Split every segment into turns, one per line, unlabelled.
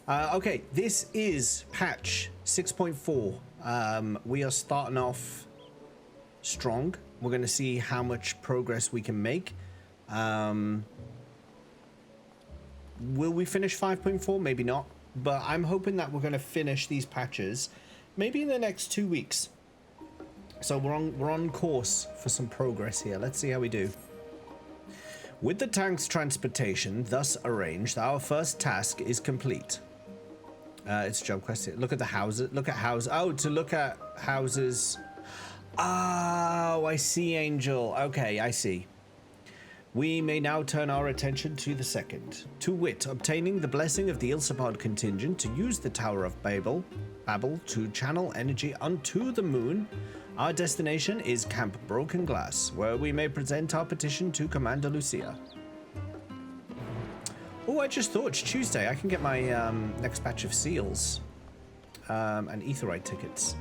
Okay, this is patch 6.4. We are starting off strong. We're going to see how much progress we can make. Will we finish 5.4? Maybe not. But I'm hoping that we're going to finish these patches maybe in the next 2 weeks. So we're on course for some progress here. Let's see how we do. With the tank's transportation thus arranged, our first task is complete. It's a job quest. Look at the houses. Look at houses. Oh, to look at houses. Oh, I see, Angel. Okay, I see. We may now turn our attention to the second. To wit, obtaining the blessing of the Ilsapod contingent to use the Tower of Babel to channel energy unto the moon. Our destination is Camp Broken Glass, where we may present our petition to Commander Lucia. Oh, I just thought it's Tuesday. I can get my next batch of seals and etherite tickets.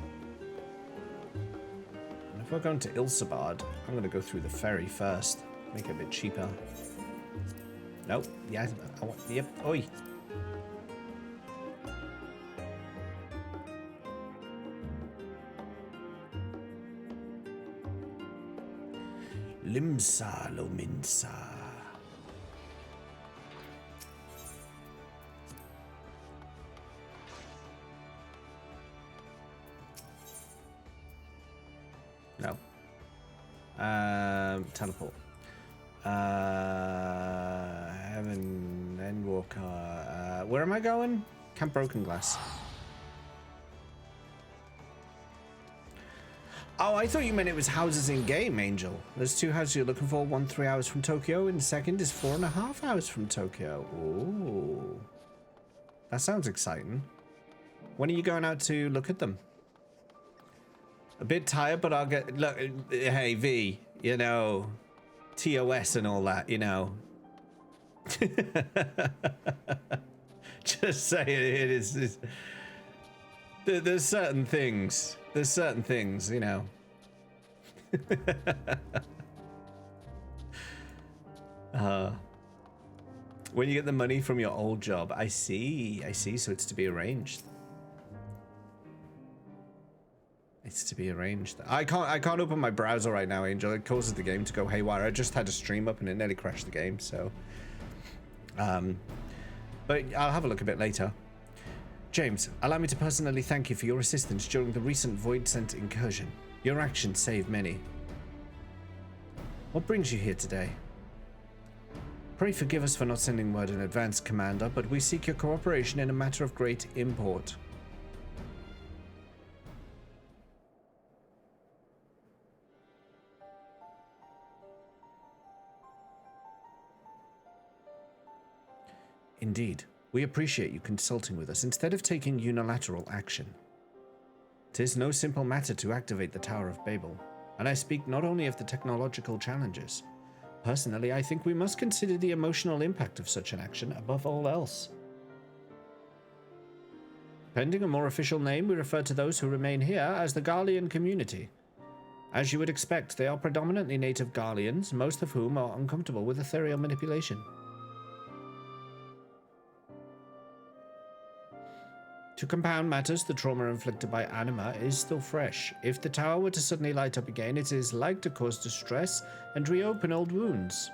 And if we're going to Ilsabard, I'm going to go through the ferry first. Make it a bit cheaper. Nope. Yeah. Yep. Oi. Limsa Lominsa. No. Teleport. Heaven Endwalker. Where am I going? Camp Broken Glass. Oh, I thought you meant it was houses in game, Angel. There's 2 houses you're looking for. One 3 hours from Tokyo, and the second is 4.5 hours from Tokyo. Ooh. That sounds exciting. When are you going out to look at them? A bit tired, but I'll get... Look, hey, V, you know, TOS and all that, you know. Just saying, it is... There's certain things. There's certain things, you know. When you get the money from your old job. I see, so it's to be arranged. It's to be arranged. I can't open my browser right now, Angel. It causes the game to go haywire. I just had a stream up and it nearly crashed the game, so... but I'll have a look a bit later. James, allow me to personally thank you for your assistance during the recent Voidsent incursion. Your actions saved many. What brings you here today? Pray forgive us for not sending word in advance, Commander, but we seek your cooperation in a matter of great import. Indeed. We appreciate you consulting with us instead of taking unilateral action. 'Tis no simple matter to activate the Tower of Babel, and I speak not only of the technological challenges. Personally, I think we must consider the emotional impact of such an action above all else. Pending a more official name, we refer to those who remain here as the Garlean community. As you would expect, they are predominantly native Garleans, most of whom are uncomfortable with ethereal manipulation. To compound matters, the trauma inflicted by Anima is still fresh. If the tower were to suddenly light up again, it is like to cause distress and reopen old wounds.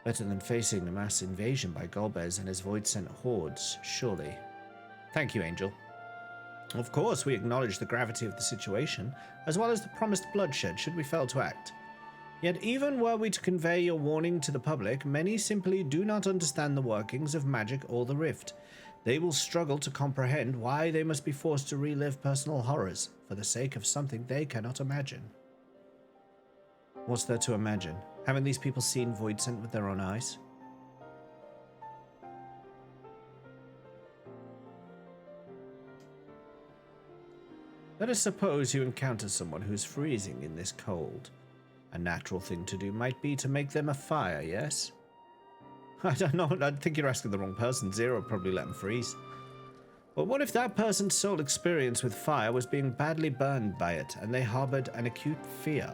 Better than facing a mass invasion by Golbez and his Voidsent hordes, surely. Thank you, Angel. Of course, we acknowledge the gravity of the situation, as well as the promised bloodshed should we fail to act. Yet even were we to convey your warning to the public, many simply do not understand the workings of magic or the rift. They will struggle to comprehend why they must be forced to relive personal horrors for the sake of something they cannot imagine. What's there to imagine? Haven't these people seen Voidsent with their own eyes? Let us suppose you encounter someone who's freezing in this cold. A natural thing to do might be to make them a fire, yes? I don't know, I think you're asking the wrong person. Zero would probably let him freeze. But what if that person's sole experience with fire was being badly burned by it, and they harbored an acute fear?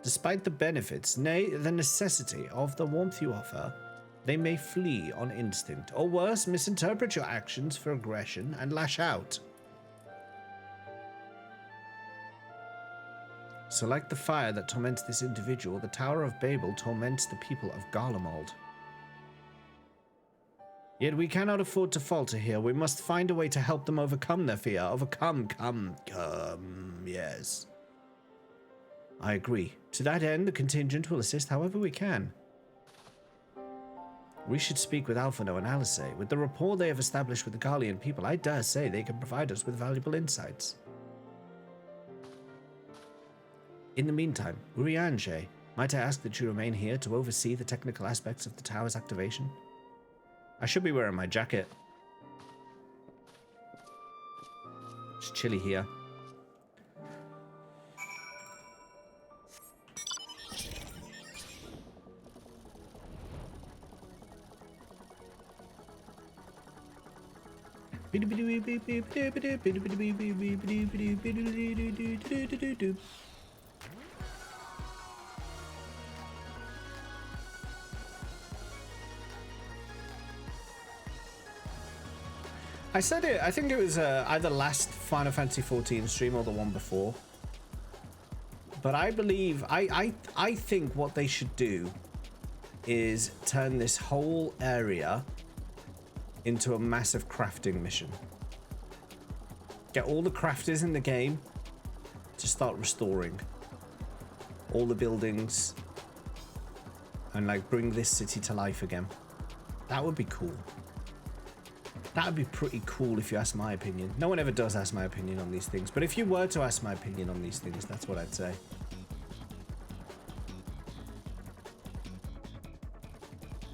Despite the benefits, nay, the necessity of the warmth you offer, They may flee on instinct, or worse, misinterpret your actions for aggression and lash out. So like the fire that torments this individual, the Tower of Babel torments the people of Garlemald. Yet we cannot afford to falter here. We must find a way to help them overcome their fear. Come, yes. I agree. To that end, the contingent will assist however we can. We should speak with Alphino and Alice. With the rapport they have established with the Garlean people, I dare say they can provide us with valuable insights. In the meantime, Urianger, might I ask that you remain here to oversee the technical aspects of the tower's activation? I should be wearing my jacket. It's chilly here. I said it, I think it was either last Final Fantasy XIV stream or the one before. But I believe, I think what they should do is turn this whole area into a massive crafting mission. Get all the crafters in the game to start restoring all the buildings and like bring this city to life again. That would be cool. That would be pretty cool if you ask my opinion. No one ever does ask my opinion on these things, but if you were to ask my opinion on these things, that's what I'd say.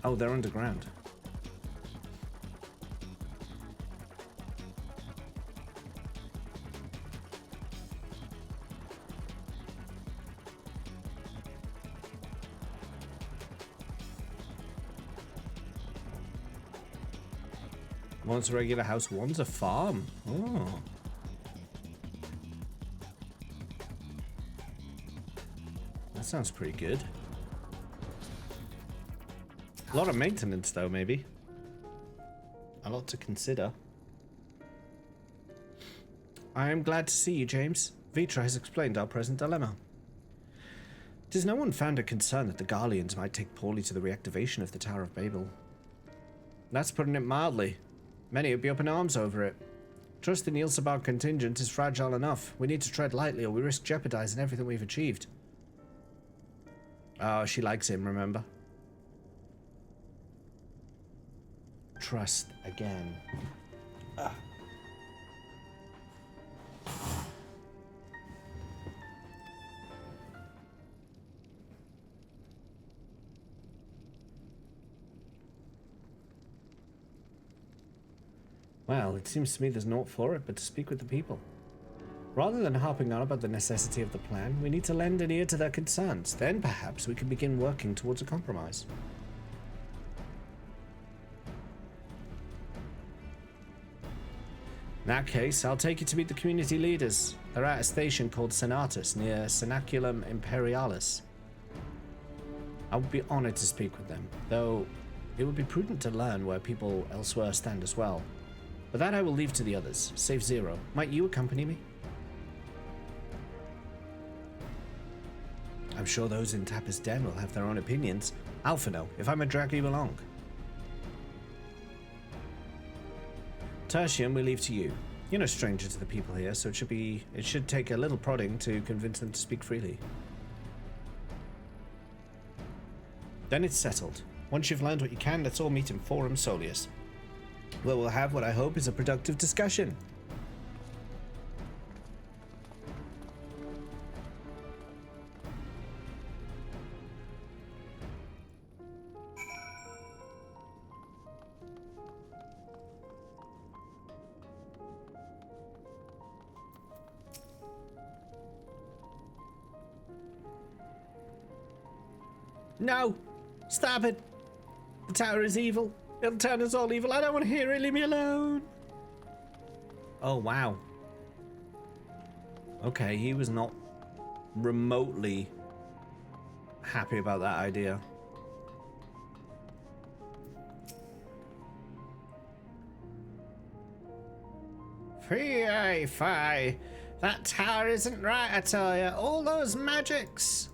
Oh, they're underground. One's a regular house, one's a farm. Oh. That sounds pretty good. A lot of maintenance though, maybe. A lot to consider. I am glad to see you, James. Vitra has explained our present dilemma. Does no one found a concern that the Garleans might take poorly to the reactivation of the Tower of Babel? That's putting it mildly. Many would be up in arms over it. Trust the Nielsabar contingent is fragile enough. We need to tread lightly or we risk jeopardizing everything we've achieved. Oh, she likes him, remember? Trust again. Ugh. Well, it seems to me there's naught for it but to speak with the people. Rather than harping on about the necessity of the plan, we need to lend an ear to their concerns. Then perhaps we can begin working towards a compromise. In that case, I'll take you to meet the community leaders. They're at a station called Senatus near Senaculum Imperialis. I would be honored to speak with them, though it would be prudent to learn where people elsewhere stand as well. But that I will leave to the others, save Zero. Might you accompany me? I'm sure those in Tapper's Den will have their own opinions. Alphino, if I may drag you along. Tertium, we leave to you. You're no stranger to the people here, so it should take a little prodding to convince them to speak freely. Then it's settled. Once you've learned what you can, let's all meet in Forum Solius, where we'll have what I hope is a productive discussion. No! Stop it! The tower is evil. It'll turn us all evil. I don't want to hear it. Leave me alone. Oh, wow. Okay, he was not remotely happy about that idea. Fie. That tower isn't right, I tell you. All those magics.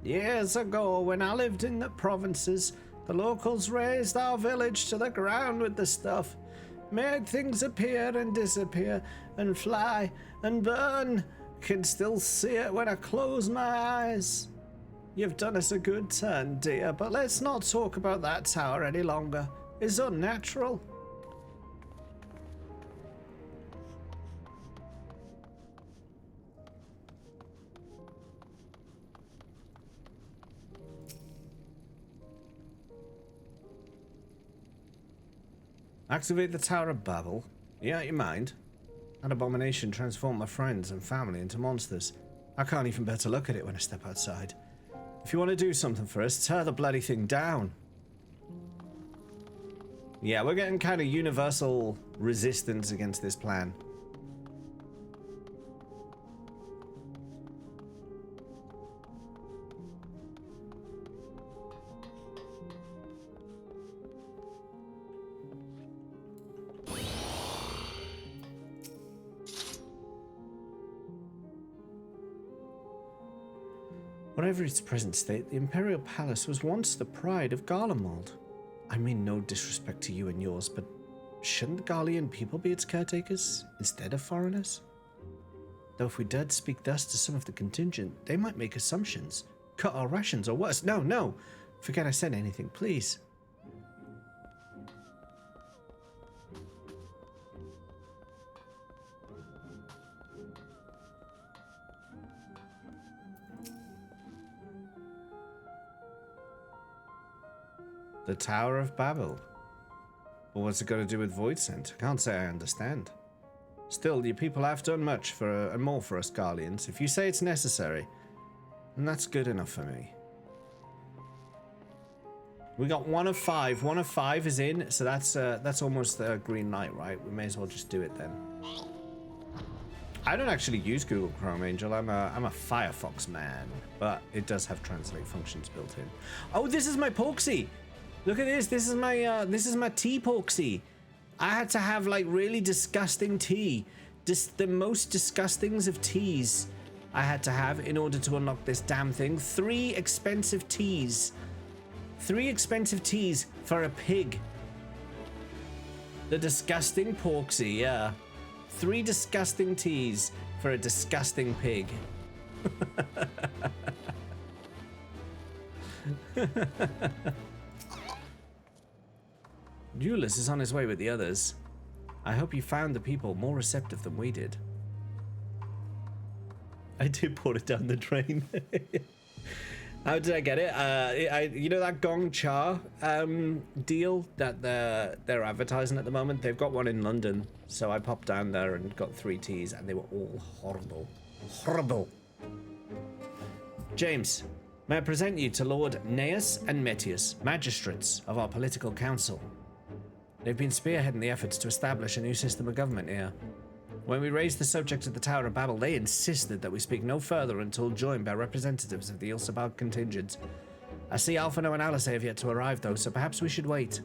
Years ago, when I lived in the provinces, the locals razed our village to the ground with the stuff. Made things appear and disappear, and fly and burn. Can still see it when I close my eyes. You've done us a good turn, dear, but let's not talk about that tower any longer. It's unnatural. Activate the Tower of Babel. You out your mind? That abomination transformed my friends and family into monsters. I can't even bear to look at it when I step outside. If you want to do something for us, tear the bloody thing down. Yeah, we're getting kind of universal resistance against this plan. Whatever its present state, the Imperial Palace was once the pride of Garlemald. I mean no disrespect to you and yours, but shouldn't the Garlean people be its caretakers instead of foreigners? Though if we dared speak thus to some of the contingent, they might make assumptions, cut our rations, or worse. No, forget I said anything, please. The Tower of Babel. Well, what's it got to do with Void Scent? I can't say I understand. Still, your people have done much for and more for us Garleans. If you say it's necessary, then that's good enough for me. We got 1 of 5. 1 of 5 is in, so that's almost a green light, right? We may as well just do it then. I don't actually use Google Chrome, Angel. I'm a Firefox man, but it does have translate functions built in. Oh, this is my Porksy. Look at this. This is my tea Porksy. I had to have like really disgusting tea. The most disgustings of teas I had to have in order to unlock this damn thing. 3 expensive teas. 3 expensive teas for a pig. The disgusting Porksy, yeah. 3 disgusting teas for a disgusting pig. Euless is on his way with the others. I hope you found the people more receptive than we did. I did pour it down the drain. How did I get it? You know that Gong Cha deal that they're advertising at the moment? They've got one in London. So I popped down there and got 3 teas and they were all horrible. Horrible. James, may I present you to Lord Neus and Metius, magistrates of our political council. They've been spearheading the efforts to establish a new system of government here. When we raised the subject of the Tower of Babel, they insisted that we speak no further until joined by representatives of the Ilsabal contingent. I see Alphino and Alice have yet to arrive though, so perhaps we should wait.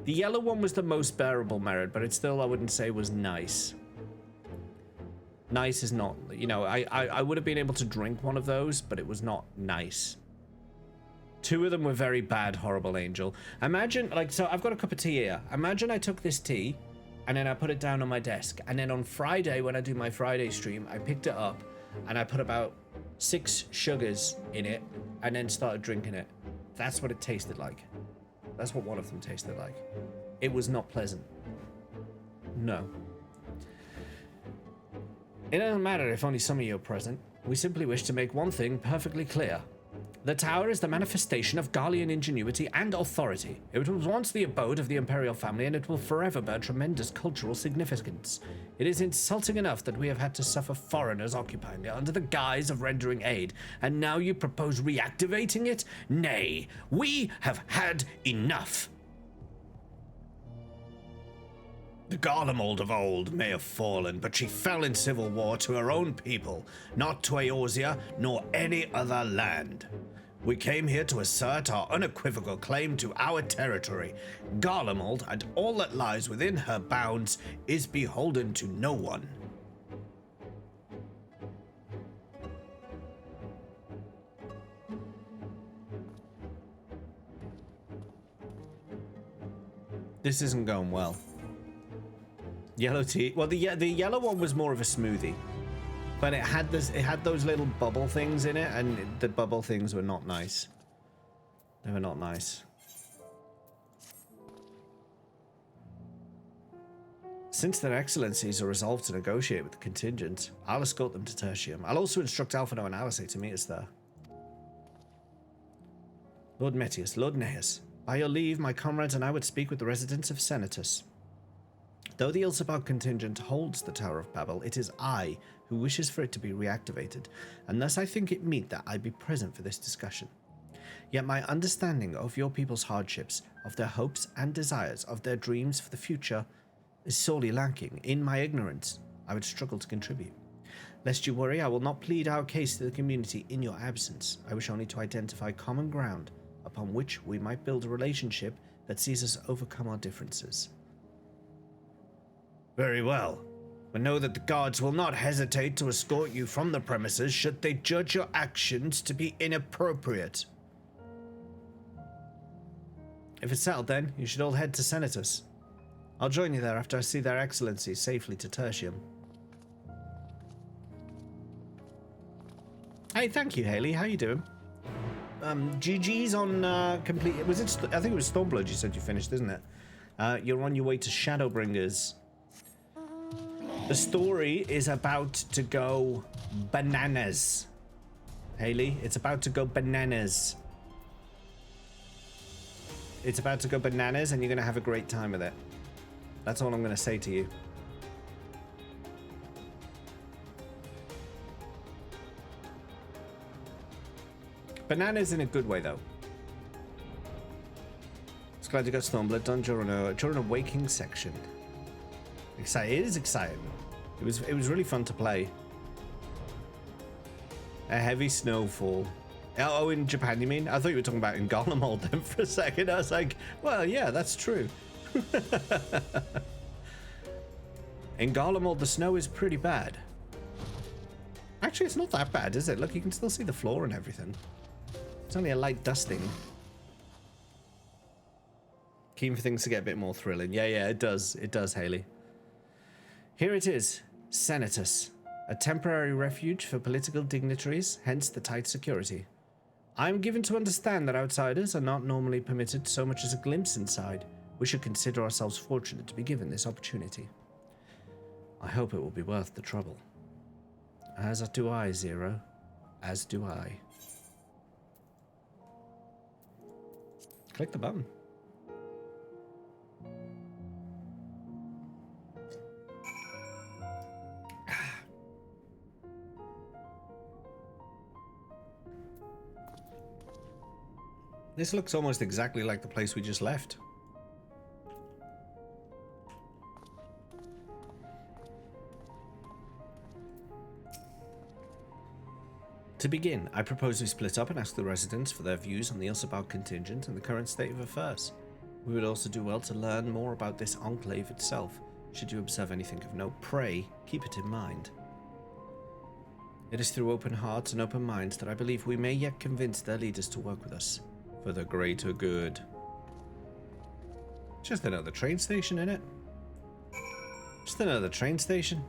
The yellow one was the most bearable merit, but it still, I wouldn't say, was nice. Nice is not, you know, I would have been able to drink one of those, but it was not nice. 2 of them were very bad, horrible Angel. Imagine, like, so I've got a cup of tea here. Imagine I took this tea and then I put it down on my desk. And then on Friday, when I do my Friday stream, I picked it up and I put about 6 sugars in it and then started drinking it. That's what it tasted like. That's what one of them tasted like. It was not pleasant. No. It doesn't matter if only some of you are present. We simply wish to make one thing perfectly clear. The tower is the manifestation of Garlean ingenuity and authority. It was once the abode of the Imperial family, and it will forever bear tremendous cultural significance. It is insulting enough that we have had to suffer foreigners occupying it under the guise of rendering aid, and now you propose reactivating it? Nay, we have had enough. The Garlemald of old may have fallen, but she fell in civil war to her own people, not to Eorzea nor any other land. We came here to assert our unequivocal claim to our territory. Garlemald and all that lies within her bounds is beholden to no one. This isn't going well. Yellow tea. Well, the yellow one was more of a smoothie, but it had this. It had those little bubble things in it, and the bubble things were not nice. They were not nice. Since their excellencies are resolved to negotiate with the contingent, I'll escort them to Tertium. I'll also instruct Alphino and Alizé to meet us there. Lord Metius, Lord Neas, by your leave, my comrades and I would speak with the residents of Senatus. Though the Ilsabog contingent holds the Tower of Babel, it is I who wishes for it to be reactivated, and thus I think it meet that I be present for this discussion. Yet my understanding of your people's hardships, of their hopes and desires, of their dreams for the future, is sorely lacking. In my ignorance, I would struggle to contribute. Lest you worry, I will not plead our case to the community in your absence. I wish only to identify common ground upon which we might build a relationship that sees us overcome our differences. Very well. But know that the guards will not hesitate to escort you from the premises should they judge your actions to be inappropriate. If it's settled then, you should all head to Senatus. I'll join you there after I see their excellencies safely to Tertium. Hey, thank you, Haley. How you doing? GG's on complete. Was it? I think it was Stormblood. You said you finished, isn't it? You're on your way to Shadowbringers. The story is about to go bananas. Haley, it's about to go bananas. It's about to go bananas, and you're gonna have a great time with it. That's all I'm gonna say to you. Bananas in a good way, though. It's glad you got Stormblood done during a waking section. Exciting. It is exciting. It was really fun to play. A heavy snowfall. Oh, in Japan, you mean? I thought you were talking about in Garlemald then for a second. I was like, well, yeah, that's true. In Garlemald, the snow is pretty bad. Actually, it's not that bad, is it? Look, you can still see the floor and everything. It's only a light dusting. Keen for things to get a bit more thrilling. Yeah, it does. It does, Haley. Here it is, Senatus, a temporary refuge for political dignitaries, hence the tight security. I am given to understand that outsiders are not normally permitted so much as a glimpse inside. We should consider ourselves fortunate to be given this opportunity. I hope it will be worth the trouble. As do I, Zero. As do I. Click the button. This looks almost exactly like the place we just left. To begin, I propose we split up and ask the residents for their views on the Ilsabog contingent and the current state of affairs. We would also do well to learn more about this enclave itself. Should you observe anything of note, pray keep it in mind. It is through open hearts and open minds that I believe we may yet convince their leaders to work with us for the greater good. Just another train station, innit? Just another train station.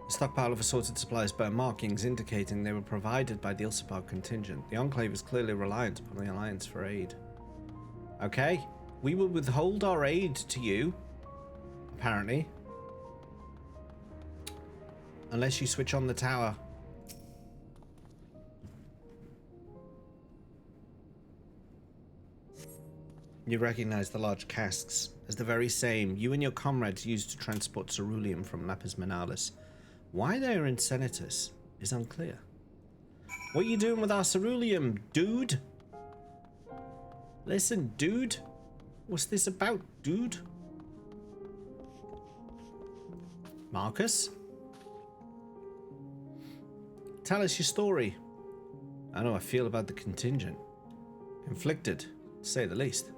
A stockpile of assorted supplies bear markings indicating they were provided by the Ilsabog contingent. The Enclave is clearly reliant upon the Alliance for aid. Okay, we will withhold our aid to you, apparently. Unless you switch on the tower. You recognize the large casks as the very same you and your comrades used to transport ceruleum from Lapis Manalis. Why they are in Senatus is unclear. What are you doing with our ceruleum, dude? Listen, dude. What's this about, dude? Marcus? Tell us your story. I know I feel about the contingent. Conflicted, to say the least.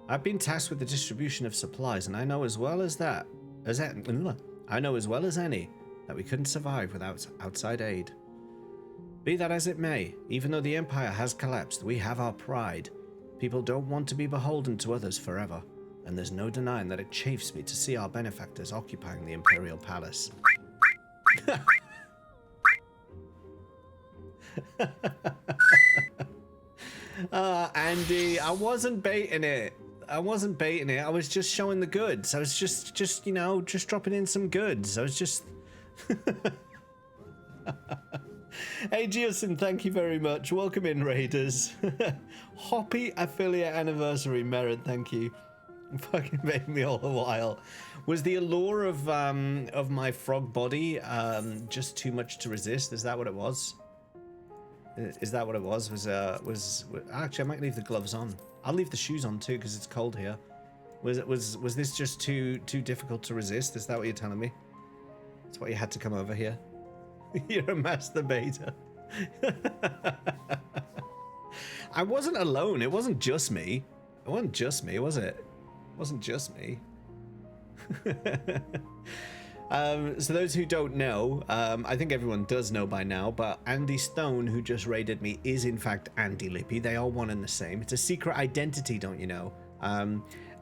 I've been tasked with the distribution of supplies, and I know as well as any that we couldn't survive without outside aid. Be that as it may, even though the Empire has collapsed, we have our pride. People don't want to be beholden to others forever, and there's no denying that it chafes me to see our benefactors occupying the Imperial Palace. Andy, I wasn't baiting it. I was just showing the goods. I was just you know, just dropping in some goods. I was just... Hey, Geosin, thank you very much. Welcome in, Raiders. Hoppy affiliate anniversary, Merit, thank you. Fucking made me all the while. Was the allure of my frog body just too much to resist? Is that what it was? Is that what it was? Was actually, I might leave the gloves on. I'll leave the shoes on too because it's cold here. Was this just too difficult to resist? Is that what you're telling me? That's why you had to come over here. You're a masturbator. I wasn't alone. It wasn't just me. It wasn't just me, was it? It wasn't just me. So those who don't know, I think everyone does know by now, but Andy Stone, who just raided me, is in fact Andy Lippy. They are one and the same. It's a secret identity, don't you know?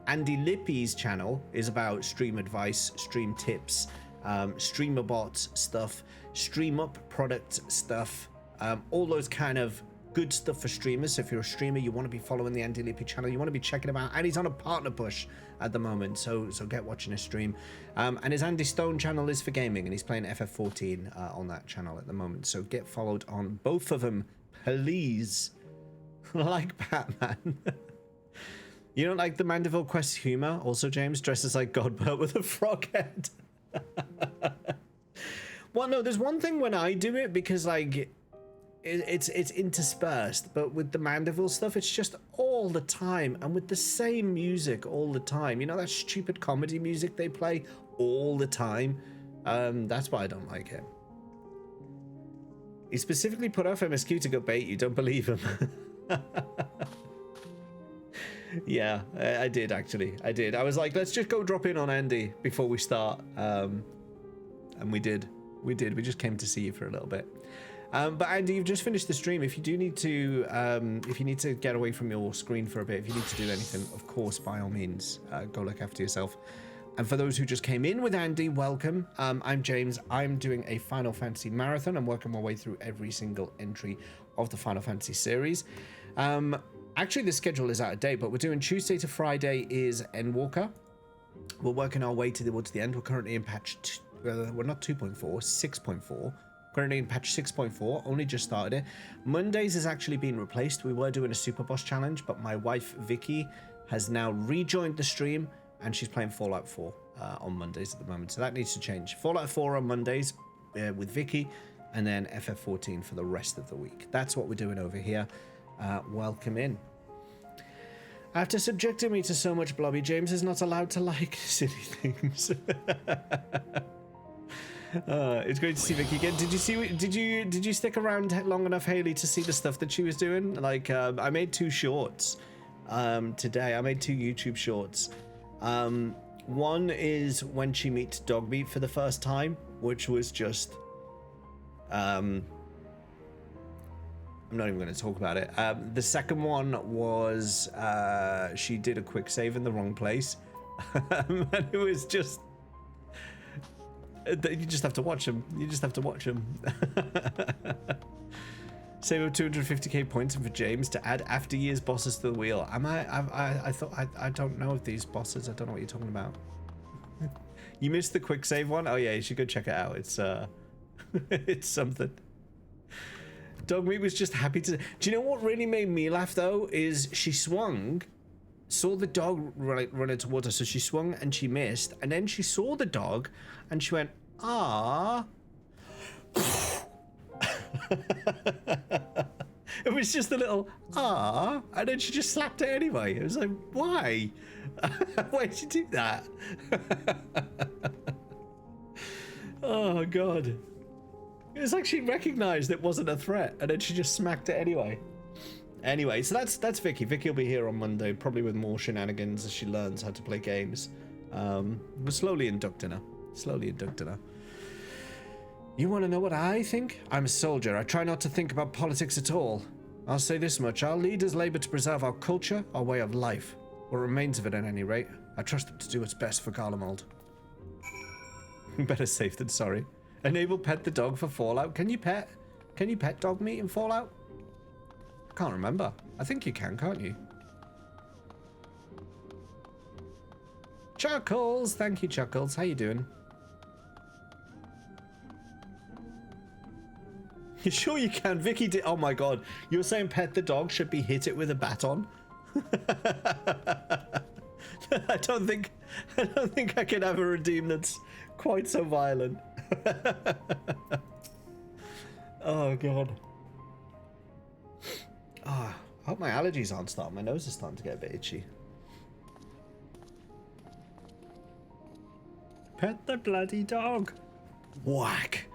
Andy Lippy's channel is about stream advice, stream tips, streamer bots stuff, stream up product stuff, all those kind of good stuff for streamers. So if you're a streamer, you want to be following the Andy Lippy channel, you want to be checking him out, and he's on a partner push at the moment, so get watching his stream. And his Andy Stone channel is for gaming, and he's playing FF14 on that channel at the moment, so get followed on both of them, please. Like Batman. You don't like the Mandeville Quest humor? Also, James dresses like Godbert with a frog head. Well, no, there's one thing when I do it, because like it's interspersed, but with the Mandeville stuff, it's just all the time, and with the same music all the time. You know that stupid comedy music they play all the time? That's why I don't like it. He specifically put off MSQ to go bait you. Don't believe him. Yeah, I did actually. I did. I was like, let's just go drop in on Andy before we start. And we did. We just came to see you for a little bit. But Andy, you've just finished the stream. If you do need to, if you need to get away from your screen for a bit, if you need to do anything, of course, by all means, go look after yourself. And for those who just came in with Andy, welcome. I'm James. I'm doing a Final Fantasy marathon. I'm working my way through every single entry of the Final Fantasy series. Actually, the schedule is out of date, but we're doing Tuesday to Friday is Endwalker. We're working our way towards the end. We're currently in patch, we're not 2.4, 6.4. Currently in patch 6.4, only just started it. Mondays has actually been replaced. We were doing a Super Boss challenge, but my wife, Vicky, has now rejoined the stream, and she's playing Fallout 4 on Mondays at the moment. So that needs to change. Fallout 4 on Mondays with Vicky, and then FF14 for the rest of the week. That's what we're doing over here. Welcome in. After subjecting me to so much blobby, James is not allowed to like silly things. It's great to see Vicky again. Did you stick around long enough, Haley, to see the stuff that she was doing? Like, I made 2 shorts today. I made 2 YouTube shorts. One is when she meets Dogmeat for the first time, which was just I'm not even going to talk about it. The second one was she did a quick save in the wrong place. And it was just... You just have to watch them. You just have to watch them. Save up 250k points for James to add after years bosses to the wheel. I don't know of these bosses. I don't know what you're talking about. You missed the quick save one? Oh yeah, you should go check it out. It's it's something. Dogmeat was just happy to... Do you know what really made me laugh though? Is she swung, saw the dog running towards her, so she swung and she missed, and then she saw the dog and she went, ah. It was just a little ah, and then she just slapped it anyway. It was like, why? Why did you do that? Oh, God. It was like she recognized it wasn't a threat, and then she just smacked it anyway. Anyway, so that's Vicky. Vicky will be here on Monday, probably with more shenanigans as she learns how to play games. We're slowly inducting her. Slowly inducting her. You want to know what I think? I'm a soldier. I try not to think about politics at all. I'll say this much. Our leaders labor to preserve our culture, our way of life. What remains of it, at any rate. I trust them to do what's best for Garlemald. Better safe than sorry. Enable pet the dog for Fallout. Can you pet dog meat in Fallout? I can't remember. I think you can, can't you? Chuckles! Thank you, Chuckles. How you doing? You sure you can? Vicky did. Oh my god. You were saying pet the dog should be hit it with a baton? I don't think I can have a redeem that's quite so violent. Oh god. Ah, I hope my allergies aren't starting. My nose is starting to get a bit itchy. Pet the bloody dog. Whack.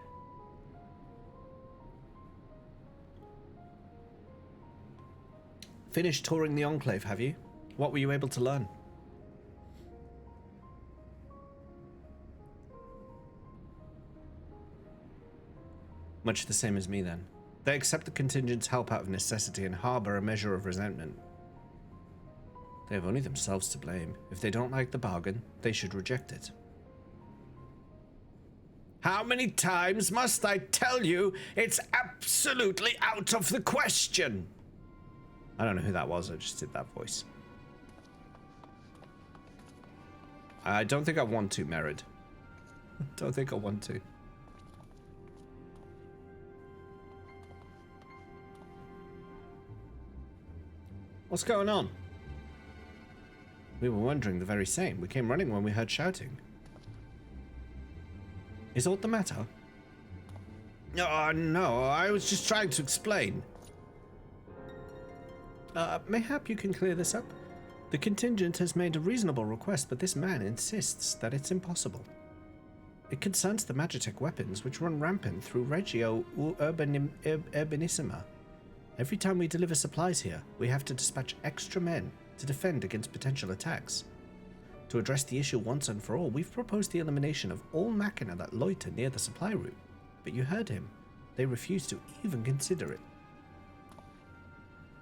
Finished touring the Enclave, have you? What were you able to learn? Much the same as me, then. They accept the contingent's help out of necessity and harbour a measure of resentment. They have only themselves to blame. If they don't like the bargain, they should reject it. How many times must I tell you it's absolutely out of the question? I don't know who that was, I just did that voice. I don't think I want to, Merid. Don't think I want to. What's going on? We were wondering the very same. We came running when we heard shouting. Is aught the matter? Oh, no, I was just trying to explain. Mayhap you can clear this up. The contingent has made a reasonable request, but this man insists that it's impossible. It concerns the Magitech weapons, which run rampant through Regio Urbanissima. Every time we deliver supplies here, we have to dispatch extra men to defend against potential attacks. To address the issue once and for all, we've proposed the elimination of all machina that loiter near the supply route. But you heard him. They refuse to even consider it.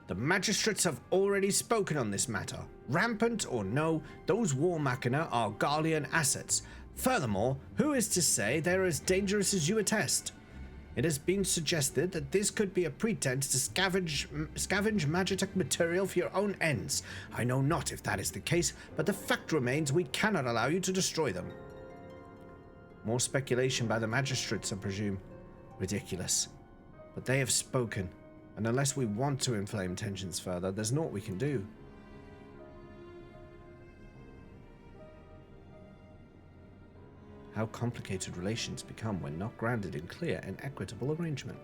The magistrates have already spoken on this matter. Rampant or no, those war machina are Garlean assets. Furthermore, who is to say they're as dangerous as you attest? It has been suggested that this could be a pretense to scavenge Magitech material for your own ends. I know not if that is the case, but the fact remains we cannot allow you to destroy them. More speculation by the magistrates, I presume. Ridiculous. But they have spoken, and unless we want to inflame tensions further, there's naught we can do. How complicated relations become when not grounded in clear and equitable arrangement.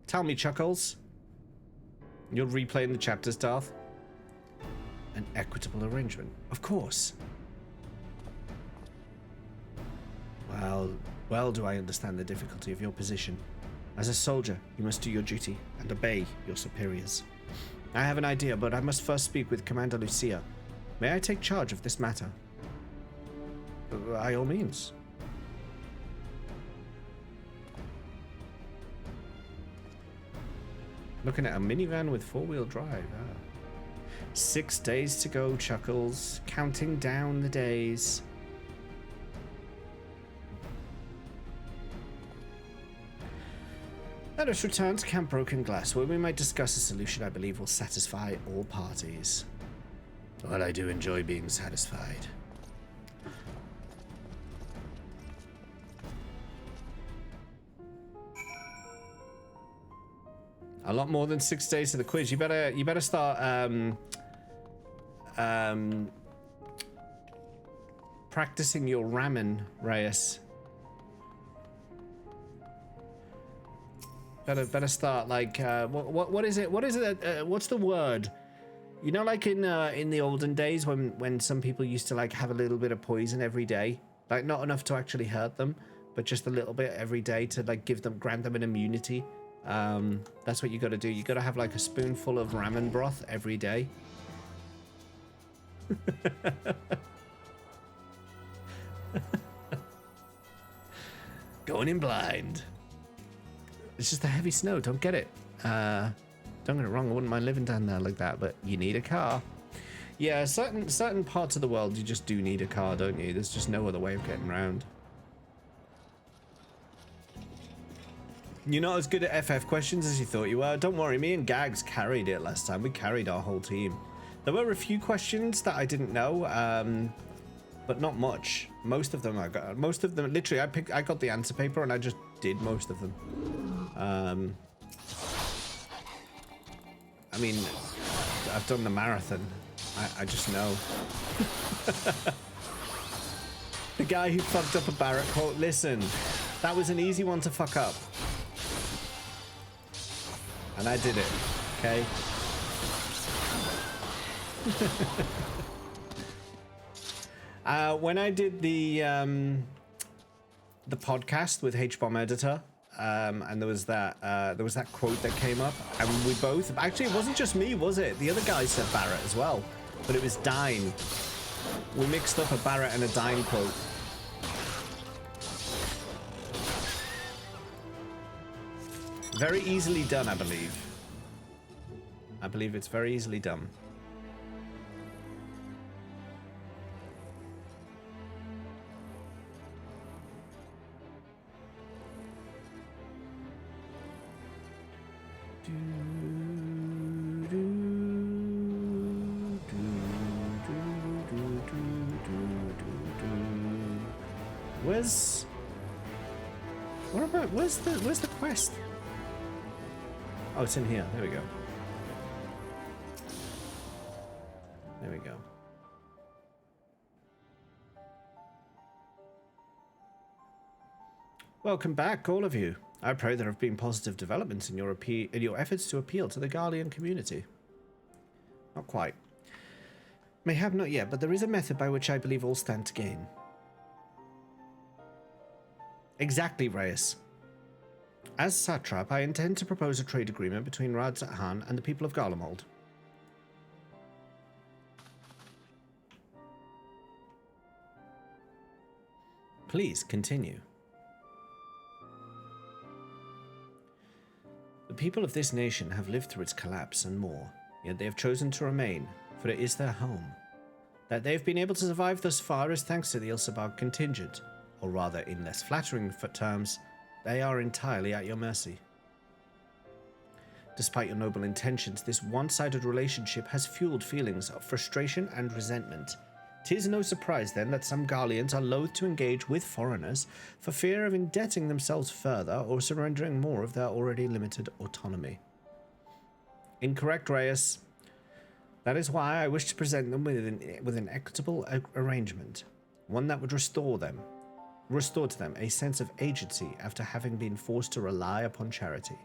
Tell me, Chuckles. You're replaying the chapters, Darth. An equitable arrangement. Of course. Well do I understand the difficulty of your position. As a soldier, you must do your duty and obey your superiors. I have an idea, but I must first speak with Commander Lucia. May I take charge of this matter? By all means. Looking at a minivan with four-wheel drive. 6 days to go, Chuckles. Counting down the days. Let us return to Camp Broken Glass, where we might discuss a solution I believe will satisfy all parties. Well, I do enjoy being satisfied. A lot more than 6 days to the quiz. You better start practicing your ramen, Reyes. Better start like what is it? What is it? What's the word? You know, like in the olden days when some people used to like have a little bit of poison every day, Like, not enough to actually hurt them, but just a little bit every day to, like, grant them an immunity. That's what you got to do. You got to have, like, a spoonful of ramen broth every day. Going in blind. It's just a heavy snow. Don't get it. Don't get it wrong. I wouldn't mind living down there like that, but you need a car. Yeah, certain parts of the world, you just do need a car, don't you? There's just no other way of getting around. You're not as good at FF questions as you thought you were. Don't worry, me and Gags carried it last time. We carried our whole team. There were a few questions that I didn't know, but not much. Most of them I got. Most of them, literally, I got the answer paper and I just did most of them. I mean, I've done the marathon. I just know. The guy who fucked up a Barrett quote. Listen, that was an easy one to fuck up. And I did it, okay? When I did the podcast with H-Bomb Editor, and there was that quote that came up, and we both, actually it wasn't just me, was it? The other guy said Barrett as well, but it was Dine. We mixed up a Barrett and a Dine quote. Very easily done, I believe. I believe it's very easily done. Where's the quest? Oh, it's in here. There we go. There we go. Welcome back, all of you. I pray there have been positive developments in your efforts to appeal to the Garlean community. Not quite. Mayhap not yet, but there is a method by which I believe all stand to gain. Exactly, Reyes. As satrap, I intend to propose a trade agreement between Radzat Han and the people of Garlemald. Please continue. The people of this nation have lived through its collapse and more, yet they have chosen to remain, for it is their home. That they have been able to survive thus far is thanks to the Ilsabag contingent, or rather, in less flattering terms, they are entirely at your mercy. Despite your noble intentions, this one-sided relationship has fueled feelings of frustration and resentment. 'Tis no surprise, then, that some Garleans are loath to engage with foreigners for fear of indebting themselves further or surrendering more of their already limited autonomy. Incorrect, Reyes. That is why I wish to present them with an equitable arrangement, one that would restore to them a sense of agency after having been forced to rely upon charity.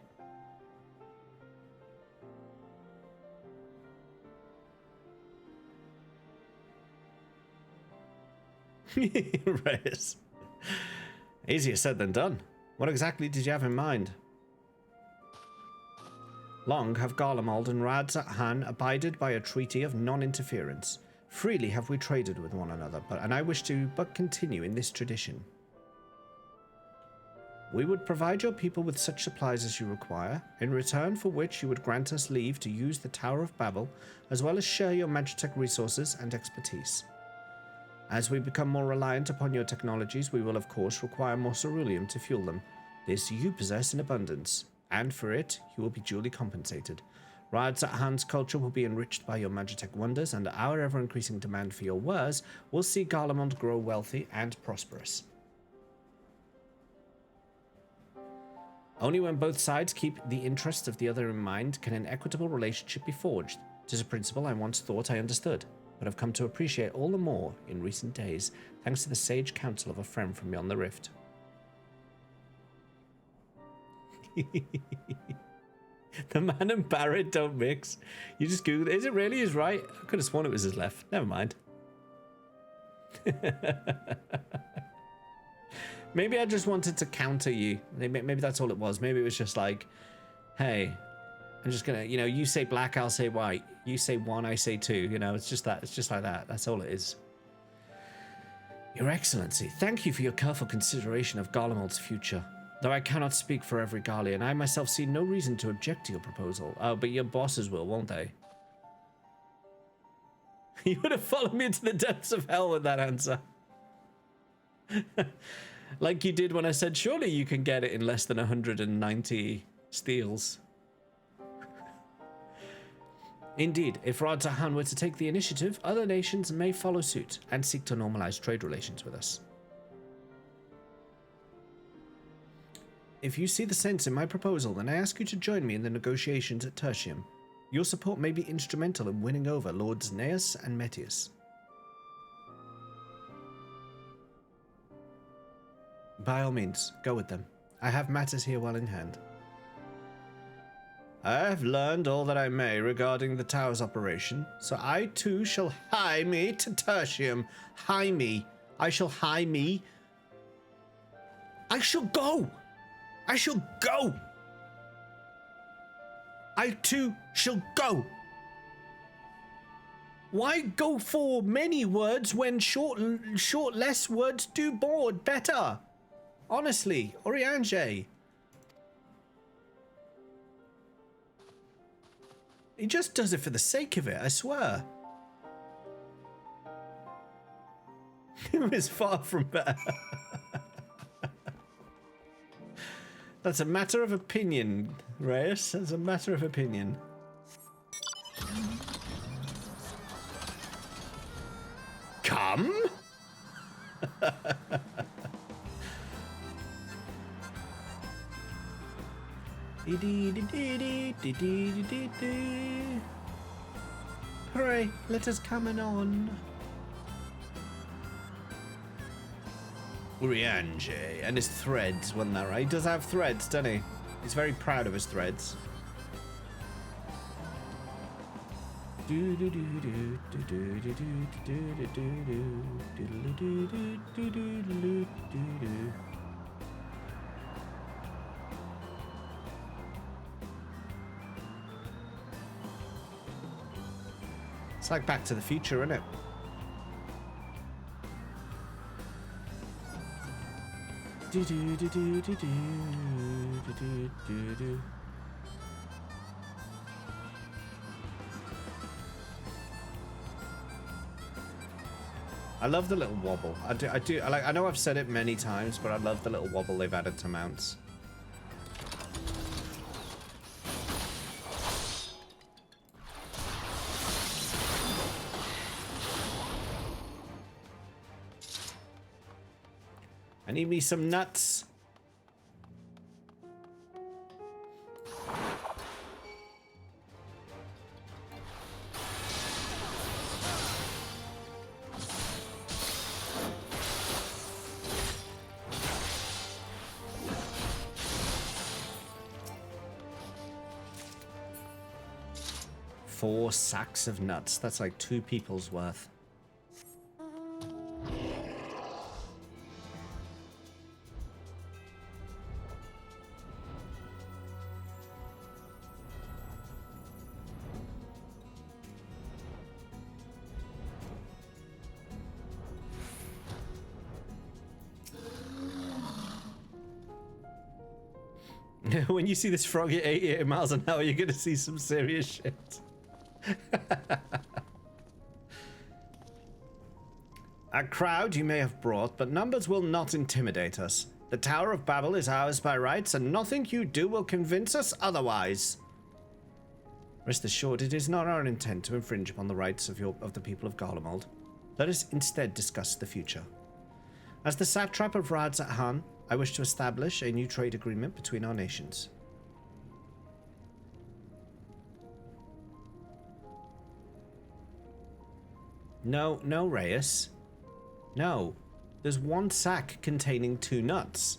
Reyes. Easier said than done. What exactly did you have in mind? Long have Garlemald and Radzat Han abided by a treaty of non-interference. Freely have we traded with one another, and I wish to but continue in this tradition. We would provide your people with such supplies as you require, in return for which you would grant us leave to use the Tower of Babel, as well as share your Magitech resources and expertise. As we become more reliant upon your technologies, we will of course require more ceruleum to fuel them. This you possess in abundance, and for it you will be duly compensated. Radzat Han's culture will be enriched by your Magitech wonders, and our ever-increasing demand for your wares will see Garlemald grow wealthy and prosperous. Only when both sides keep the interests of the other in mind can an equitable relationship be forged. 'Tis a principle I once thought I understood, but have come to appreciate all the more in recent days, thanks to the sage counsel of a friend from beyond the rift. The man and Barrett don't mix. You just Googled it. Is it really his right? I could have sworn it was his left. Never mind. Maybe I just wanted to counter you. Maybe that's all it was. Maybe it was just like, hey, I'm just gonna, you know, you say black, I'll say white. You say one, I say two. You know, it's just that. It's just like that. That's all it is. Your Excellency, thank you for your careful consideration of Garlemald's future. Though I cannot speak for every Garlean, I myself see no reason to object to your proposal. Oh, but your bosses will, won't they? You would have followed me into the depths of hell with that answer. Like you did when I said, surely you can get it in less than 190 steals. Indeed, if Radzahan were to take the initiative, other nations may follow suit and seek to normalize trade relations with us. If you see the sense in my proposal, then I ask you to join me in the negotiations at Tertium. Your support may be instrumental in winning over Lords Neus and Metius. By all means, go with them. I have matters here well in hand. I have learned all that I may regarding the tower's operation, so I too shall hie me to Tertium. Hie me. I shall hie me. I shall go. I shall go. I too shall go. Why go for many words when short less words do more better? Honestly, Oriange. He just does it for the sake of it, I swear. It was far from better. That's a matter of opinion, Reyes. That's a matter of opinion. Come? Hooray, let us come on. Uriange and his threads, wasn't that right? He does have threads, doesn't he? He's very proud of his threads. It's like Back to the Future, isn't it? I love the little wobble. I know I've said it many times, but I love the little wobble they've added to mounts. I need me some nuts. Four sacks of nuts. That's like 2 people's worth. When you see this frog at 88 miles an hour, you're going to see some serious shit. A crowd you may have brought, but numbers will not intimidate us. The Tower of Babel is ours by rights, and nothing you do will convince us otherwise. Rest assured, it is not our intent to infringe upon the rights of the people of Garlemald. Let us instead discuss the future. As the satrap of Radzahan, I wish to establish a new trade agreement between our nations. No, Reyes. No. There's 1 sack containing 2 nuts.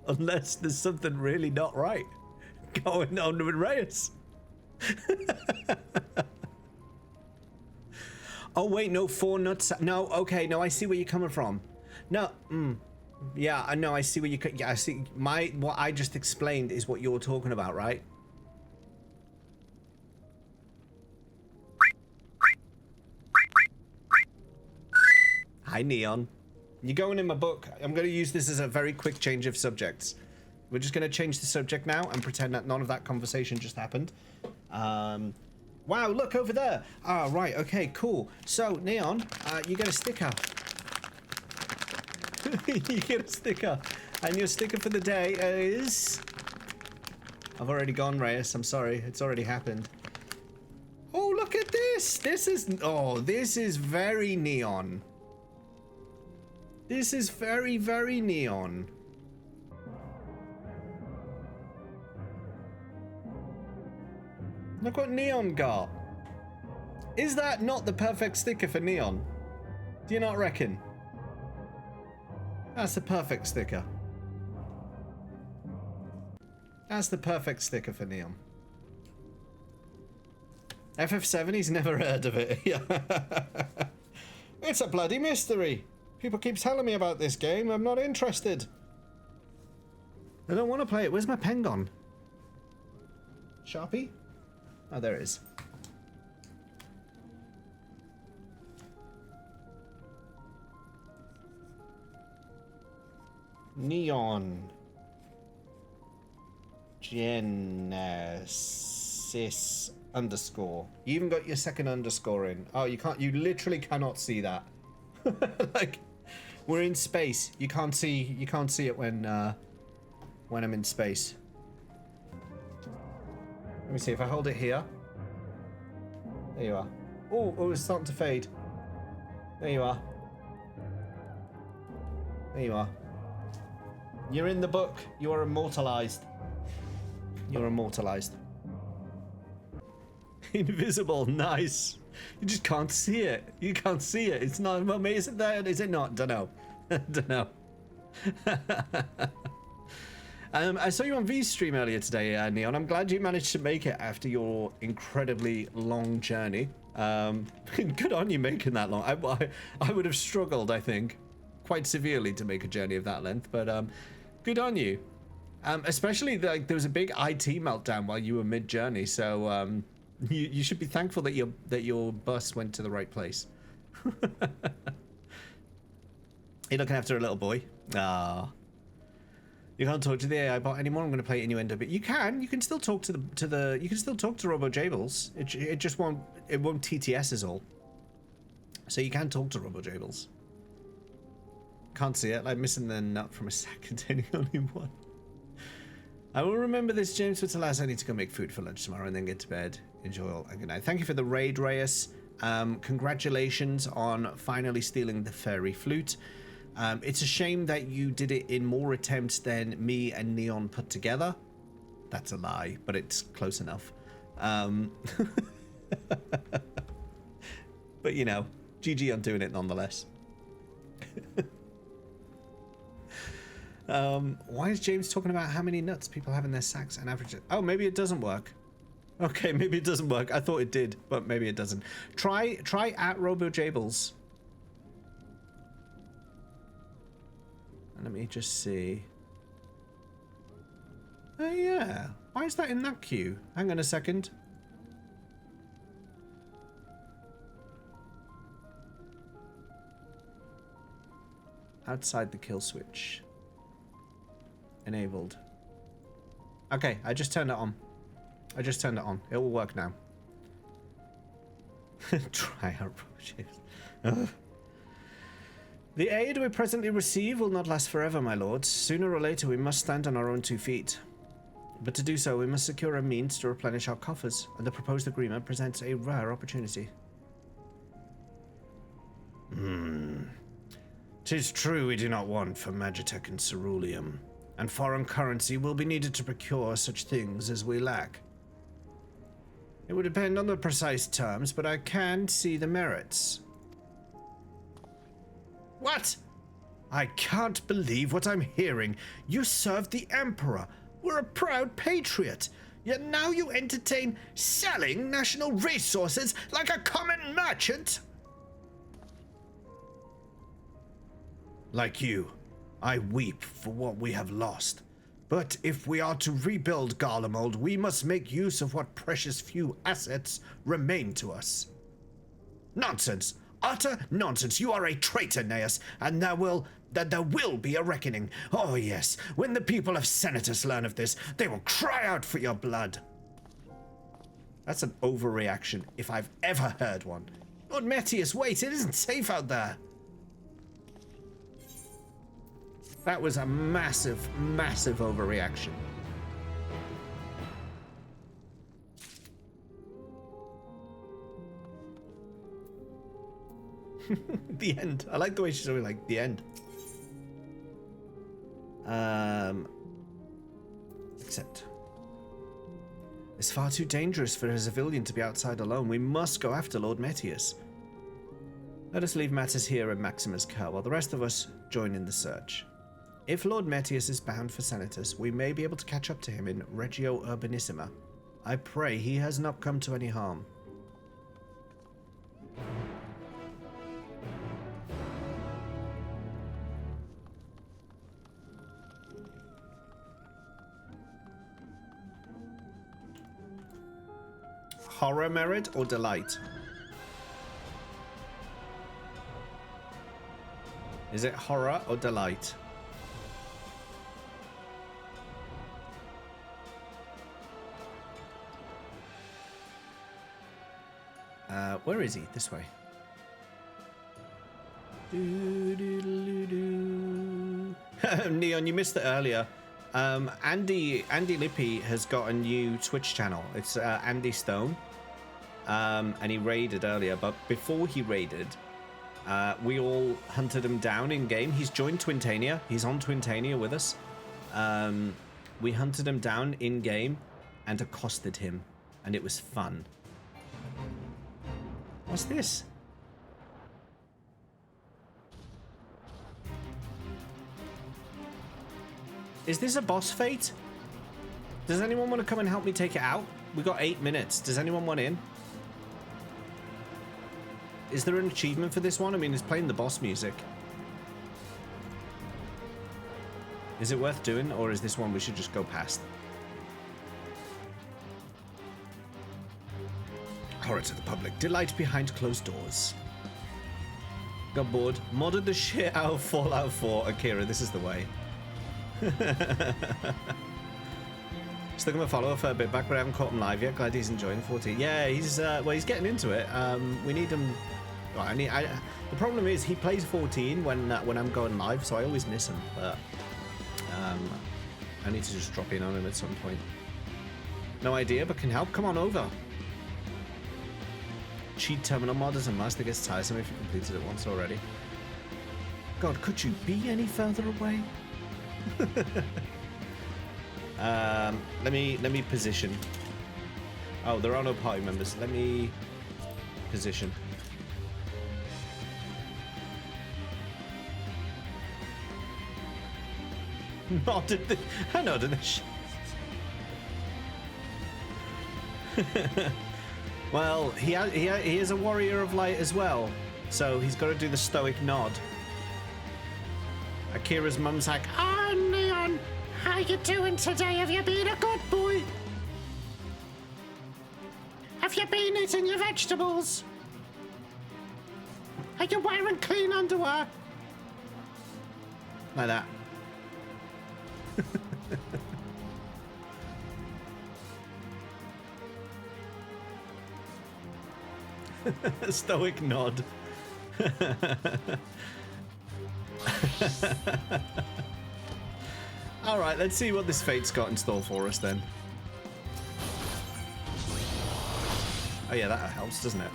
Unless there's something really not right going on with Reyes. Oh, wait, no, 4 nuts. No, okay, no, I see where you're coming from. No, yeah, I know, I see where you could. Yeah, I see. What I just explained is what you're talking about, right? Hi, Neon. You're going in my book. I'm going to use this as a very quick change of subjects. We're just going to change the subject now and pretend that none of that conversation just happened. Wow, look over there. Ah, right, okay, cool. So, Neon, you get a sticker. You get a sticker. And your sticker for the day is... I've already gone, Reyes. I'm sorry. It's already happened. Oh, look at this. This is... Oh, this is very Neon. This is very, very Neon. Look what Neon got. Is that not the perfect sticker for Neon? Do you not reckon? That's the perfect sticker. That's the perfect sticker for Neon. FF7, he's never heard of it. Yeah. It's a bloody mystery. People keep telling me about this game. I'm not interested. I don't want to play it. Where's my pen gone? Sharpie? Oh, there it is. Neon. Genesis underscore. You even got your second underscore in. Oh, you can't. You literally cannot see that. Like, we're in space. You can't see. You can't see it when I'm in space. Let me see if I hold it here. There you are. Oh, oh, it's starting to fade. There you are. There you are. You're in the book. You are immortalized. You're immortalized. Invisible. Nice. You just can't see it. You can't see it. It's not amazing. Is it not? Don't know. Don't know. I saw you on V's stream earlier today, Neon. I'm glad you managed to make it after your incredibly long journey. Good on you making that long. I would have struggled, I think, quite severely to make a journey of that length. But good on you. Especially like there was a big IT meltdown while you were mid-journey, so you should be thankful that your bus went to the right place. You're looking after a little boy. Ah. You can't talk to the AI bot anymore. I'm going to play Innuendo, but you can still talk to the you can still talk to Robo Jables. It just won't TTS is all. So you can talk to Robo Jables. Can't see it. Like missing the nut from a sack containing only one. I will remember this, James. But alas, I need to go make food for lunch tomorrow and then get to bed. Enjoy all and good night. Thank you for the raid, Reyes. Congratulations on finally stealing the fairy flute. It's a shame that you did it in more attempts than me and Neon put together. That's a lie, but it's close enough. But you know, GG on doing it nonetheless. Why is James talking about how many nuts people have in their sacks and averages? Oh, maybe it doesn't work. Okay, maybe it doesn't work. I thought it did, but maybe it doesn't. Try at RoboJables. And let me just see. Oh yeah. Why is that in that queue? Hang on a second. Outside the kill switch. Enabled. Okay, I just turned it on. I just turned it on. It will work now. Try our approaches. The aid we presently receive will not last forever, my lords. Sooner or later we must stand on our own 2 feet. But to do so, we must secure a means to replenish our coffers, and the proposed agreement presents a rare opportunity. 'Tis true we do not want for Magitech and Ceruleum, and foreign currency will be needed to procure such things as we lack. It would depend on the precise terms, but I can see the merits. What? I can't believe what I'm hearing. You served the Emperor, were a proud patriot, yet now you entertain selling national resources like a common merchant? Like you, I weep for what we have lost. But if we are to rebuild Garlemald, we must make use of what precious few assets remain to us. Nonsense! Utter nonsense! You are a traitor, Neas, and there will be a reckoning. Oh yes, when the people of Senatus learn of this, they will cry out for your blood. That's an overreaction, if I've ever heard one. Lord Metius, wait, it isn't safe out there. That was a massive, massive overreaction. The end. I like the way she's always like, the end. Except it's far too dangerous for a civilian to be outside alone. We must go after Lord Metius. Let us leave matters here at Maximus Kerr while the rest of us join in the search. If Lord Metius is bound for Senatus, we may be able to catch up to him in Regio Urbanissima. I pray he has not come to any harm. Horror merit or delight? Is it horror or delight? Where is he? This way. Neon, you missed it earlier. Andy Lippy has got a new Twitch channel. It's Andy Stone. And he raided earlier, but before he raided, we all hunted him down in game. He's joined Twintania. He's on Twintania with us. We hunted him down in game and accosted him, and it was fun. What's this? Is this a boss fight? Does anyone want to come and help me take it out? We got 8 minutes. Does anyone want in? Is there an achievement for this one? I mean, it's playing the boss music. Is it worth doing, or is this one we should just go past? Horror to the public. Delight behind closed doors. Got bored. Modded the shit out of Fallout 4. Akira, this is the way. Still gonna follow a fair bit back, but I haven't caught him live yet. Glad he's enjoying 14. Yeah, he's well, he's getting into it. We need him. Well, the problem is he plays 14 when I'm going live, so I always miss him. But I need to just drop in on him at some point. No idea, but can help. Come on over. Cheat terminal mod is a must. It gets tiresome if you completed it once already. God, could you be any further away? Let me position. Oh, there are no party members. Let me position. I know this. Well, he is a warrior of light as well, so he's got to do the stoic nod. Akira's mum's like, "Oh, Neon, how you doing today? Have you been a good boy? Have you been eating your vegetables? Are you wearing clean underwear?" Like that. Stoic nod. Alright, let's see what this fate's got in store for us then. Oh yeah, that helps, doesn't it?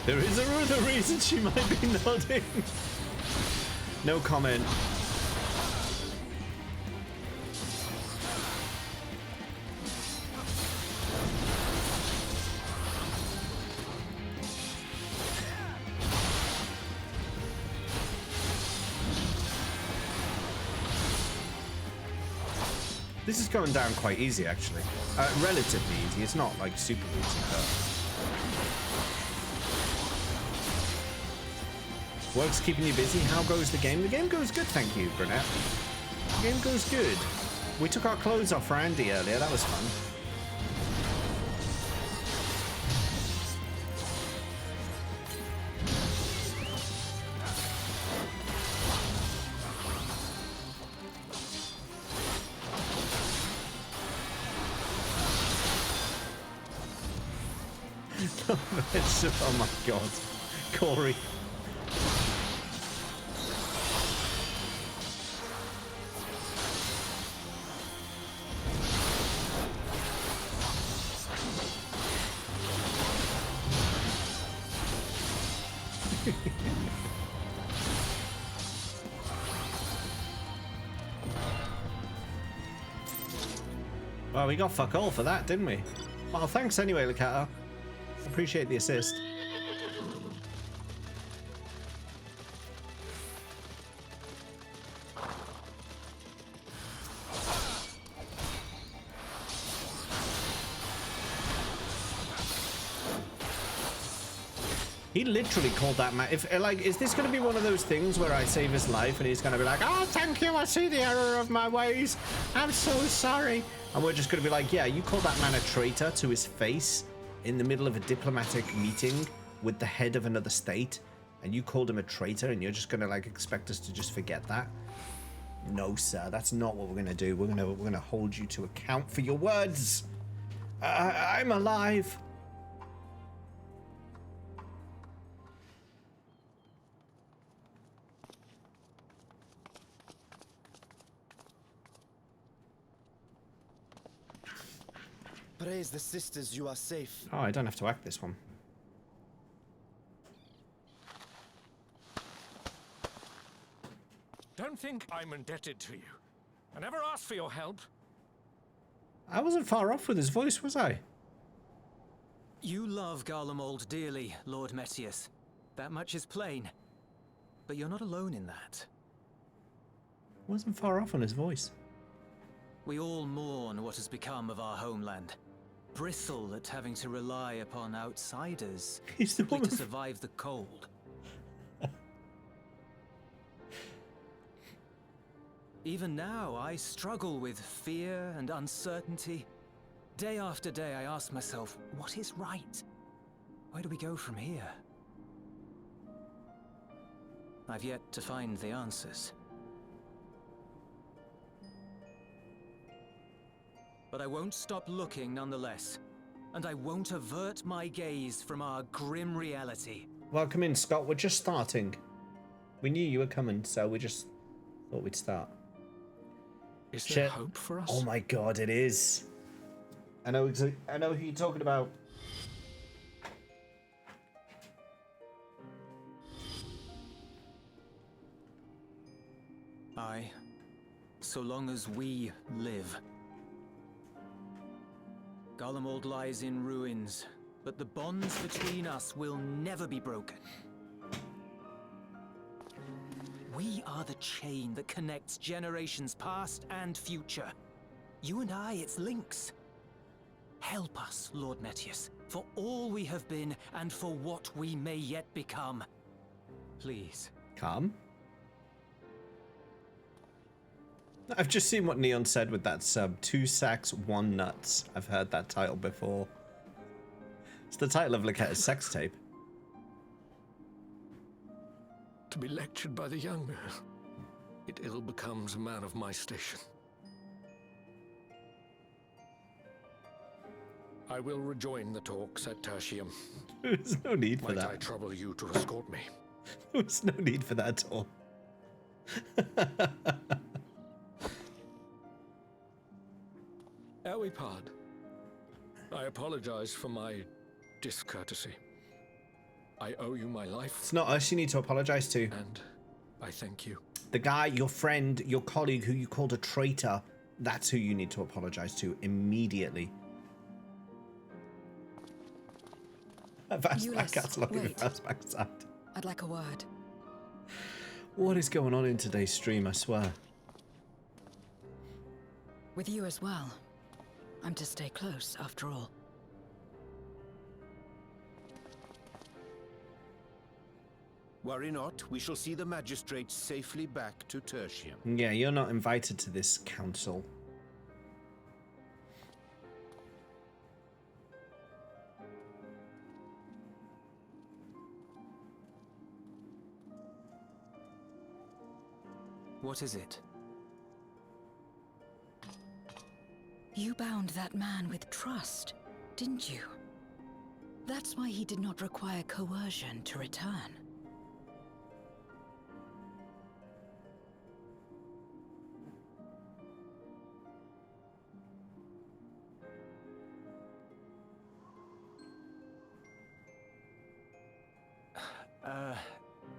There is a reason she might be nodding. No comment. This is going down quite easy, actually. Relatively easy. It's not, like, super easy, but... Work's keeping you busy. How goes the game? The game goes good, thank you, Brunette. The game goes good. We took our clothes off for Andy earlier. That was fun. Oh my god. Corey. Well, we got fuck all for that, didn't we? Well, thanks anyway, Lakato. Appreciate the assist. He literally called that man. If like, is this going to be one of those things where I save his life and he's going to be like, "Oh, thank you. I see the error of my ways. I'm so sorry." And we're just going to be like, "Yeah, you called that man a traitor to his face in the middle of a diplomatic meeting with the head of another state, and you called him a traitor, and you're just going to like expect us to just forget that?" No, sir. That's not what we're going to do. We're going to hold you to account for your words. I'm alive.
Praise the sisters, you are safe.
Oh, I don't have to act this one.
Don't think I'm indebted to you. I never asked for your help.
I wasn't far off with his voice, was I?
You love Garlemald dearly, Lord Metius. That much is plain. But you're not alone in that.
Wasn't far off on his voice.
We all mourn what has become of our homeland. Bristle at having to rely upon outsiders
He's the
simply
one
to survive the cold. Even now, I struggle with fear and uncertainty. Day after day, I ask myself, what is right? Where do we go from here? I've yet to find the answers. But I won't stop looking nonetheless. And I won't avert my gaze from our grim reality.
Welcome in, Scott. We're just starting. We knew you were coming, so we just thought we'd start.
Is there hope for us?
Oh my god, it is. I know who you're talking about.
Aye. So long as we live. Garlemald lies in ruins, but the bonds between us will never be broken. We are the chain that connects generations past and future. You and I, it's links. Help us, Lord Metius, for all we have been and for what we may yet become. Please.
Come. I've just seen what Neon said with that sub. 2 sacks, 1 nuts. I've heard that title before. It's the title of Laketta's sex tape.
To be lectured by the young, it ill becomes a man of my station. I will rejoin the talks at Tertium.
There's no need for
Might
that.
I trouble you to escort me?
There's no need for that at all.
Ere we part, I apologize for my discourtesy. I owe you my life.
It's not us you need to apologize to.
And I thank you.
The guy, your friend, your colleague who you called a traitor, that's who you need to apologize to immediately. Fastback,
wait.
Fastback side.
I'd like a word.
What is going on in today's stream, I swear?
With you as well. I'm to stay close, after all.
Worry not, we shall see the magistrate safely back to Tertium.
Yeah, you're not invited to this council.
What is it?
You bound that man with trust, didn't you? That's why he did not require coercion to return.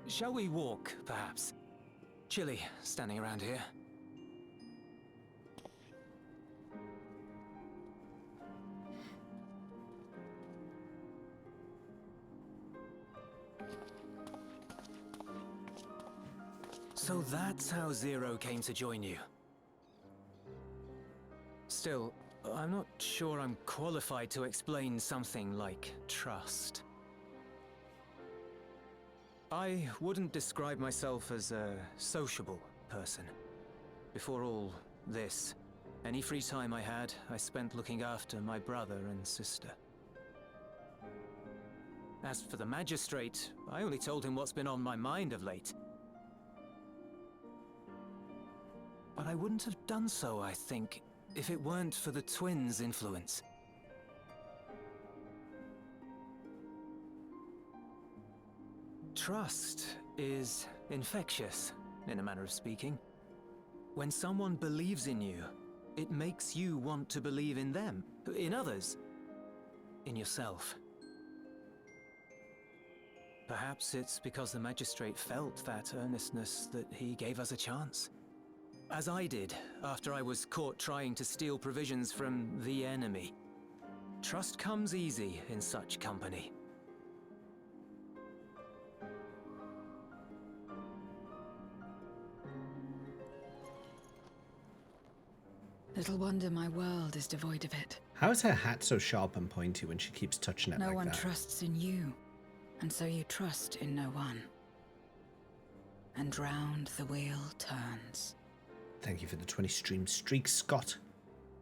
Shall we walk, perhaps? Chilly, standing around here. So that's how Zero came to join you. Still, I'm not sure I'm qualified to explain something like trust. I wouldn't describe myself as a sociable person. Before all this, any free time I had, I spent looking after my brother and sister. As for the magistrate, I only told him what's been on my mind of late. But I wouldn't have done so, I think, if it weren't for the twins' influence. Trust is infectious, in a manner of speaking. When someone believes in you, it makes you want to believe in them, in others, in yourself. Perhaps it's because the magistrate felt that earnestness that he gave us a chance. As I did, after I was caught trying to steal provisions from the enemy. Trust comes easy in such company.
Little wonder my world is devoid of it.
How is her hat so sharp and pointy when she keeps touching it
No
like
one
that?
trusts in you, and so you trust in no one. And round the wheel turns.
Thank you for the 20 stream streak, Scott.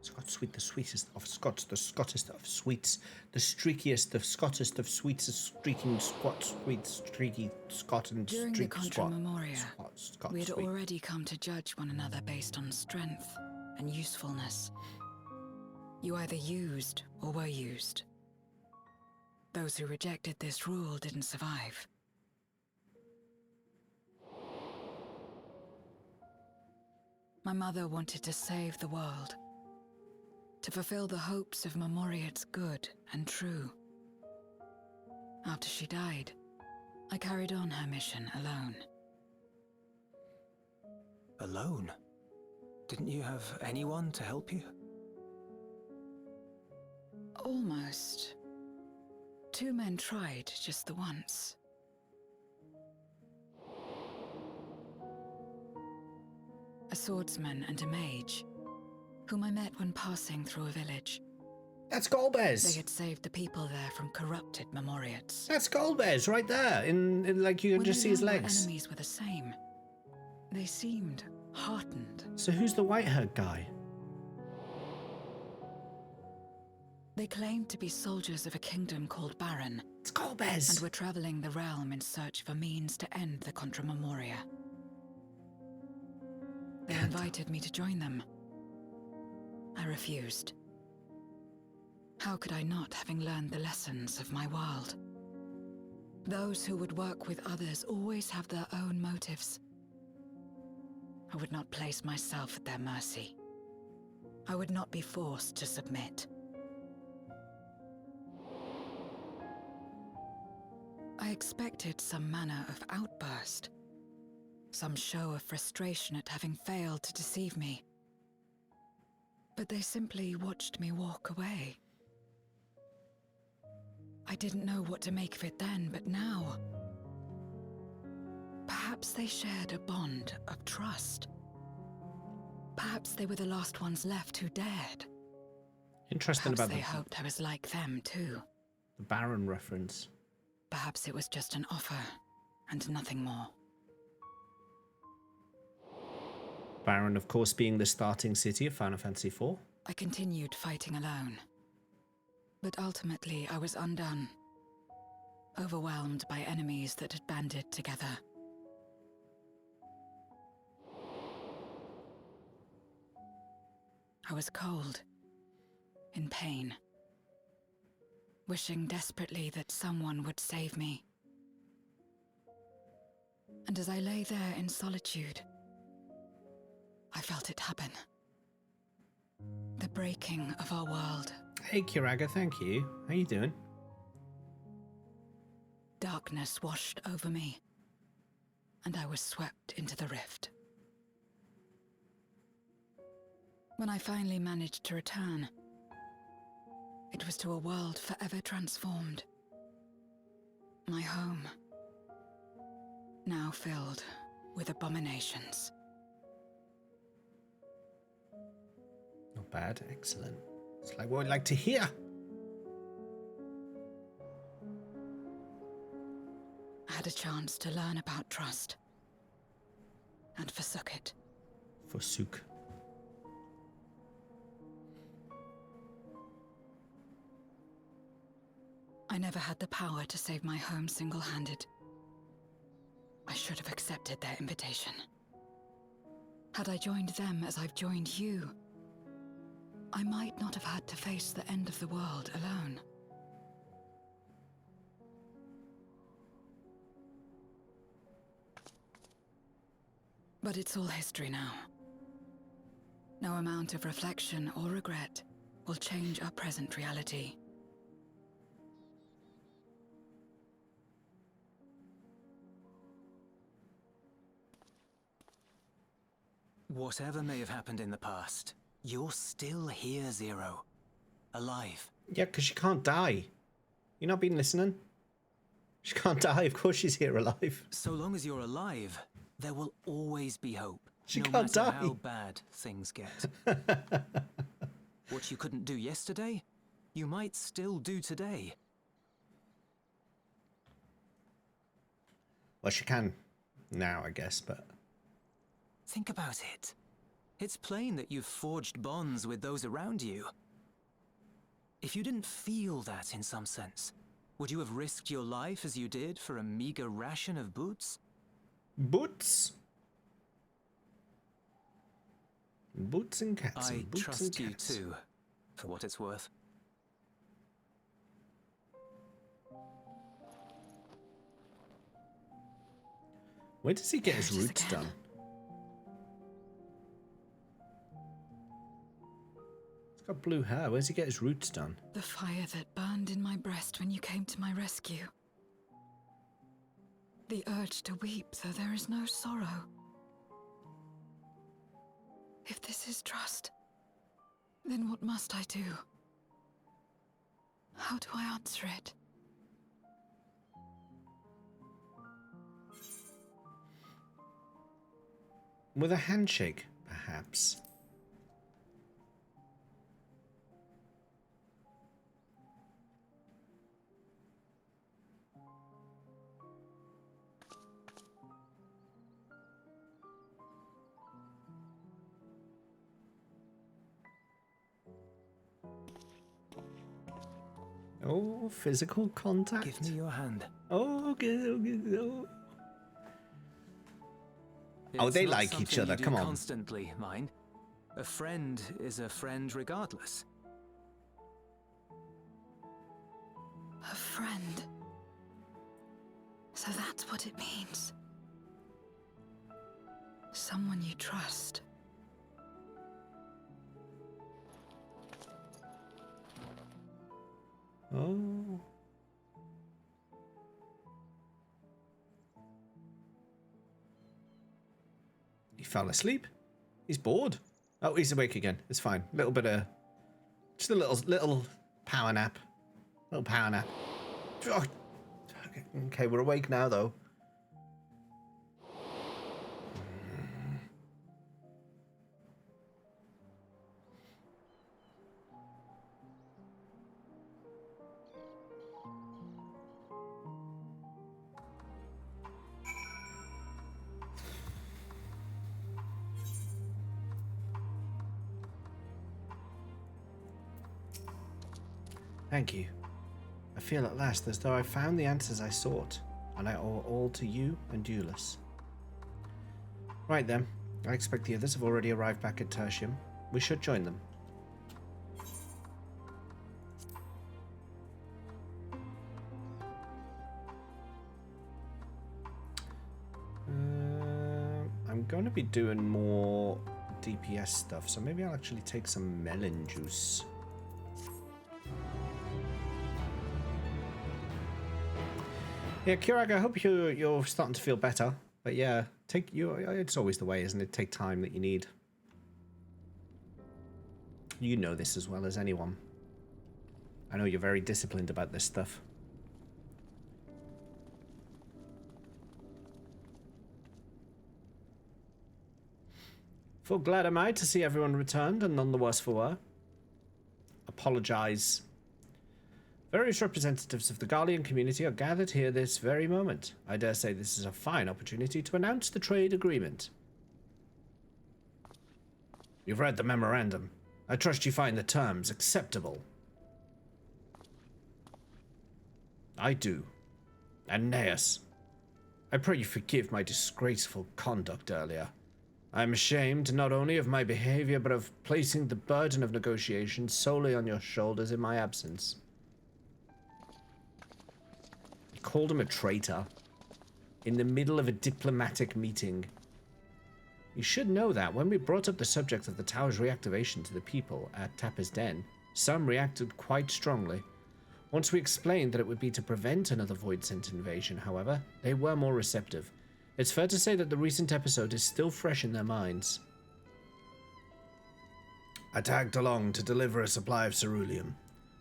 Scott Sweet, the sweetest of Scots, the Scottest of sweets, the streakiest of Scottest of sweets, streaking Squat, sweet, streaky Scott and
During the
streak
Contra
Squat.
Memoria,
Scott
we had
Sweet.
already come to judge one another based on strength and usefulness. You either used or were used. Those who rejected this rule didn't survive. My mother wanted to save the world, to fulfill the hopes of Memoria's good and true. After she died, I carried on her mission alone.
Alone? Didn't you have anyone to help you?
Almost. 2 men tried just the once. A swordsman and a mage, whom I met when passing through a village.
That's
They
Golbez.
had saved the people there from corrupted Memoriates.
That's Golbez right there. In like you can
When
just see
they
his
learned our
legs.
enemies were the same, they seemed heartened.
So who's the white-haired guy?
They claimed to be soldiers of a kingdom called Baron,
It's
and
Golbez.
were traveling the realm in search of a means to end the Contra Memoria. They invited me to join them. I refused. How could I not, having learned the lessons of my world? Those who would work with others always have their own motives. I would not place myself at their mercy. I would not be forced to submit. I expected some manner of outburst, some show of frustration at having failed to deceive me. But they simply watched me walk away. I didn't know what to make of it then, but now... Perhaps they shared a bond of trust. Perhaps they were the last ones left who dared.
Interesting
Perhaps
about
they hoped I was like them too.
the Baron reference.
Perhaps it was just an offer, and nothing more.
Baron, of course, being the starting city of Final Fantasy IV.
I continued fighting alone. But ultimately, I was undone. Overwhelmed by enemies that had banded together. I was cold, in pain, wishing desperately that someone would save me. And as I lay there in solitude, I felt it happen. The breaking of our world.
Hey, Kiraga, thank you. How you doing?
Darkness washed over me, and I was swept into the rift. When I finally managed to return, it was to a world forever transformed. My home, now filled with abominations.
Not bad. Excellent. It's like what I'd like to hear.
I had a chance to learn about trust, and forsook it.
Forsook.
I never had the power to save my home single-handed. I should have accepted their invitation. Had I joined them as I've joined you, I might not have had to face the end of the world alone. But it's all history now. No amount of reflection or regret will change our present reality.
Whatever may have happened in the past, you're still here, Zero. Alive.
Yeah, because she can't die. You not been listening? She can't die. Of course she's here alive.
So long as you're alive, there will always be hope.
She
no
can't
matter
die.
how bad things get. What you couldn't do yesterday, you might still do today.
Well, she can now, I guess, but...
Think about it. It's plain that you've forged bonds with those around you. If you didn't feel that in some sense, would you have risked your life as you did for a meager ration of boots?
Boots? Boots and cats.
I
And boots
trust
and
you
cats.
too, for what it's worth.
Where does he get his
There it is
roots
again.
done? He's got blue hair. Where's he get his roots done?
The fire that burned in my breast when you came to my rescue. The urge to weep though there is no sorrow. If this is trust, then what must I do? How do I answer it?
With a handshake, perhaps. Oh, physical contact.
Give me your hand.
Oh, okay, okay, oh. Oh,
It's
they
not
like each
something
other,
you do
come on.
Constantly, mind. A friend is a friend regardless.
A friend. So that's what it means. Someone you trust.
Oh. He fell asleep. He's bored. Oh, he's awake again. It's fine. Little bit of, just a little power nap. Little power nap. Oh, okay, we're awake now though. Thank you. I feel at last as though I found the answers I sought, and I owe all to you and Euless. Right then, I expect the others have already arrived back at Tertium. We should join them. I'm going to be doing more DPS stuff, so maybe I'll actually take some melon juice. Yeah, Kurag, I hope you're starting to feel better. But yeah, it's always the way, isn't it? Take time that you need. You know this as well as anyone. I know you're very disciplined about this stuff. Full glad am I to see everyone returned and none the worse for wear. Apologize. Various representatives of the Garlean community are gathered here this very moment. I dare say this is a fine opportunity to announce the trade agreement. You've read the memorandum. I trust you find the terms acceptable. I do. Aeneas, I pray you forgive my disgraceful conduct earlier. I am ashamed not only of my behavior, but of placing the burden of negotiation solely on your shoulders in my absence. You called him a traitor in the middle of a diplomatic meeting. You should know that when we brought up the subject of the tower's reactivation to the people at Tapper's Den, some reacted quite strongly. Once we explained that it would be to prevent another Void-sent invasion, however, they were more receptive. It's fair to say that the recent episode is still fresh in their minds. I tagged along to deliver a supply of ceruleum.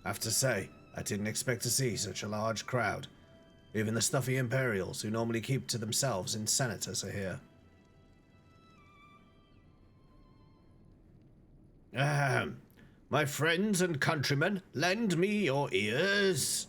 I have to say, I didn't expect to see such a large crowd. Even the stuffy Imperials, who normally keep to themselves in senators, are here. Ahem. My friends and countrymen, lend me your ears.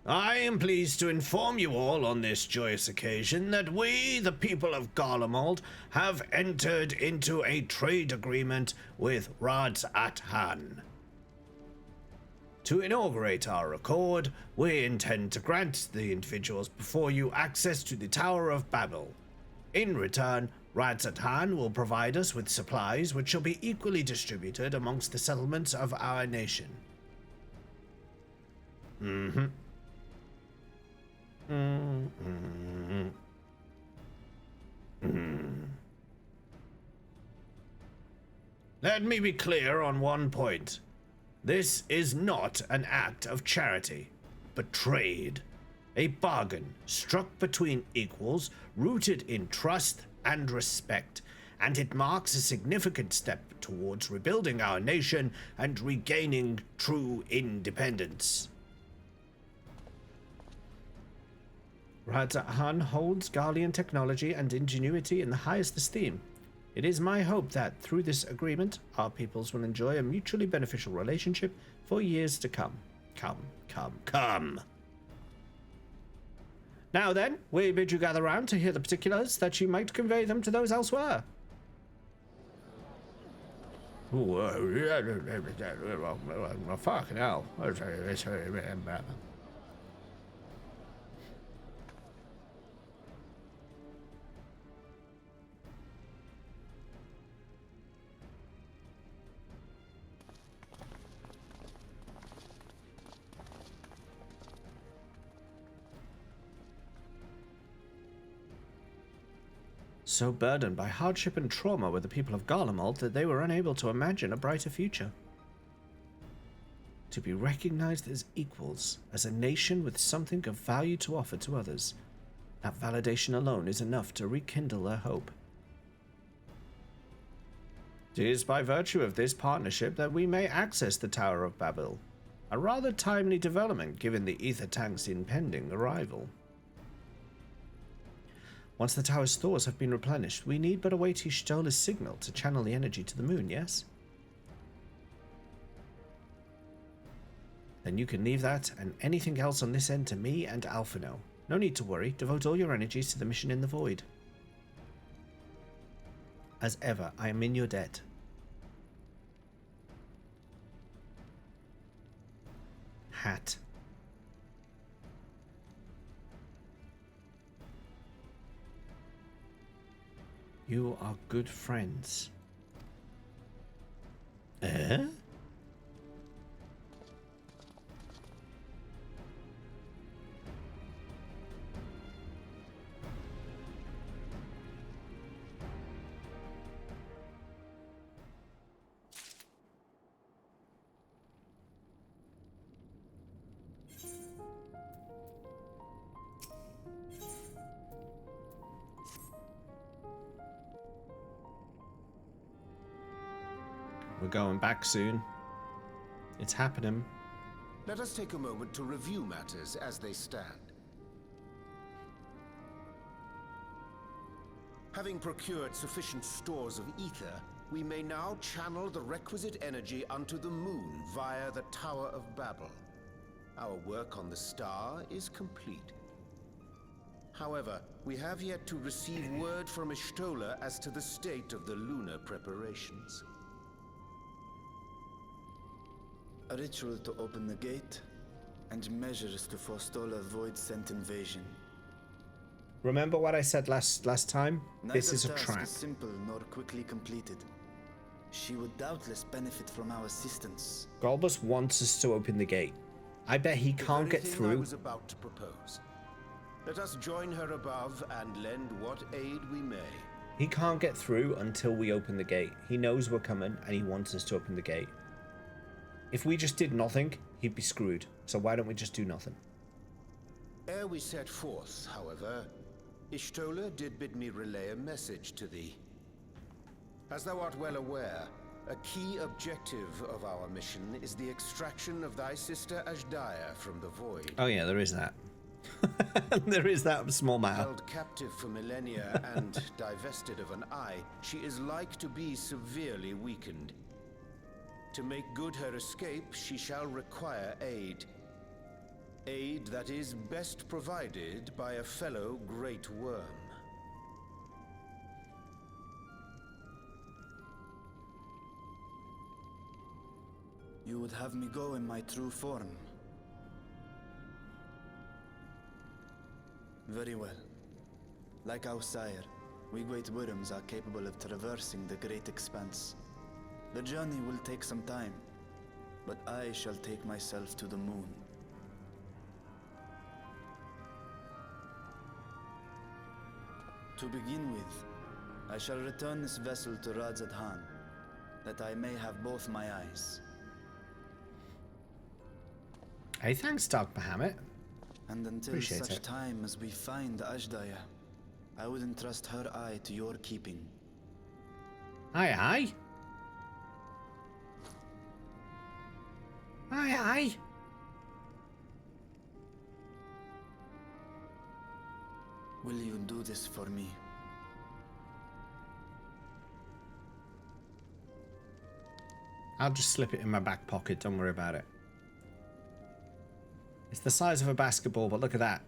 I am pleased to inform you all on this joyous occasion that we, the people of Garlemald, have entered into a trade agreement with Radzat-Han. To inaugurate our accord, we intend to grant the individuals before you access to the Tower of Babel. In return, Radzat-Han will provide us with supplies which shall be equally distributed amongst the settlements of our nation. Let me be clear on one point. This is not an act of charity, but trade. A bargain struck between equals, rooted in trust and respect, and it marks a significant step towards rebuilding our nation and regaining true independence. Radzat-Han holds Garlean technology and ingenuity in the highest esteem. It is my hope that, through this agreement, our peoples will enjoy a mutually beneficial relationship for years to come. Come. Now then, we bid you gather round to hear the particulars, that you might convey them to those elsewhere. Fucking hell. So burdened by hardship and trauma were the people of Garlemald that they were unable to imagine a brighter future. To be recognized as equals, as a nation with something of value to offer to others, that validation alone is enough to rekindle their hope. It is by virtue of this partnership that we may access the Tower of Babel, a rather timely development given the ether tank's impending arrival. Once the tower's stores have been replenished, we need but await Y'shtola's signal to channel the energy to the moon, yes? Then you can leave that and anything else on this end to me and Alphino. No need to worry, devote all your energies to the mission in the void. as ever. I am in your debt. Hat. You are good friends. Eh? We're going back soon. It's happening.
Let us take a moment to review matters as they stand. Having procured sufficient stores of ether, we may now channel the requisite energy unto the moon via the Tower of Babel. Our work on the star is complete. However, we have yet to receive word from Ishtola as to the state of the lunar preparations.
A ritual to open the gate, and measures to forestall a void-sent invasion.
Remember what I said last time? This
Neither
is a
task
trap.
is simple nor quickly completed. She would doubtless benefit from our assistance.
Golbus wants us to open the gate. I bet he can't get
I
through.
was about to propose. Let us join her above and lend what aid we may.
He can't get through until we open the gate. He knows we're coming and he wants us to open the gate. If we just did nothing, he'd be screwed. So why don't we just do nothing?
Ere we set forth, however, Ishtola did bid me relay a message to thee. As thou art well aware, a key objective of our mission is the extraction of thy sister Ashdaya from the void.
Oh yeah, there is that. There is that small matter.
Held captive for millennia and divested of an eye, she is like to be severely weakened. To make good her escape, she shall require aid. Aid that is best provided by a fellow Great Worm.
You would have me go in my true form. Very well. Like our sire, we Great Worms are capable of traversing the great expanse. The journey will take some time, but I shall take myself to the moon. To begin with, I shall return this vessel to Radzadhan, that I may have both my eyes.
Hey, thanks, Dark Bahamut.
And until
Appreciate
such
it.
time as we find Ashdaya, I would entrust her eye to your keeping.
Aye, aye. Aye, aye.
Will you do this for me?
I'll just slip it in my back pocket, don't worry about it. It's the size of a basketball, but look at that.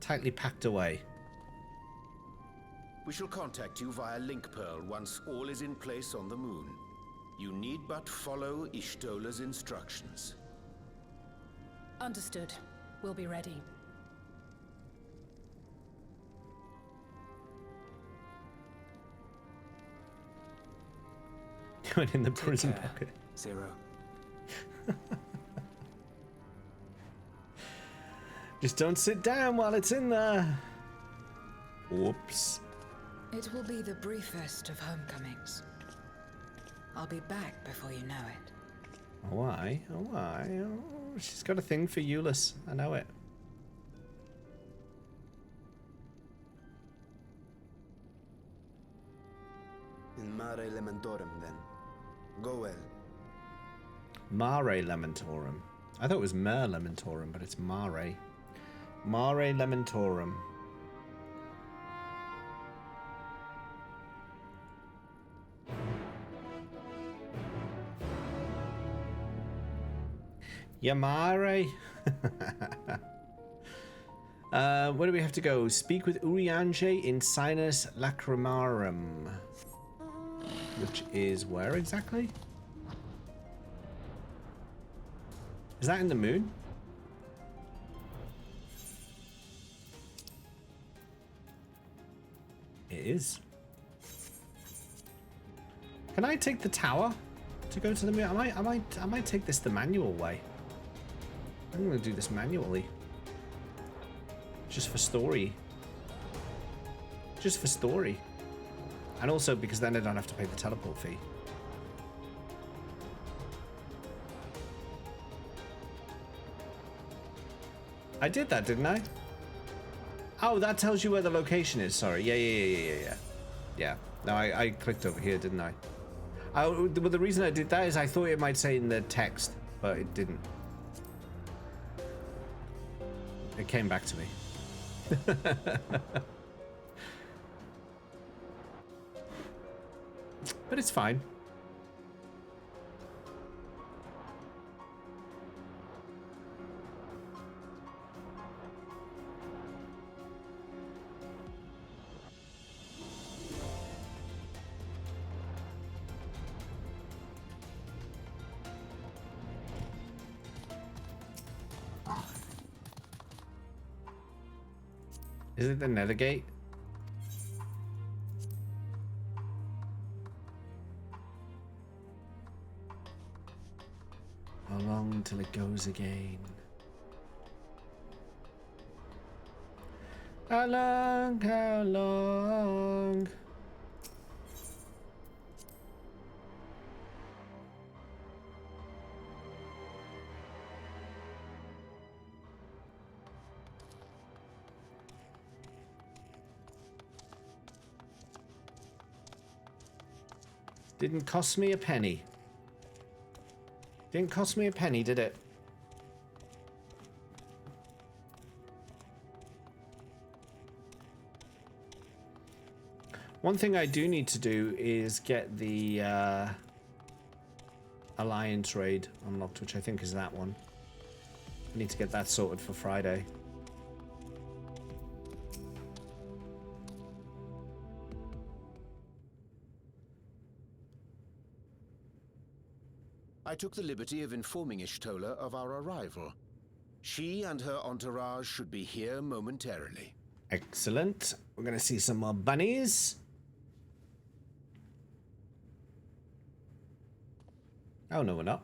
Tightly packed away.
We shall contact you via Link Pearl once all is in place on the moon. You need but follow Ishtola's instructions.
Understood. We'll be ready.
Going in the prison
care.
pocket.
Zero.
Just don't sit down while it's in there. Whoops.
It will be the briefest of homecomings. I'll be back before you know it.
Oh, why? Oh, why? Oh, she's got a thing for Euless. I know it.
In Mare Elementorum, then. Go well.
Mare Lamentorum. I thought it was Mer Lamentorum, but it's Mare. Mare Lamentorum. Yamare. Where do we have to go? Speak with Urianger in Sinus Lacrimarum. which is where exactly? Is that in the moon? It is. Can I take the tower to go to the moon? I might take this the manual way. I'm gonna do this manually. Just for story. Just for story. And also because then I don't have to pay the teleport fee. I did that, didn't I? Oh, that tells you where the location is. Sorry. Yeah. Yeah. No, I clicked over here, didn't I? Well, the reason I did that is I thought it might say in the text, but it didn't. It came back to me. But it's fine. Is it the Nether Gate? How long till it goes again? How long, how long? Didn't cost me a penny. Didn't cost me a penny, did it? One thing I do need to do is get the Alliance raid unlocked, which I think is that one. I need to get that sorted for Friday.
I took the liberty of informing Ishtola of our arrival. She and her entourage should be here momentarily.
Excellent. We're going to see some more bunnies. Oh, no, we're not.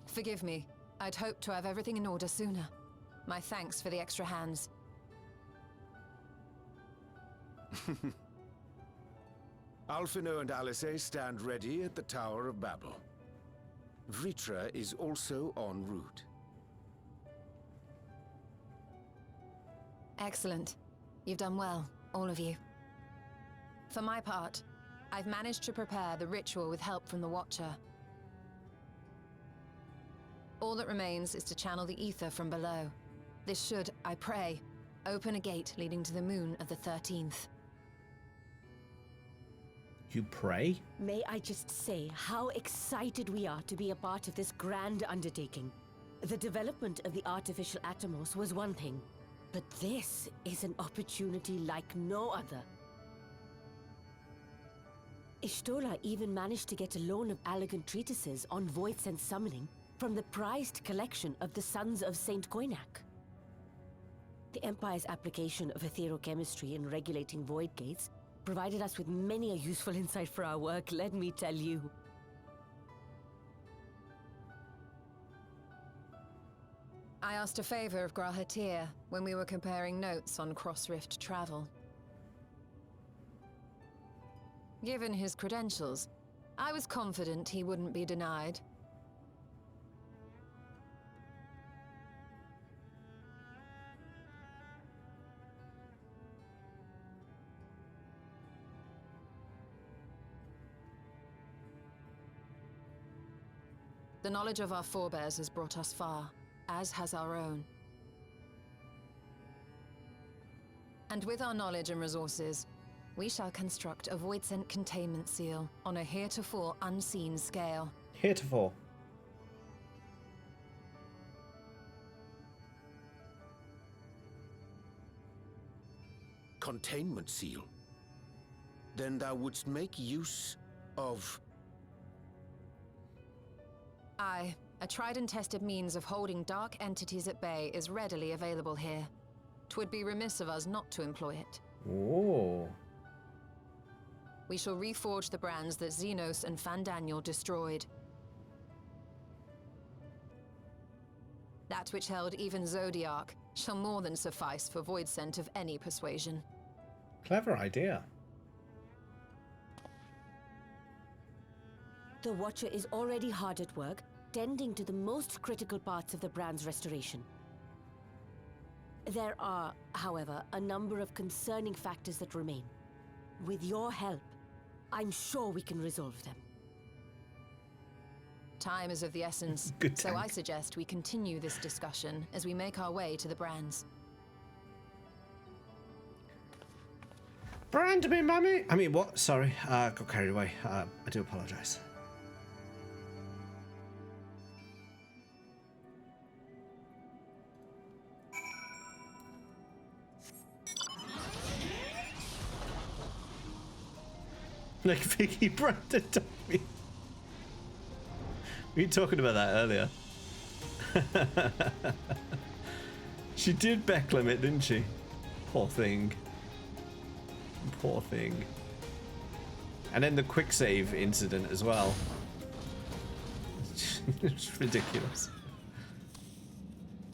Forgive me. I'd hoped to have everything in order sooner. My thanks for the extra hands.
Alphino and Alice stand ready at the Tower of Babel. Vritra is also en route.
Excellent. You've done well, all of you. For my part, I've managed to prepare the ritual with help from the Watcher. All that remains is to channel the ether from below. This should, I pray, open a gate leading to the moon of the 13th.
You pray?
May I just say how excited we are to be a part of this grand undertaking. The development of the artificial Atomos was one thing, but this is an opportunity like no other. Ishtola even managed to get a loan of elegant treatises on void sense summoning from the prized collection of the Sons of Saint Koinak. The Empire's application of etherochemistry in regulating void gates provided us with many a useful insight for our work, let me tell you.
I asked a favor of Grahatir when we were comparing notes on cross-rift travel. Given his credentials, I was confident he wouldn't be denied. The knowledge of our forebears has brought us far, as has our own. And with our knowledge and resources, we shall construct a void-sent containment seal on a heretofore unseen scale.
Heretofore.
containment seal. Then thou wouldst make use of...
Aye, a tried and tested means of holding dark entities at bay is readily available here. 'Twould be remiss of us not to employ it.
Oh.
We shall reforge the brands that Xenos and Fandaniel destroyed. That which held even Zodiac shall more than suffice for void scent of any persuasion.
Clever idea.
The Watcher is already hard at work, tending to the most critical parts of the brand's restoration. There are, however, a number of concerning factors that remain. With your help, I'm sure we can resolve them.
Time is of the essence,
Good
so I
tank.
suggest we continue this discussion as we make our way to the brands.
Brand me, mummy! I mean, what? Sorry, got carried away. I do apologize. Like Vicky Brandon told me. We were talking about that earlier. She did Beckham it, didn't she? Poor thing. Poor thing. And then the quick save incident as well. It's ridiculous.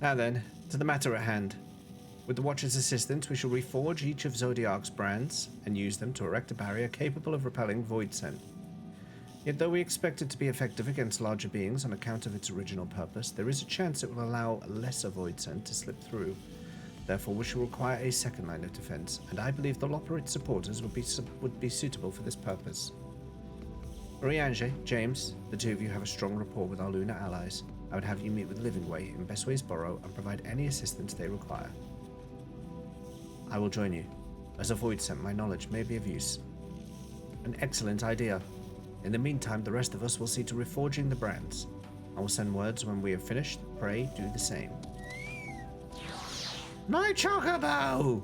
Now then, to the matter at hand. With the Watcher's assistance, we shall reforge each of Zodiac's brands and use them to erect a barrier capable of repelling void scent. Yet though we expect it to be effective against larger beings on account of its original purpose, there is a chance it will allow lesser void scent to slip through. Therefore, we shall require a second line of defense, and I believe the Loporrit supporters would be suitable for this purpose. Oriange, James, the two of you have a strong rapport with our lunar allies. I would have you meet with Livingway in Bestways Borough and provide any assistance they require. I will join you. As a void scent, my knowledge may be of use. An excellent idea. In the meantime, the rest of us will see to reforging the brands. I will send words when we have finished. Pray do the same. My chocobo!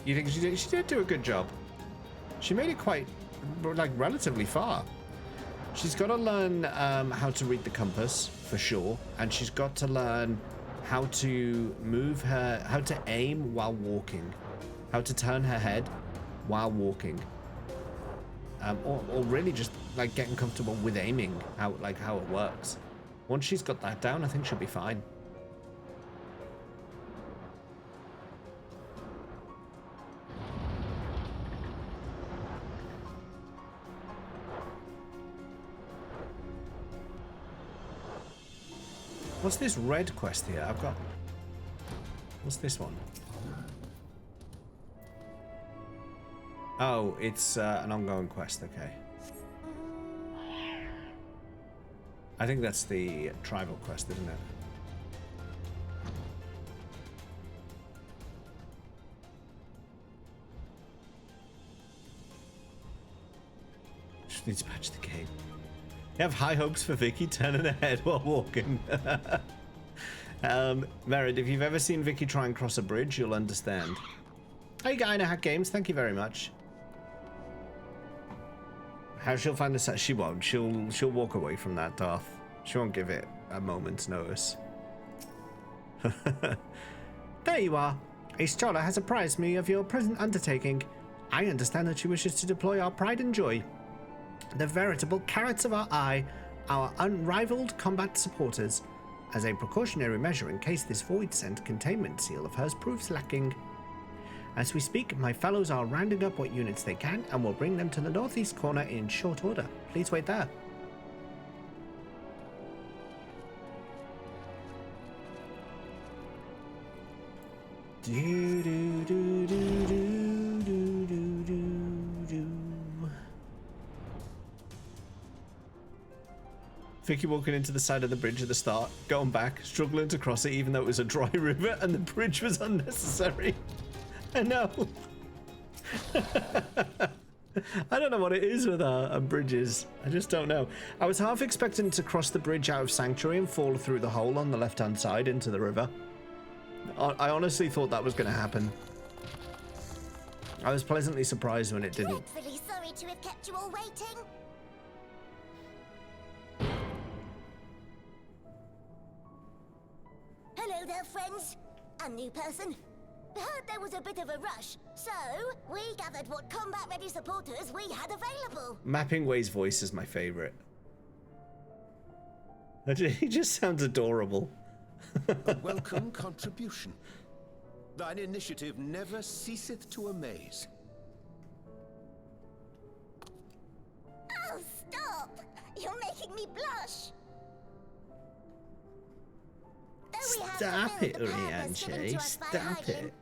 You think she did do a good job? She made it quite, like, relatively far. She's got to learn how to read the compass, for sure. And she's got to learn how to move her, how to aim while walking. How to turn her head while walking. Or really just, like, getting comfortable with aiming, how it works. Once she's got that down, I think she'll be fine. What's this red quest here? I've got... What's this one? Oh, it's an ongoing quest, okay. I think that's the tribal quest, isn't it? Just need to patch the game. You have high hopes for Vicky turning her head while walking. Merid, if you've ever seen Vicky try and cross a bridge, you'll understand. Hey, Guy in Hack Games, thank you very much. How she'll find this out? She won't. She'll walk away from that, Darth. She won't give it a moment's notice. There you are. A scholar has apprised me of your present undertaking. I understand that she wishes to deploy our pride and joy. The veritable carrots of our eye, our unrivaled combat supporters, as a precautionary measure in case this void scent containment seal of hers proves lacking. As we speak, my fellows are rounding up what units they can and will bring them to the northeast corner in short order. Please wait there. Do do do do do do do do do. Vicky walking into the side of the bridge at the start, going back, struggling to cross it even though it was a dry river and the bridge was unnecessary. I know. I don't know what it is with our bridges. I just don't know. I was half expecting to cross the bridge out of Sanctuary and fall through the hole on the left-hand side into the river. I honestly thought that was going to happen. I was pleasantly surprised when it didn't.
Dreadfully sorry to have kept you all waiting. Hello there, friends. A new person. Heard there was a bit of a rush, so we gathered what combat-ready supporters we had available.
Mapping Way's voice is my favorite. He just sounds adorable.
A welcome contribution. Thine initiative never ceaseth to amaze.
Oh, stop! You're making me blush. Though we have
Stop
fulfilled
it,
the purpose given to
Urianche.
us by
Stop
Hylian,
it.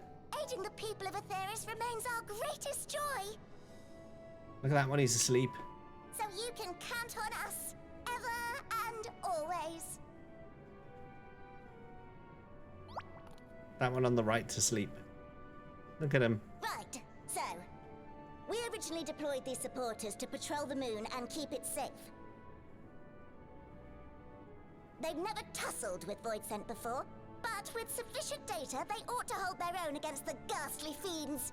aiding the people of Atheris remains our greatest joy.
Look at that one, he's asleep.
So you can count on us, ever and always.
That one on the right to sleep. Look at him.
Right, so we originally deployed these supporters to patrol the moon and keep it safe. They've never tussled with Void Scent before, but with sufficient data, they ought to hold their own against the ghastly fiends.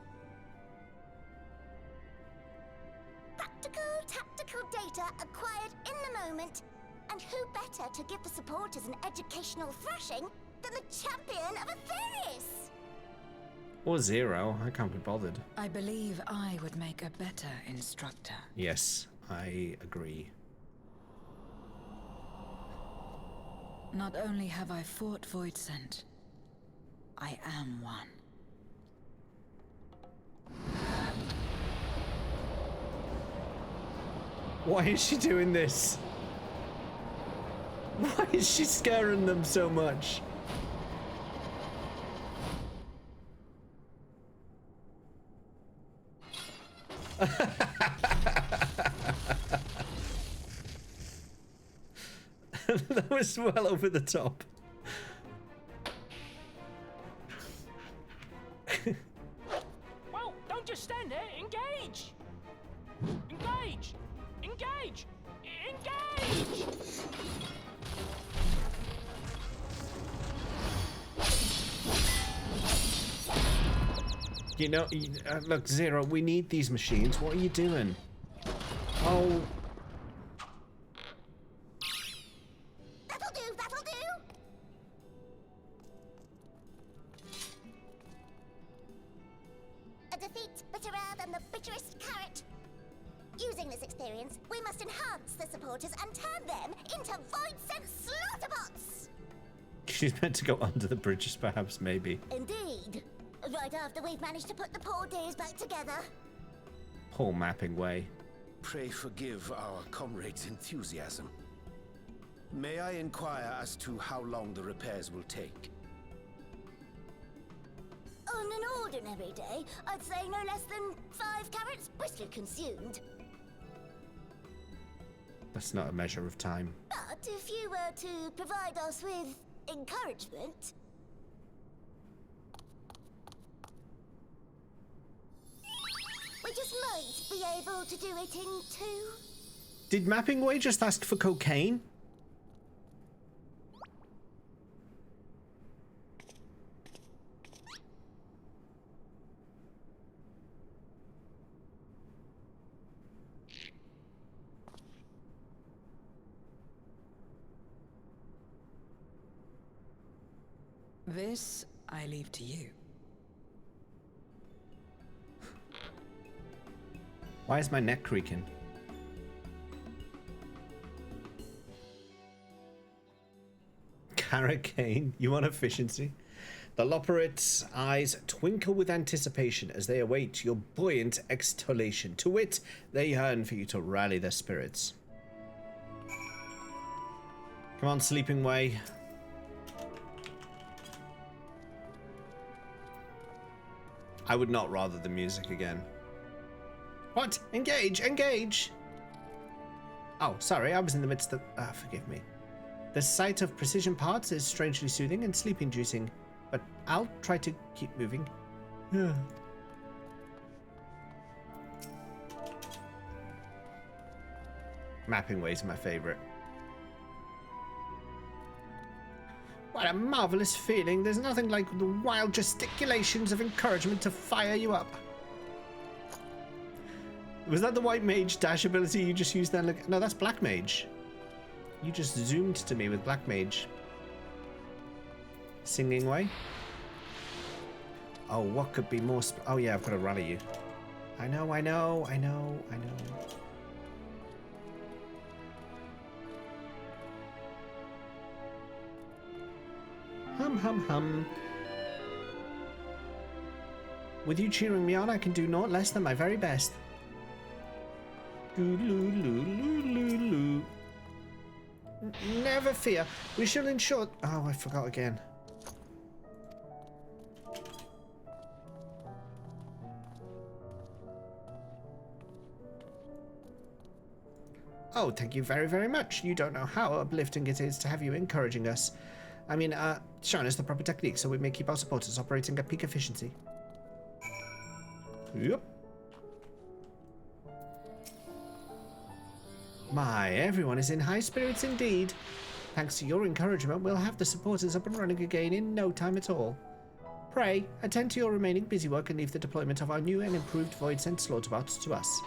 Tactical data acquired in the moment, and who better to give the supporters an educational thrashing than the champion of Atheris?
Or Zero, I can't be bothered.
I believe I would make a better instructor.
Yes, I agree.
Not only have I fought Void Scent, I am one.
Why is she doing this? Why is she scaring them so much? That was well over the top.
Well, don't just stand there. Engage! Engage! Engage! Engage!
You know, look, Zero, we need these machines. What are you doing? Oh.
That'll do, that'll do! A defeat bitterer than the bitterest carrot. Using this experience, we must enhance the supporters and turn them into void-sent slaughterbots!
She's meant to go under the bridges, perhaps, maybe.
Indeed. Right after we've managed to put the poor dears back together.
Poor Mapping Way.
Pray forgive our comrade's enthusiasm. May I inquire as to how long the repairs will take?
On an ordinary day, I'd say no less than 5 carrots briskly consumed.
That's not a measure of time.
But if you were to provide us with encouragement... we just might be able to do it in 2.
Did Mapping Way just ask for cocaine?
This I leave to you.
Why is my neck creaking? Carrot cane, you want efficiency? The Loporrit's eyes twinkle with anticipation as they await your buoyant extolation. To wit, they yearn for you to rally their spirits. Come on, Sleeping Way. I would not rather the music again. What? Engage! Engage! Oh, sorry, I was in the midst of... forgive me. The sight of precision parts is strangely soothing and sleep-inducing, but I'll try to keep moving. Mapping ways are my favorite. What a marvelous feeling. There's nothing like the wild gesticulations of encouragement to fire you up. Was that the white mage dash ability you just used then? No, that's black mage. You just zoomed to me with black mage. Singing way. Oh, what could be more oh yeah, I've got to rally you. I know. Hum. With you cheering me on, I can do naught less than my very best. Never fear. We shall ensure... Oh, I forgot again. Oh, thank you very, very much. You don't know how uplifting it is to have you encouraging us. I mean, showing us the proper technique so we may keep our supporters operating at peak efficiency. Yep. My, everyone is in high spirits indeed. Thanks to your encouragement, we'll have the supporters up and running again in no time at all. Pray, attend to your remaining busy work and leave the deployment of our new and improved Void-Sent slaughterbots to us.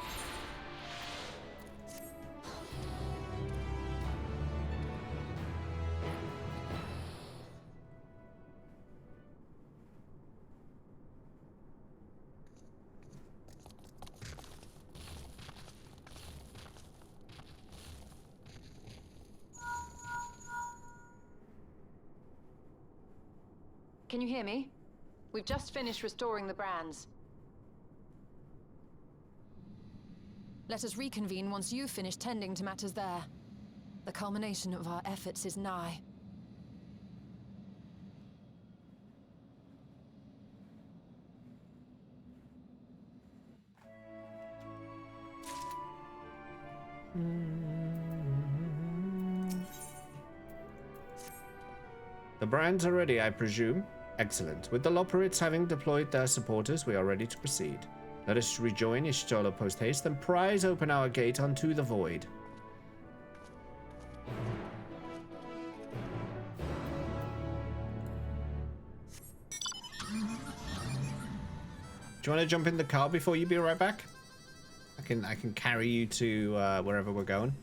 Can you hear me? We've just finished restoring the brands. Let us reconvene once you've finished tending to matters there. The culmination of our efforts is nigh.
The brands are ready, I presume. Excellent. With the Loperites having deployed their supporters, we are ready to proceed. Let us rejoin Ishtolo post-haste and prise open our gate unto the void. Do you want to jump in the car before you be right back? I can carry you to wherever we're going.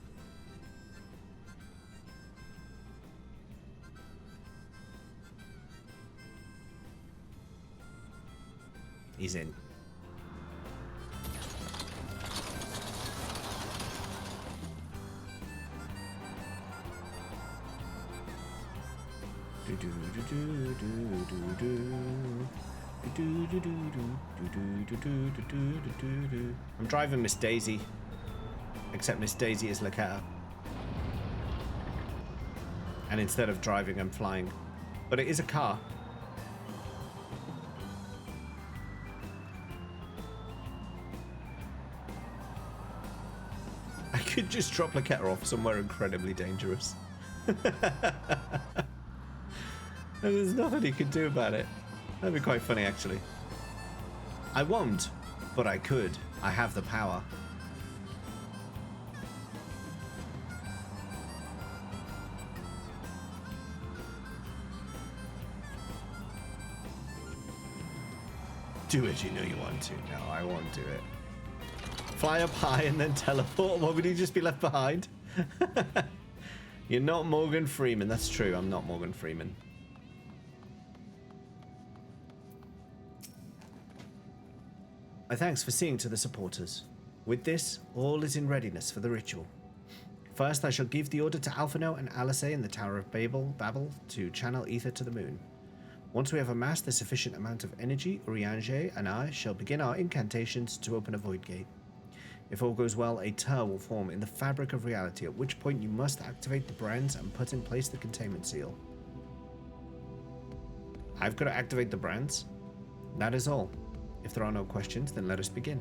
He's in. I'm driving Miss Daisy, except Miss Daisy is Laketta. And instead of driving, I'm flying. But it is a car. I could just drop Laketta off somewhere incredibly dangerous. And there's nothing he could do about it. That'd be quite funny, actually. I won't, but I could. I have the power. Do it, you know you want to. No, I won't do it. Fly up high and then teleport? What, would he just be left behind? You're not Morgan Freeman. That's true, I'm not Morgan Freeman. My thanks for seeing to the supporters. With this, all is in readiness for the ritual. First, I shall give the order to Alphino and Alice in the Tower of Babel to channel ether to the moon. Once we have amassed a sufficient amount of energy, Urianger and I shall begin our incantations to open a void gate. If all goes well, a tear will form in the fabric of reality, at which point you must activate the brands and put in place the containment seal. I've got to activate the brands. That is all. If there are no questions, then let us begin.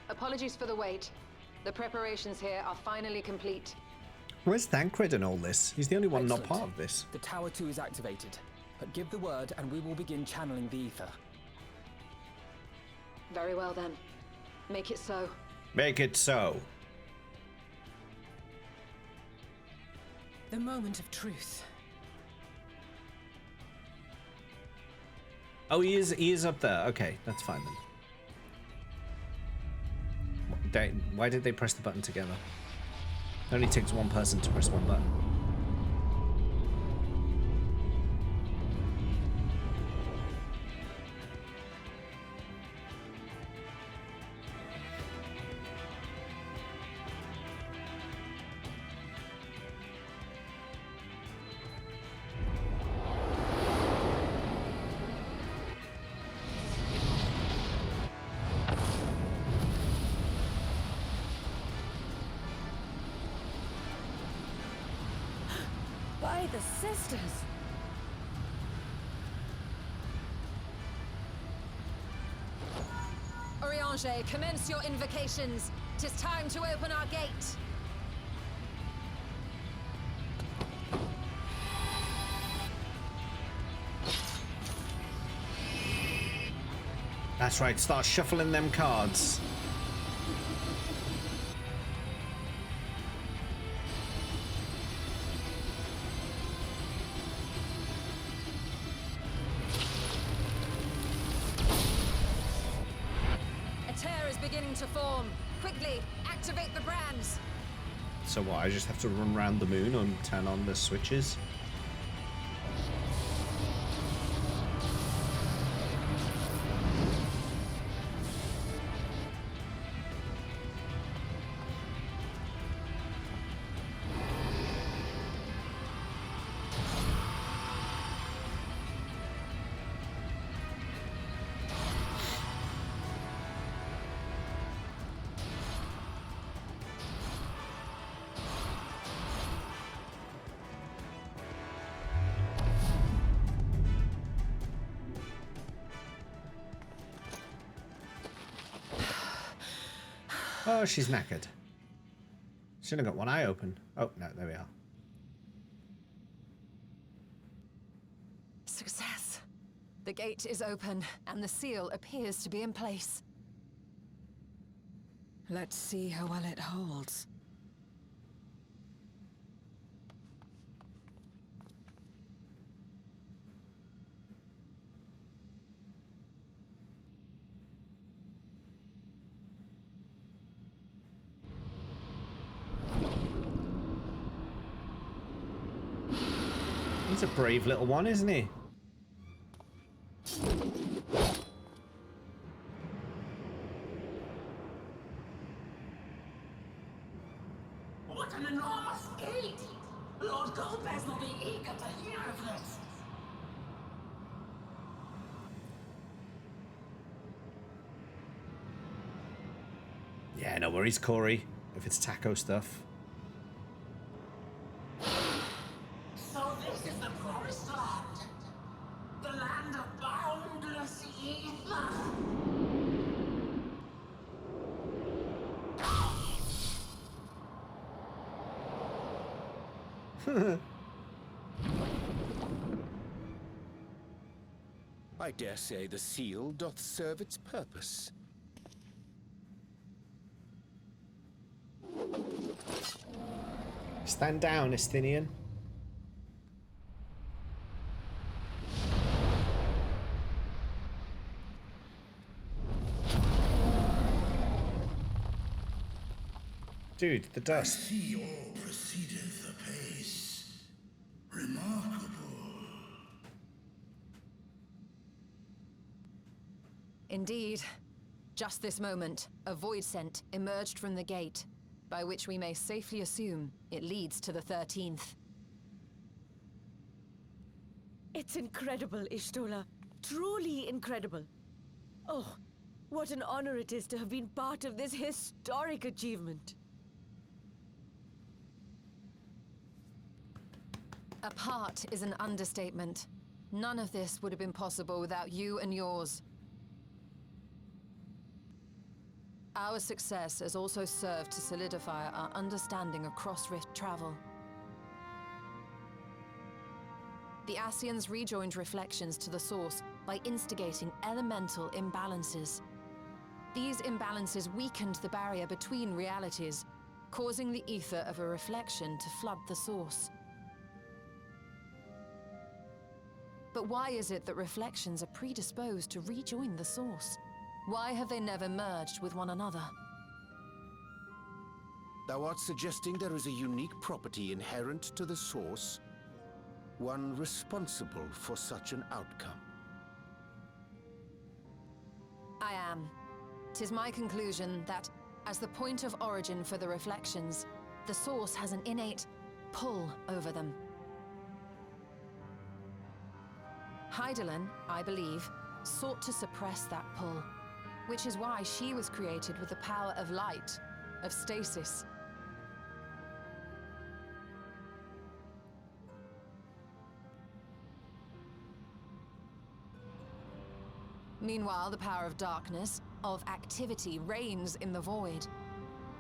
Apologies for the wait. The preparations here are finally complete.
Where's Thancred in all this? He's the only one not
Excellent.
part of this.
The Tower 2 is activated. But give the word and we will begin channeling the ether.
Very well then. Make it so.
Make it so.
The moment of truth.
Oh, he is up there. Okay, that's fine then. Why did they press the button together? It only takes one person to press one button.
By the sisters!
Oriange, commence your invocations. 'Tis time to open our gate.
That's right, start shuffling them cards.
A tear is beginning to form. Quickly, activate the brands.
So what, I just have to run around the moon and turn on the switches? Oh, she's knackered. She's only got one eye open. Oh, no, there we are.
Success. The gate is open, and the seal appears to be in place.
Let's see how well it holds.
He's a brave little one, isn't he?
What an enormous gate! Lord Gomez will be eager to hear of this.
Yeah, no worries, Corey. If it's taco stuff.
So this is the promised land. The land of boundless ether.
I dare say the seal doth serve its purpose.
Stand down, Estinian. Dude, the dust.
See all proceedeth apace. Remarkable.
Indeed. Just this moment, a void scent emerged from the gate, by which we may safely assume it leads to the 13th.
It's incredible, Ishtola. Truly incredible. Oh, what an honor it is to have been part of this historic achievement.
A part is an understatement. None of this would have been possible without you and yours. Our success has also served to solidify our understanding of cross-rift travel. The Ascians rejoined reflections to the source by instigating elemental imbalances. These imbalances weakened the barrier between realities, causing the ether of a reflection to flood the source. But why is it that reflections are predisposed to rejoin the source? Why have they never merged with one another?
Thou art suggesting there is a unique property inherent to the source, one responsible for such an outcome.
I am. 'Tis my conclusion that, as the point of origin for the reflections, the source has an innate pull over them. Hydaelyn, I believe, sought to suppress that pull, which is why she was created with the power of light, of stasis. Meanwhile, the power of darkness, of activity, reigns in the void.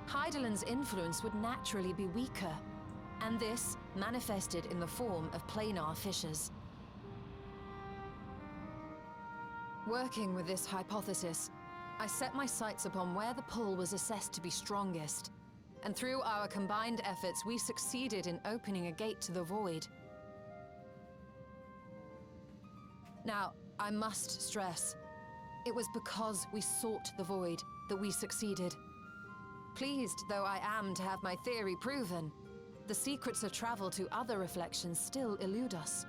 Hydaelyn's influence would naturally be weaker, and this manifested in the form of planar fissures. Working with this hypothesis, I set my sights upon where the pull was assessed to be strongest, and through our combined efforts, we succeeded in opening a gate to the void. Now, I must stress, it was because we sought the void that we succeeded. Pleased though I am to have my theory proven, the secrets of travel to other reflections still elude us.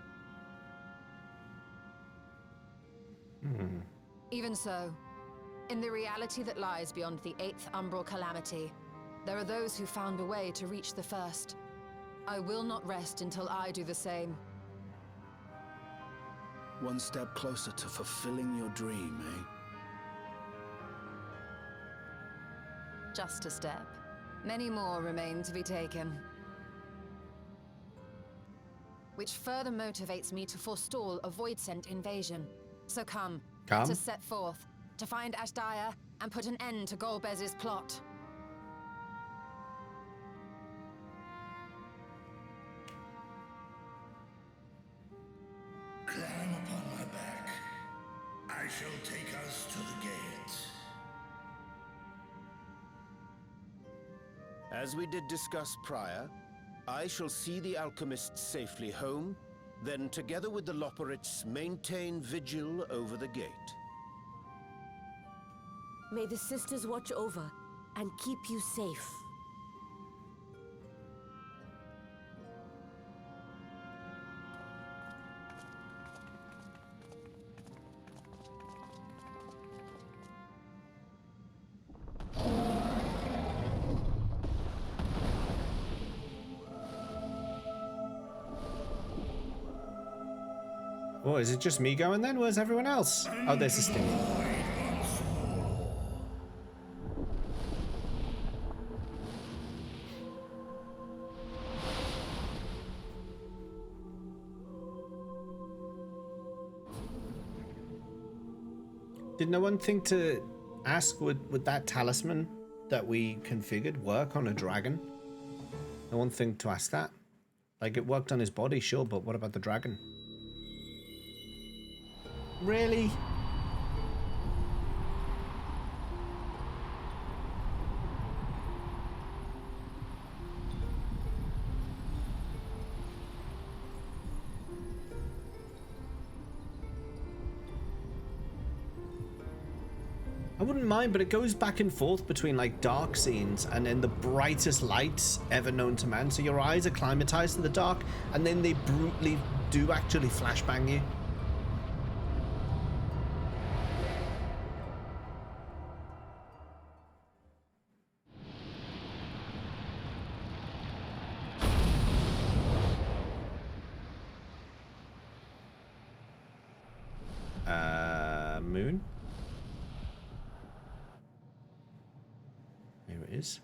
Even so, in the reality that lies beyond the 8th umbral calamity, there are those who found a way to reach the first. I will not rest until I do the same.
One step closer to fulfilling your dream, eh?
Just a step. Many more remain to be taken. Which further motivates me to forestall a void-sent invasion. So come. Let us set forth, to find Ashdaya and put an end to Golbez's plot.
Climb upon my back. I shall take us to the gate.
As we did discuss prior, I shall see the alchemists safely home, then together with the Loporrits maintain vigil over the gate.
May the sisters watch over and keep you safe.
Oh, is it just me going then? Where's everyone else? Oh, there's a stick. Did no one think to ask would that talisman that we configured work on a dragon? No one think to ask that? Like, it worked on his body, sure, but what about the dragon? Really? I wouldn't mind, but it goes back and forth between like dark scenes and then the brightest lights ever known to man. So your eyes are climatized to the dark, and then they brutally do actually flashbang you. Moon. Here it is.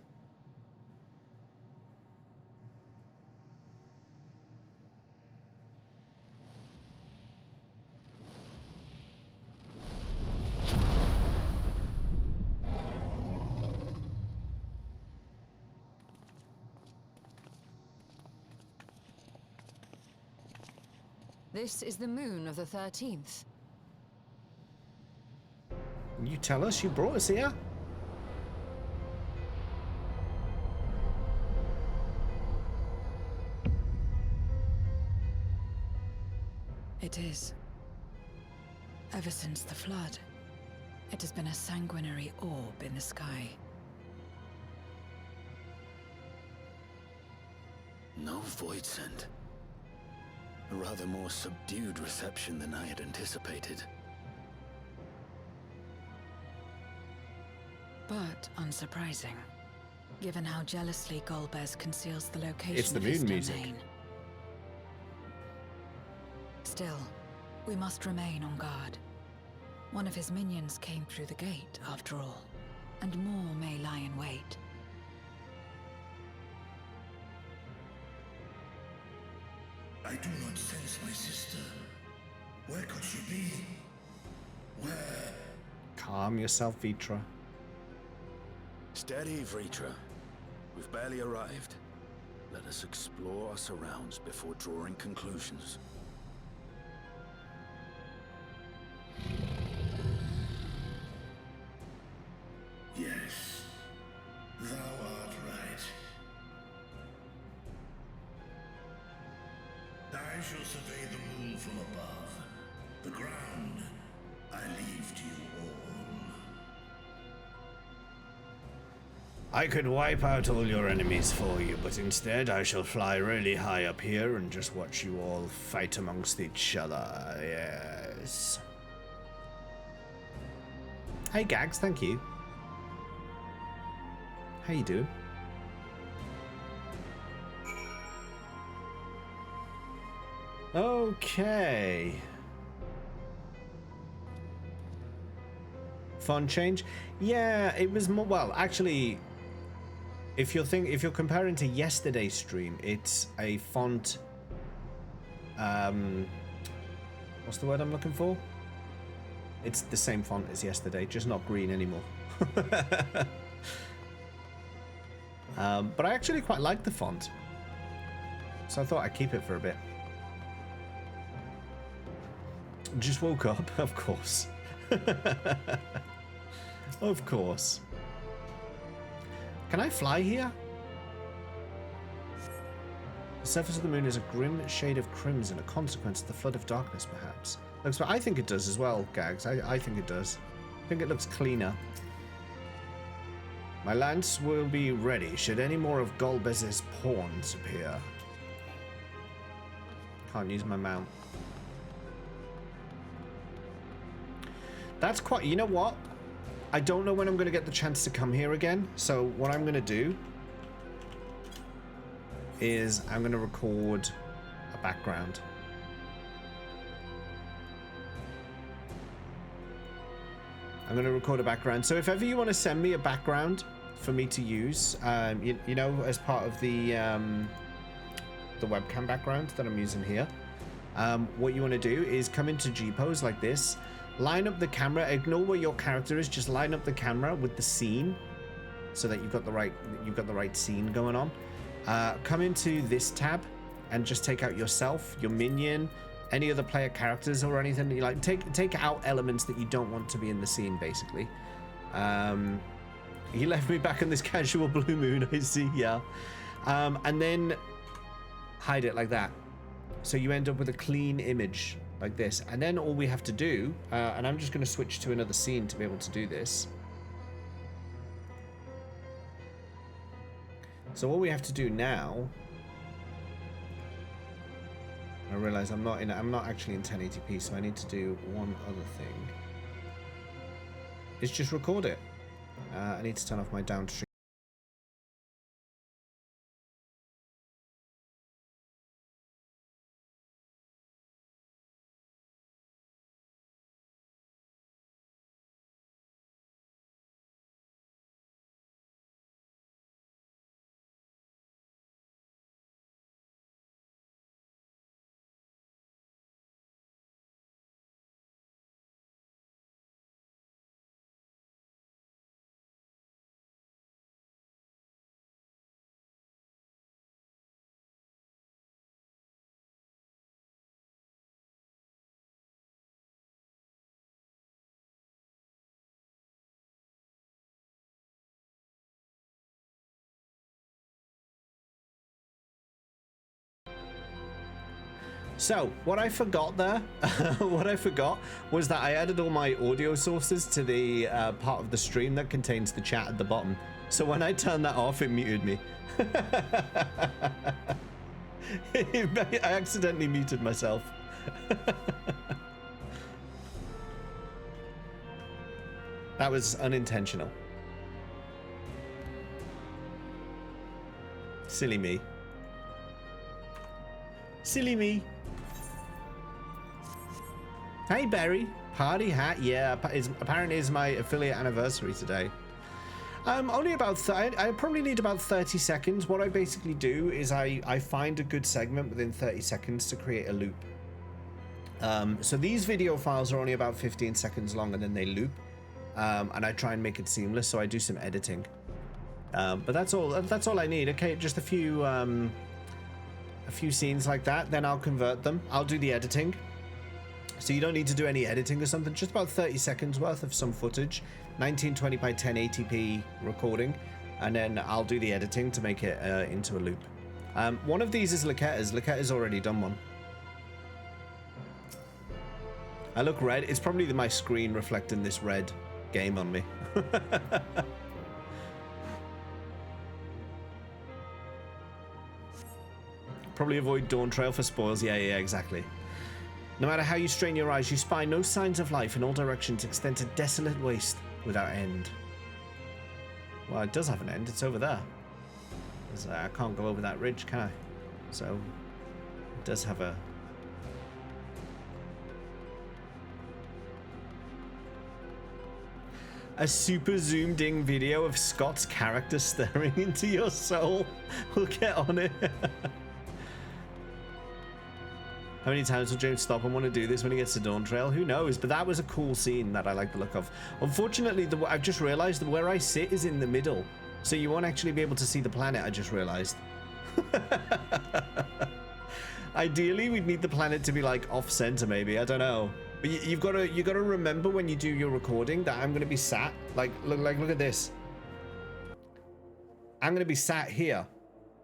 This is the moon of the 13th.
You tell us, you brought us here.
It is. Ever since the flood, it has been a sanguinary orb in the sky.
No void scent. A rather more subdued reception than I had anticipated.
But unsurprising, given how jealously Golbez conceals the location
It's the
of his
moon music.
domain. Still, we must remain on guard. One of his minions came through the gate, after all, and more may lie in wait.
I do not sense my sister. Where could she be? Where?
Calm yourself, Vitra.
Steady, Vritra. We've barely arrived. Let us explore our surrounds before drawing conclusions.
Yes, thou art right. I shall survey the moon from above. The ground I leave to you all.
I could wipe out all your enemies for you, but instead I shall fly really high up here and just watch you all fight amongst each other. Yes. Hey Gags, thank you. How you doing? Okay. Font change? Yeah, it was more, well, actually, if you're comparing to yesterday's stream, it's a font, what's the word I'm looking for? It's the same font as yesterday, just not green anymore. But I actually quite like the font, so I thought I'd keep it for a bit. Just woke up, of course. Of course. Can I fly here? The surface of the moon is a grim shade of crimson, a consequence of the flood of darkness, perhaps. Looks, I think it does as well, Gags. I think it does. I think it looks cleaner. My lance will be ready should any more of Golbez's pawns appear. Can't use my mount. That's quite... You know what? I don't know when I'm going to get the chance to come here again. So what I'm going to do is I'm going to record a background. I'm going to record a background. So if ever you want to send me a background for me to use, you know, as part of the webcam background that I'm using here, what you want to do is come into G-pose like this. Line up the camera, ignore where your character is, just line up the camera with the scene so that you've got the right scene going on. Come into this tab and just take out yourself, your minion, any other player characters or anything that you like. Take out elements that you don't want to be in the scene, basically. He left me back on this casual blue moon, I see, yeah. And then hide it like that. So you end up with a clean image like this, and then all we have to do, and I'm just going to switch to another scene to be able to do this. So all we have to do now, I realize I'm not actually in 1080p, so I need to do one other thing. Is just record it. I need to turn off my downstream. So, what I forgot there, what I forgot was that I added all my audio sources to the part of the stream that contains the chat at the bottom. So when I turned that off, it muted me. I accidentally muted myself. That was unintentional. Silly me. Silly me. Hey Barry, party hat. Yeah, apparently it's my affiliate anniversary today. Only about I probably need about 30 seconds. What I basically do is I find a good segment within 30 seconds to create a loop. So these video files are only about 15 seconds long and then they loop. And I try and make it seamless, so I do some editing. But that's all I need. Okay, just a few scenes like that, then I'll convert them. I'll do the editing. So you don't need to do any editing or something, just about 30 seconds worth of some footage, 1920 by 1080p recording, and then I'll do the editing to make it into a loop. One of these is Laketta's. Laketta's already done one. I look red. It's probably my screen reflecting this red game on me. Probably avoid Dawn Trail for spoils. Yeah, exactly. No matter how you strain your eyes, you spy no signs of life in all directions extend to desolate waste without end. Well, it does have an end. It's over there. I can't go over that ridge, can I? So, it does have a... A super zoomed in video of Scott's character staring into your soul. We'll get on it. How many times will James stop and want to do this when he gets to Dawn Trail? Who knows? But that was a cool scene that I like the look of. Unfortunately, I've just realized that where I sit is in the middle. So you won't actually be able to see the planet, I just realized. Ideally, we'd need the planet to be like off center, maybe. I don't know. But you gotta remember when you do your recording that I'm gonna be sat look at this. I'm gonna be sat here.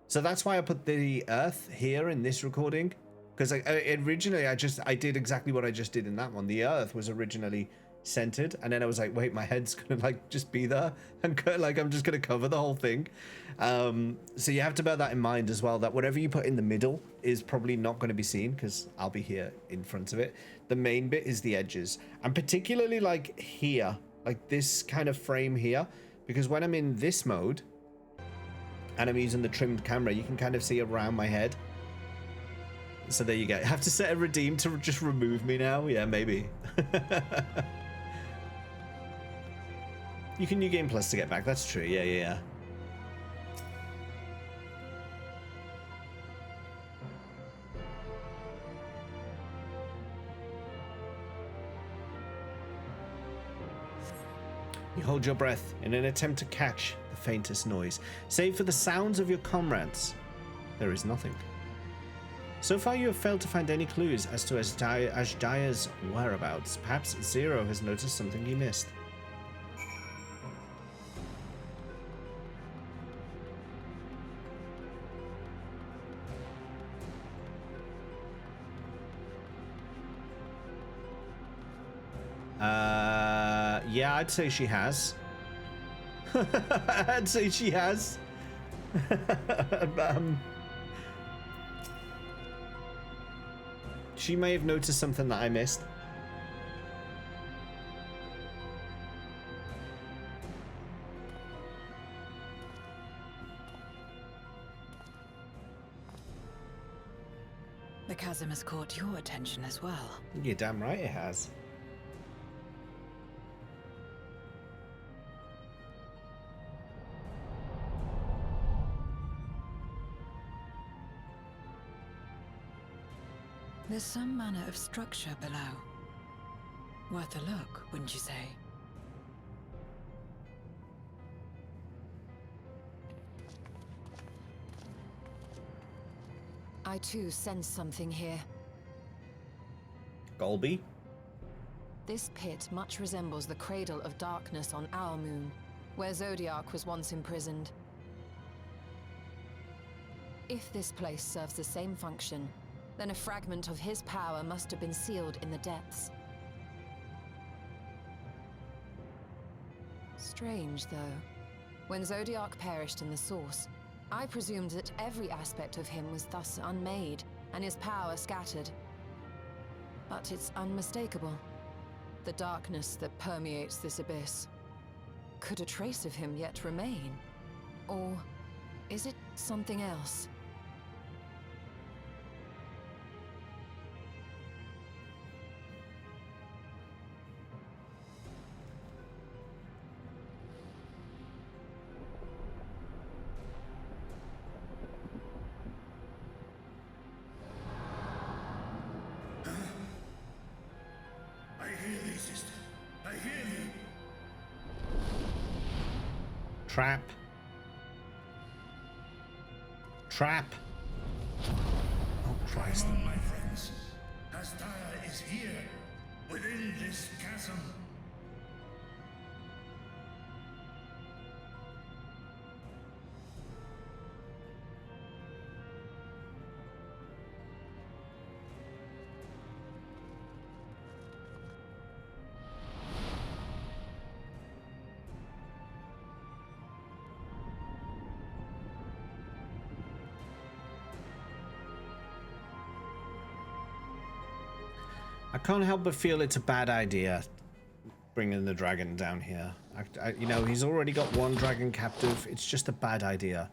So that's why I put the Earth here in this recording. Because originally I did exactly what I just did in that one. The Earth was originally centered, and then I was like, wait, my head's gonna like just be there, and like I'm just gonna cover the whole thing. So you have to bear that in mind as well, that whatever you put in the middle is probably not going to be seen because I'll be here in front of it. The main bit is the edges, and particularly like here, like this kind of frame here, because when I'm in this mode and I'm using the trimmed camera, you can kind of see around my head. So there you go. I have to set a redeem to just remove me now? Yeah, maybe. You can New Game Plus to get back. That's true. Yeah. You hold your breath in an attempt to catch the faintest noise. Save for the sounds of your comrades. There is nothing. So far you have failed to find any clues as to Ashdaya's whereabouts. Perhaps Zero has noticed something he missed. Yeah, I'd say she has. I'd say she has. She may have noticed something that I missed.
The chasm has caught your attention as well.
You're damn right it has.
There's some manner of structure below. Worth a look, wouldn't you say?
I too sense something here.
Golby?
This pit much resembles the cradle of darkness on our moon, where Zodiac was once imprisoned. If this place serves the same function, then a fragment of his power must have been sealed in the depths. Strange, though. When Zodiac perished in the Source, I presumed that every aspect of him was thus unmade, and his power scattered. But it's unmistakable. The darkness that permeates this abyss. Could a trace of him yet remain? Or is it something else?
I hear thee, sister. I hear thee.
Trap. Trap. Oh, Christ.
Come on, my friends. Astaya is here, within this chasm.
I can't help but feel it's a bad idea bringing the dragon down here. You know, he's already got one dragon captive. It's just a bad idea.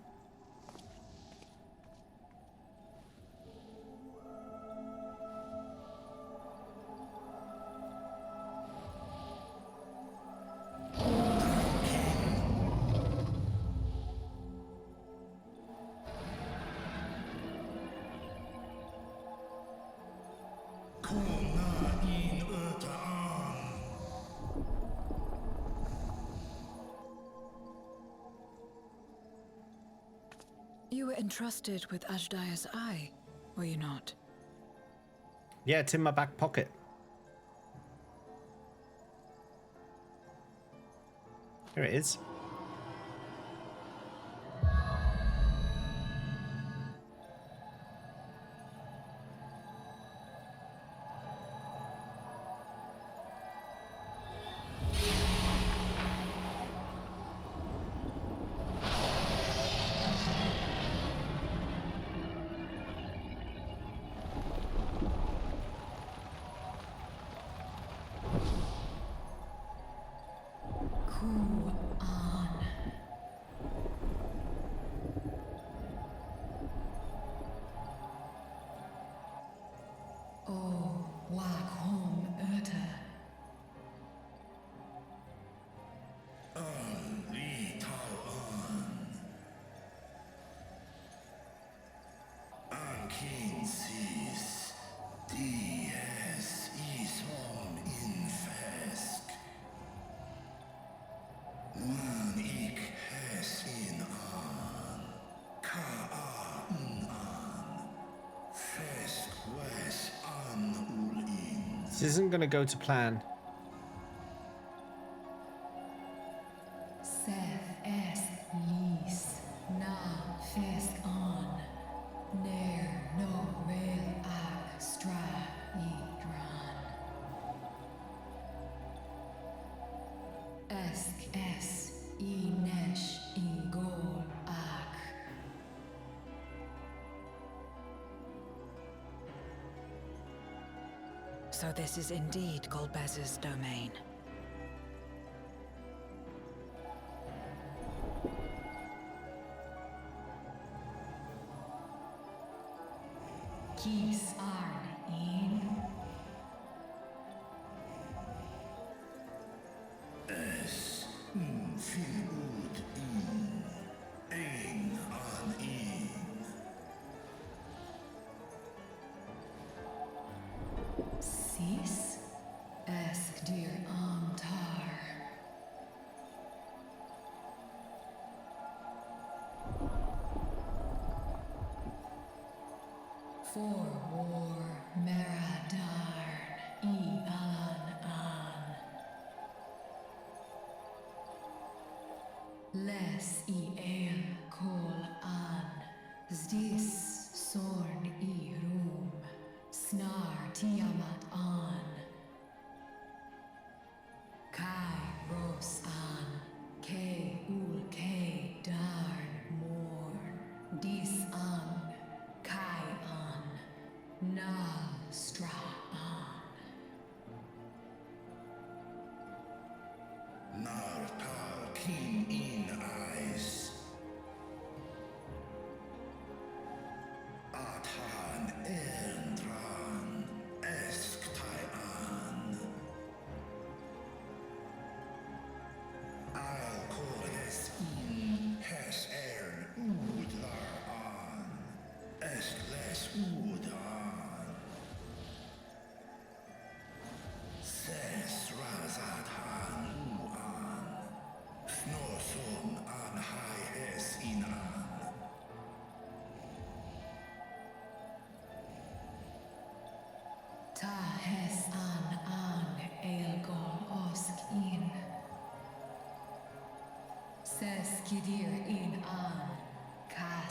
You were entrusted with Ajdaya's eye, were you not?
Yeah, it's in my back pocket. Here it is. This isn't going to go to plan.
So this is indeed Golbez's domain.
Kies arn in.
Es fil ud in. Ein an in.
Sis? Ask dear Amtar. For war Meradarn Alan an. Les el kol an. Zdis sorn rum.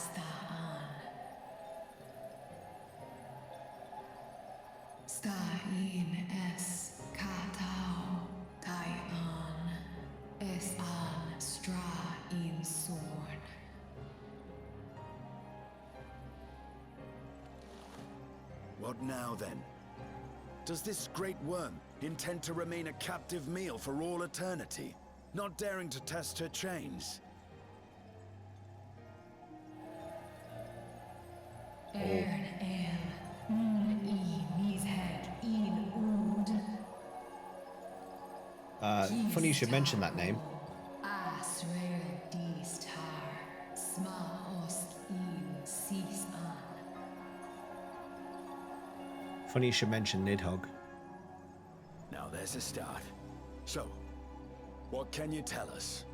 Astaan. Stain es Katau Taian es an Stra in Sorn.
What now, then? Does this great worm intend to remain a captive meal for all eternity, not daring to test her chains?
Ern el I Mishead in Ud.
Funny you should mention that name.
Asrael Distar Sma Ost in Sis an.
Funny you should mention Nidhogg.
Now there's a start. So, what can you tell us?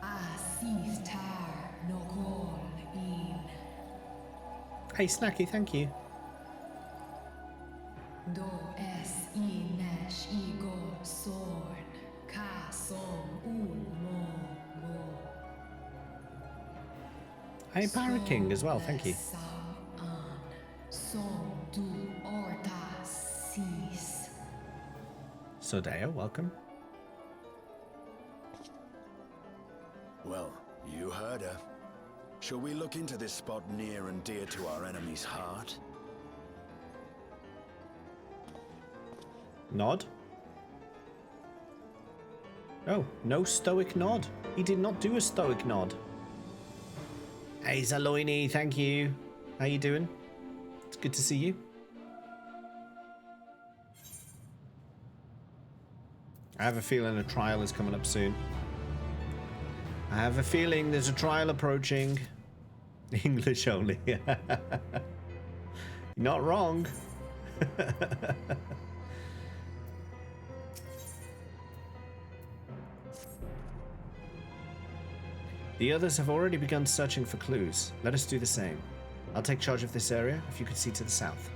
Asistar Nokol in
Hey, Snacky, thank you.
Do es Inesh Igor Sorn Ka Som Un Mo Mo.
Hey, Parrot King as well, thank you.
Sam An Som Du Orta Sis.
Sodeo, welcome.
Well, you heard her. Shall we look into this spot near and dear to our enemy's heart?
Nod. Oh, no stoic nod. He did not do a stoic nod. Hey, Zaloini, thank you. How you doing? It's good to see you. I have a feeling a trial is coming up soon. I have a feeling there's a trial approaching. English only. Not wrong. The others have already begun searching for clues. Let us do the same. I'll take charge of this area if you could see to the south.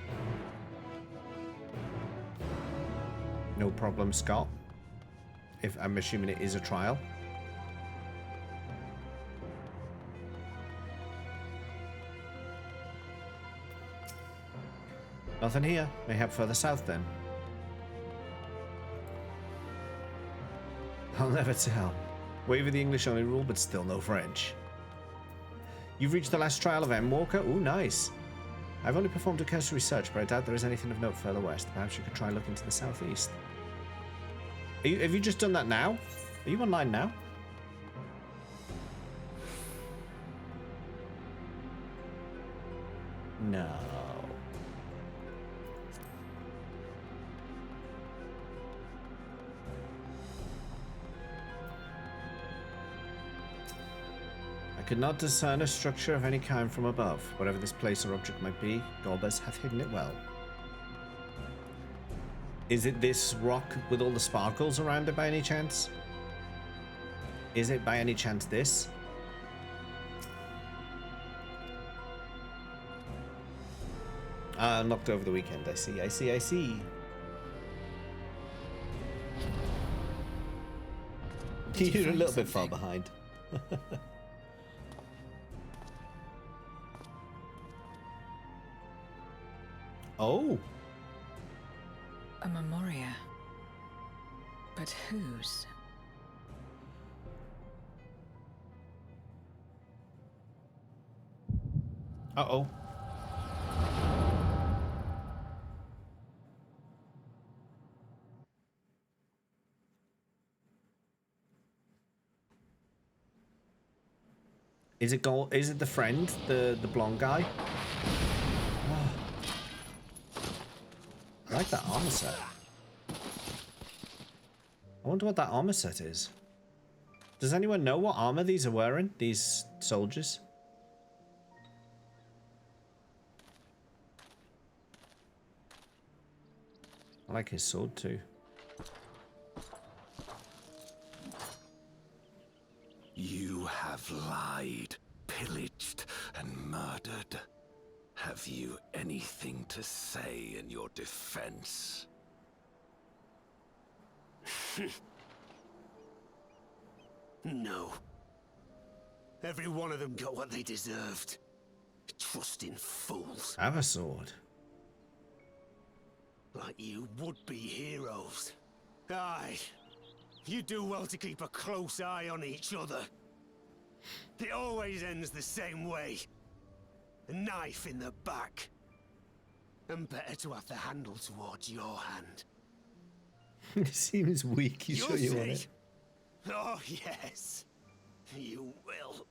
No problem, Scott. If I'm assuming it is a trial. Nothing here. Mayhap further south then. I'll never tell. Waiver the English only rule, but still no French. You've reached the last trial of M. Walker? Ooh, nice. I've only performed a cursory search, but I doubt there is anything of note further west. Perhaps you could try looking to the southeast. Have you just done that now? Are you online now? No. I could not discern a structure of any kind from above. Whatever this place or object might be, Golbez hath hidden it well. Is it this rock with all the sparkles around it by any chance? Is it by any chance this? Unlocked over the weekend, I see, I see, I see. You're a little bit far behind. Oh!
A memoria. But whose?
Uh-oh. Is it gold? Is it the friend, the blonde guy? Oh. I like that armor set. I wonder what that armor set is. Does anyone know what armor these are wearing? These soldiers? I like his sword too.
You have lied, pillaged, and murdered. Have you anything to say in your defense?
No.
Every one of them got what they deserved. Trusting fools.
Have a sword.
Like you would-be heroes. Aye. You do well to keep a close eye on each other. It always ends the same way. A knife in the back. And better to have the handle towards your hand.
It seems weak. You sure you want it?
Oh, yes. You will.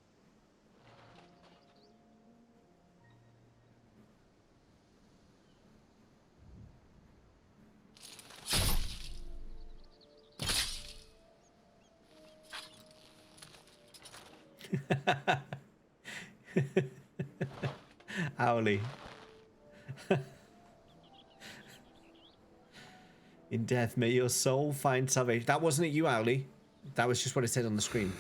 Owly. In death, may your soul find salvation. That wasn't it, you, Owly. That was just what it said on the screen.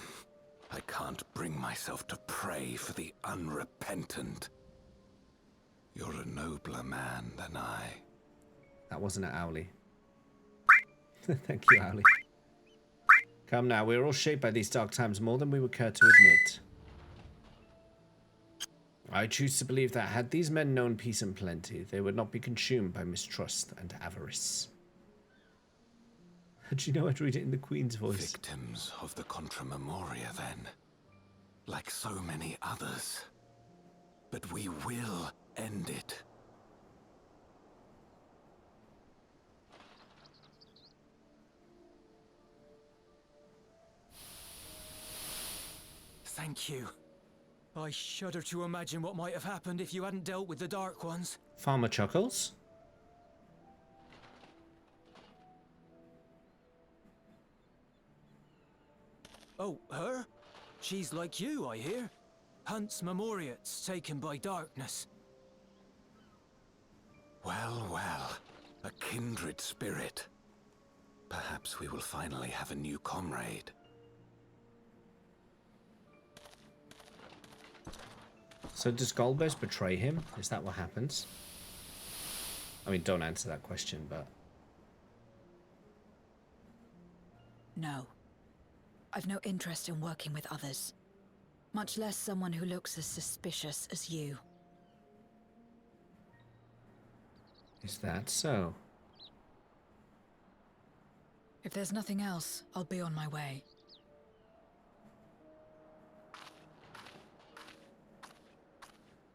I can't bring myself to pray for the unrepentant. You're a nobler man than I.
That wasn't it, Owly. Thank you, Owly. Come now, we're all shaped by these dark times more than we would care to admit. I choose to believe that had these men known peace and plenty, they would not be consumed by mistrust and avarice. How'd you know I'd read it in the Queen's voice?
Victims of the Contra Memoria, then. Like so many others. But we will end it.
Thank you. I shudder to imagine what might have happened if you hadn't dealt with the Dark Ones.
Farmer chuckles.
Oh, her? She's like you, I hear. Hunts Memoriates taken by darkness.
Well, well. A kindred spirit. Perhaps we will finally have a new comrade.
So does Golbez betray him? Is that what happens? I mean, don't answer that question, but...
No. I've no interest in working with others. Much less someone who looks as suspicious as you.
Is that so?
If there's nothing else, I'll be on my way.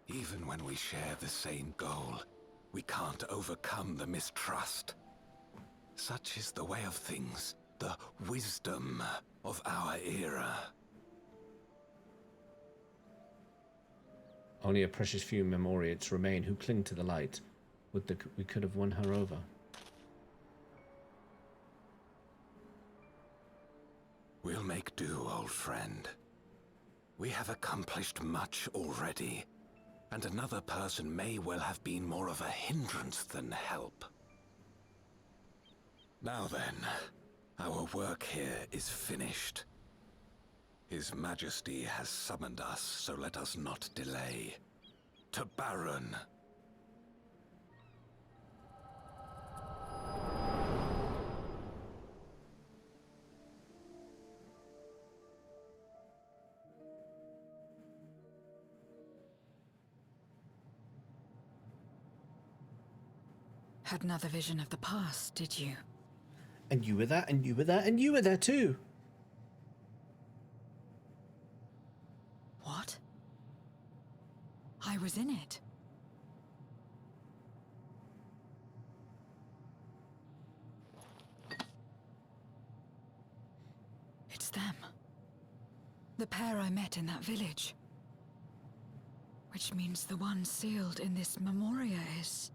Even when we share the same goal, we can't overcome the mistrust. Such is the way of things, the wisdom of our era.
Only a precious few Memoriates remain who cling to the light. We could have won her over.
We'll make do, old friend. We have accomplished much already. And another person may well have been more of a hindrance than help. Now then, our work here is finished. His Majesty has summoned us, so let us not delay. To Baron.
Had another vision of the past, did you?
And you were there, and you were there, and you were there too.
What? I was in it. It's them. The pair I met in that village. Which means the one sealed in this Memoria is...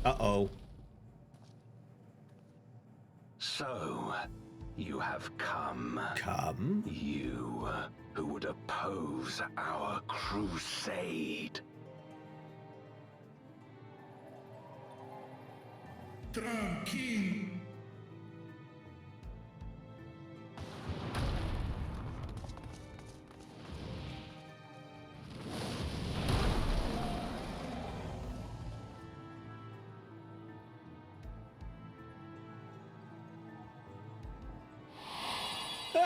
Uh-oh.
So, you have come.
Come?
You, who would oppose our crusade.
Tranquilo.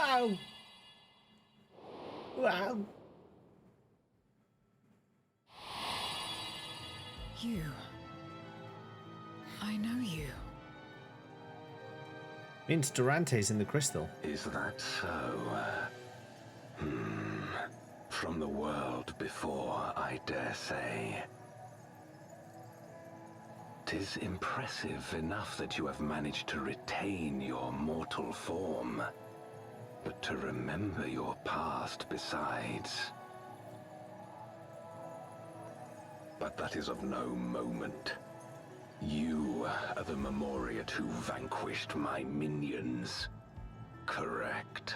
Wow. Wow.
You. I know you.
Means Durante's in the crystal.
Is that so? From the world before, I dare say. 'Tis impressive enough that you have managed to retain your mortal form, but to remember your past besides. But that is of no moment. You are the Memoriat who vanquished my minions, correct?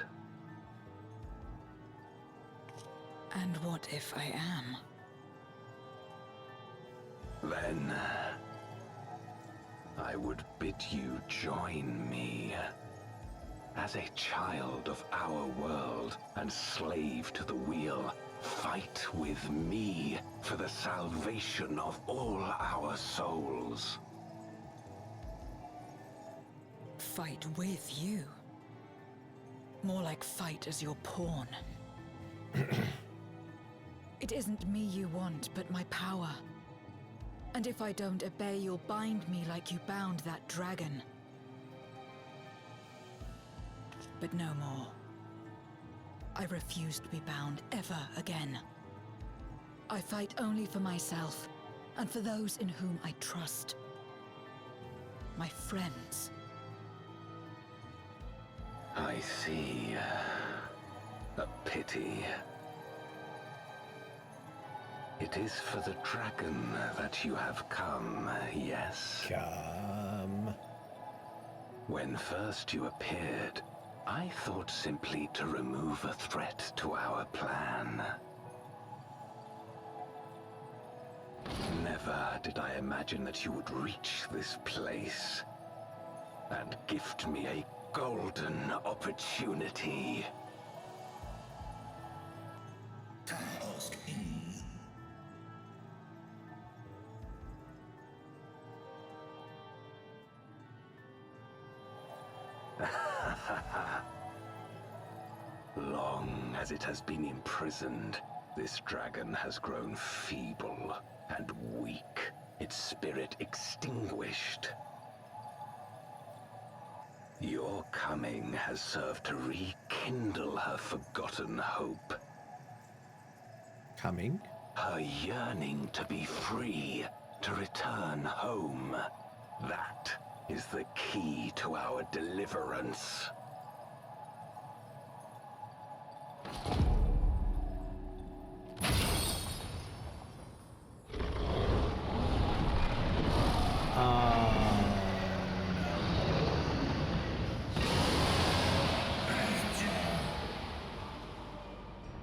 And what if I am?
Then I would bid you join me. As a child of our world and slave to the wheel, fight with me for the salvation of all our souls.
Fight with you? More like fight as your pawn. It isn't me you want, but my power. And if I don't obey, you'll bind me like you bound that dragon. But no more. I refuse to be bound ever again. I fight only for myself, and for those in whom I trust. My friends.
I see. A pity. It is for the dragon that you have come, yes?
Come.
When first you appeared, I thought simply to remove a threat to our plan. Never did I imagine that you would reach this place and gift me a golden opportunity.
Ask in.
Long as it has been imprisoned, this dragon has grown feeble and weak, its spirit extinguished. Your coming has served to rekindle her forgotten hope.
Coming?
Her yearning to be free, to return home. That is the key to our deliverance.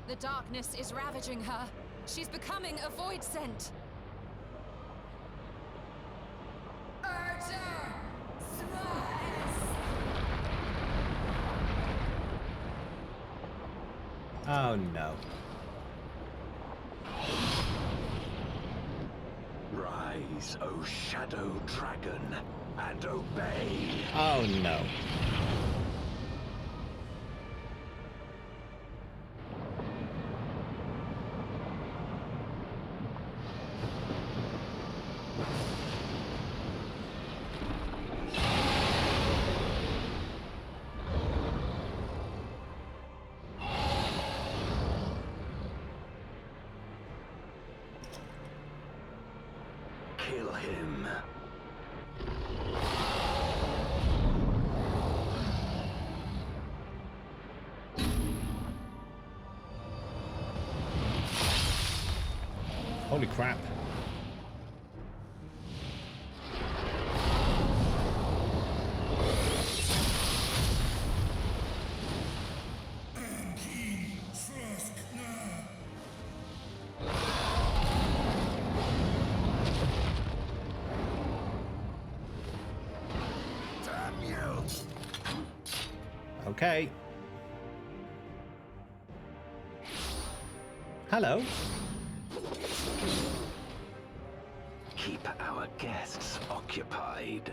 The darkness is ravaging her. She's becoming a void scent.
Oh no.
Rise, O Shadow Dragon, and obey.
Oh no.
Kill him.
Holy crap. Okay. Hello.
Keep our guests occupied.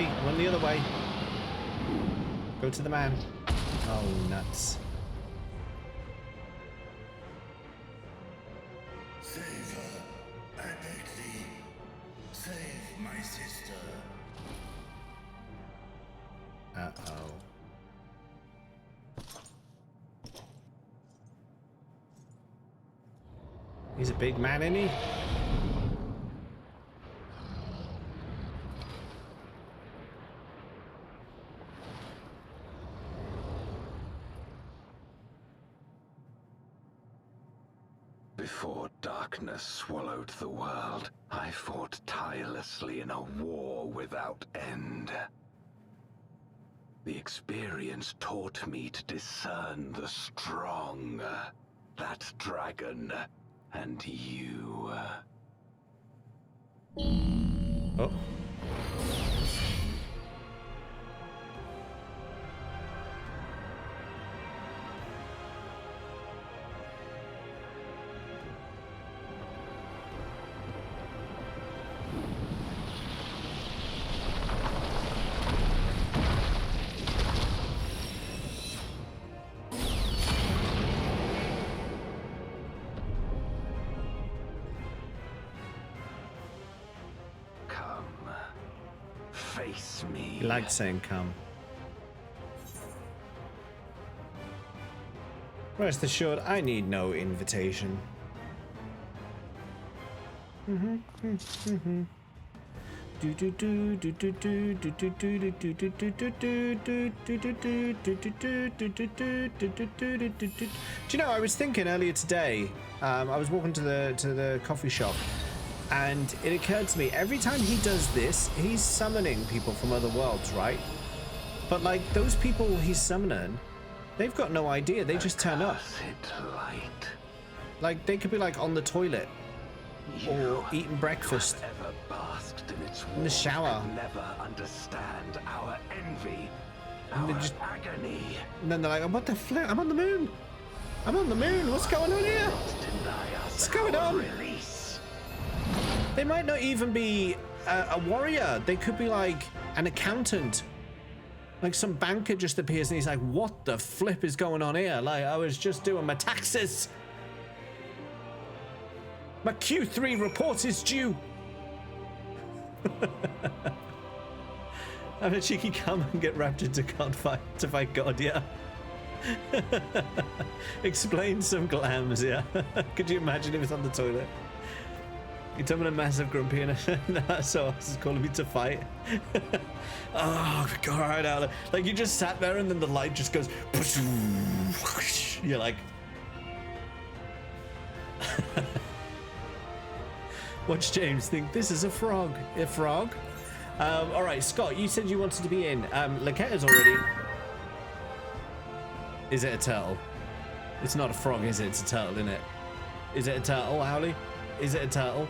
way. Run the other way. Go to the man. Oh, nuts.
Save her, I beg thee. Save my sister.
Uh-oh. He's a big man, isn't he?
Before darkness swallowed the world, I fought tirelessly in a war without end. The experience taught me to discern the strong, that dragon, and you.
Oh.
Face me.
He liked saying come. Rest assured, I need no invitation. Do you know, I was thinking earlier today, I was walking to the coffee shop, and it occurred to me, every time he does this, he's summoning people from other worlds, right? But like, those people he's summoning, they've got no idea, they just turn up. Like, they could be like on the toilet, or eating breakfast, in the shower.
Never understand our envy,
and
our
just,
agony.
and then they're like, what the flip? I'm on the moon. I'm on the moon. What's going on here? What's going on? They might not even be a warrior. They could be like an accountant. Like some banker just appears and he's like, what the flip is going on here? Like, I was just doing my taxes. My Q3 report is due. I bet she can come and get raptured to fight God, yeah. Explain some glams, yeah. Could you imagine if it's on the toilet? You're talking a massive grumpy and so else is calling me to fight. Oh, God, right out. Like, you just sat there and then the light just goes. You're like. Watch James think this is a frog. A frog? All right, Scott, you said you wanted to be in. Laketta's already. Is it a turtle? It's not a frog, is it? It's a turtle, isn't it? Is it a turtle, Howley? Is it a turtle?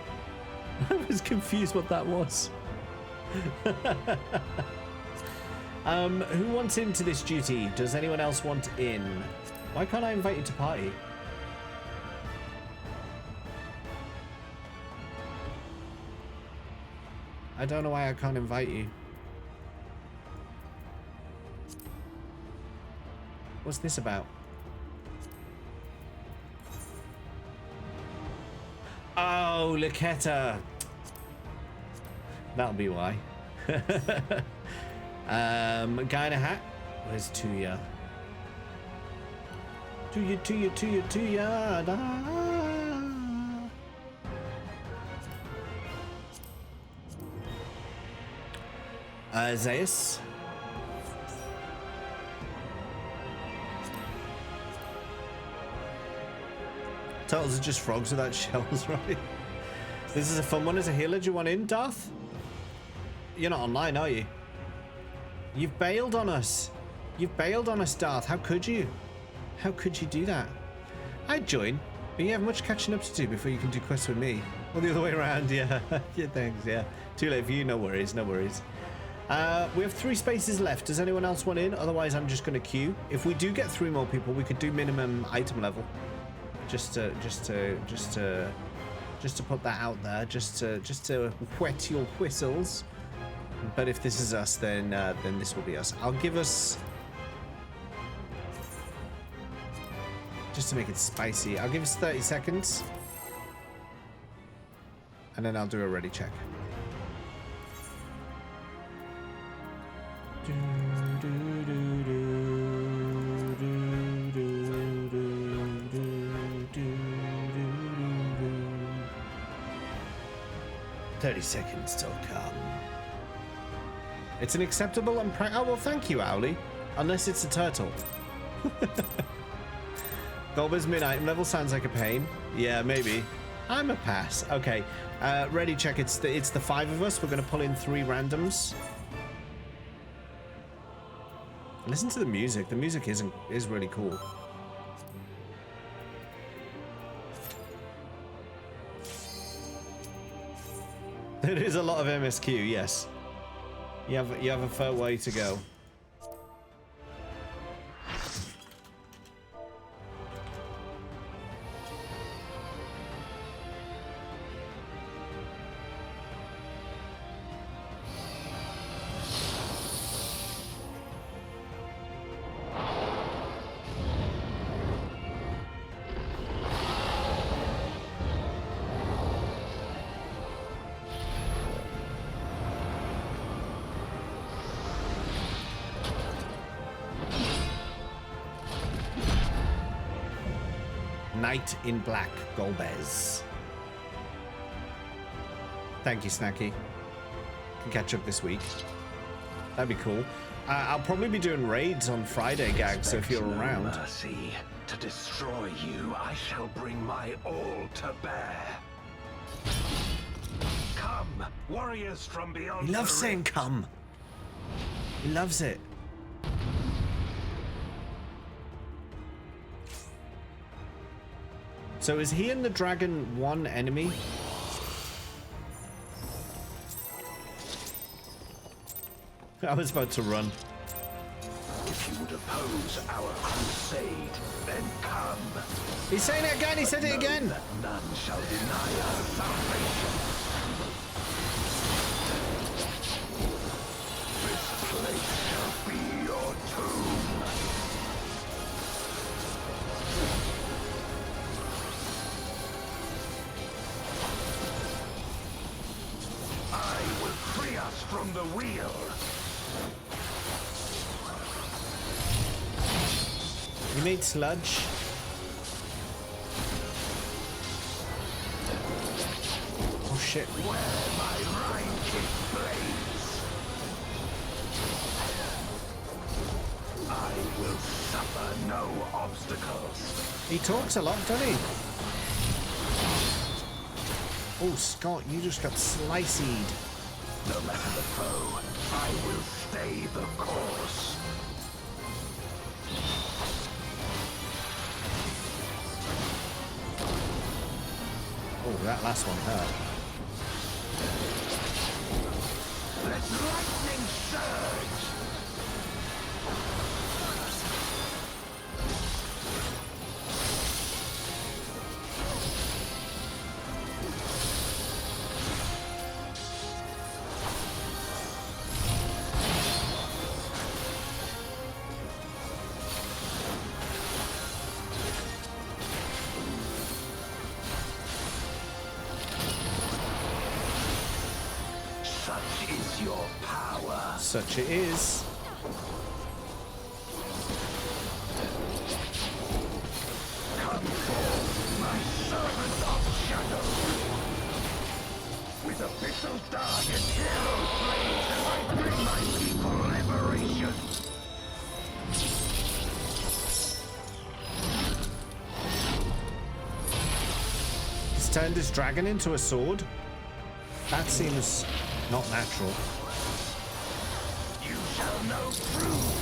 I was confused what that was. Who wants into this duty? Does anyone else want in? Why can't I invite you to party? I don't know why I can't invite you. What's this about? Oh, Laketta. That'll be why. Guy in a hat. Where's Tuya? Tuya. Da. Zeus. Turtles are just frogs without shells, right? This is a fun one as a healer. Do you want in, Darth? You're not online, are you? You've bailed on us. You've bailed on us, Darth. How could you? How could you do that? I'd join, but you have much catching up to do before you can do quests with me. Or the other way around, yeah. Yeah, thanks, yeah. Too late for you, no worries, no worries. We have 3 spaces left. Does anyone else want in? Otherwise, I'm just going to queue. If we do get 3 more people, we could do minimum item level. Just to put that out there. Just to whet your whistles. But if this is us, then this will be us. I'll give us, just to make it spicy, I'll give us 30 seconds. And then I'll do a ready check. Do, do, do, do, do, do, do, do, do. 30 seconds till come. It's an acceptable and oh well, thank you, Owly. Unless it's a turtle. Golber's mid-item level sounds like a pain. Yeah, maybe. I'm a pass. Okay, ready check. It's the 5 of us. We're gonna pull in 3 randoms. Listen to the music. The music is really cool. There is a lot of MSQ. Yes, you have a fair way to go. Knight in Black, Golbez. Thank you, Snacky. Can catch up this week. That'd be cool. I'll probably be doing raids on Friday, Gag, so if you're around.
Mercy. To destroy you, I shall bring my all to bear. Come, warriors from beyond.
He loves saying come. He loves it. So is he and the dragon one enemy? I was about to run.
If you would oppose our crusade, then come.
He's saying it again, he said it again.
That none shall deny our salvation. This place shall be your tomb. I will free us from the wheel.
You made sludge. Oh shit.
Where my rhyme kick blades, I will suffer no obstacles.
He talks a lot, doesn't he? Oh, Scott, you just got sliced.
No matter the foe, I will stay the course.
Oh, that last one hurt.
Let lightning surge.
Such it is.
Come forth, my servant of shadow. With official dark and hero blades as I bring my people liberation.
He's turned his dragon into a sword. That seems not natural.
No truth.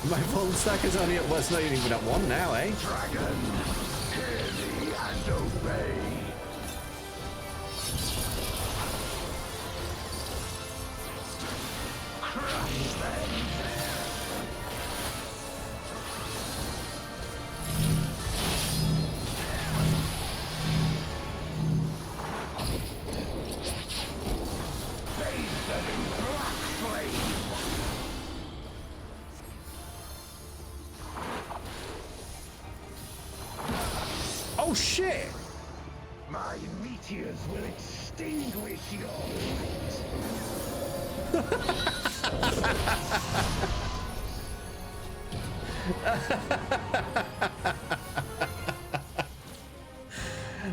My full stack is only at, well, it's not even at 1 now, eh?
Dragon, hear me and obey.
Oh shit!
My meteors will extinguish your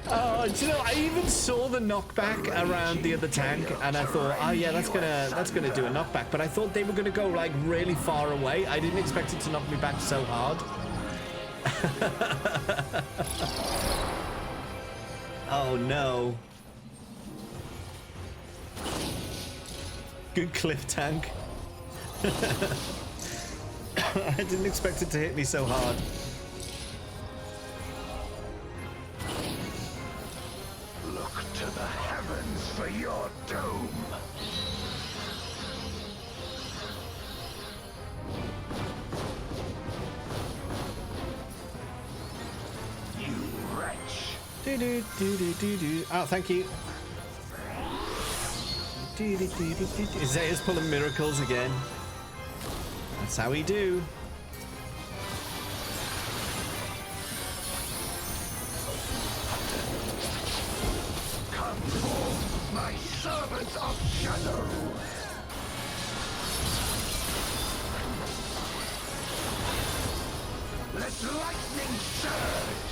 Oh, do you know, I even saw the knockback around the other tank, and I thought, oh yeah, that's gonna do a knockback. But I thought they were gonna go like really far away. I didn't expect it to knock me back so hard. Oh no. Good cliff tank. I didn't expect it to hit me so hard.
Look to the heavens for your doom. You wretch.
Do do do do do do. Oh, thank you. Do do do do do. Isaiah's pulling miracles again. That's how we do.
Come forth, my servants of shadow. Let lightning surge.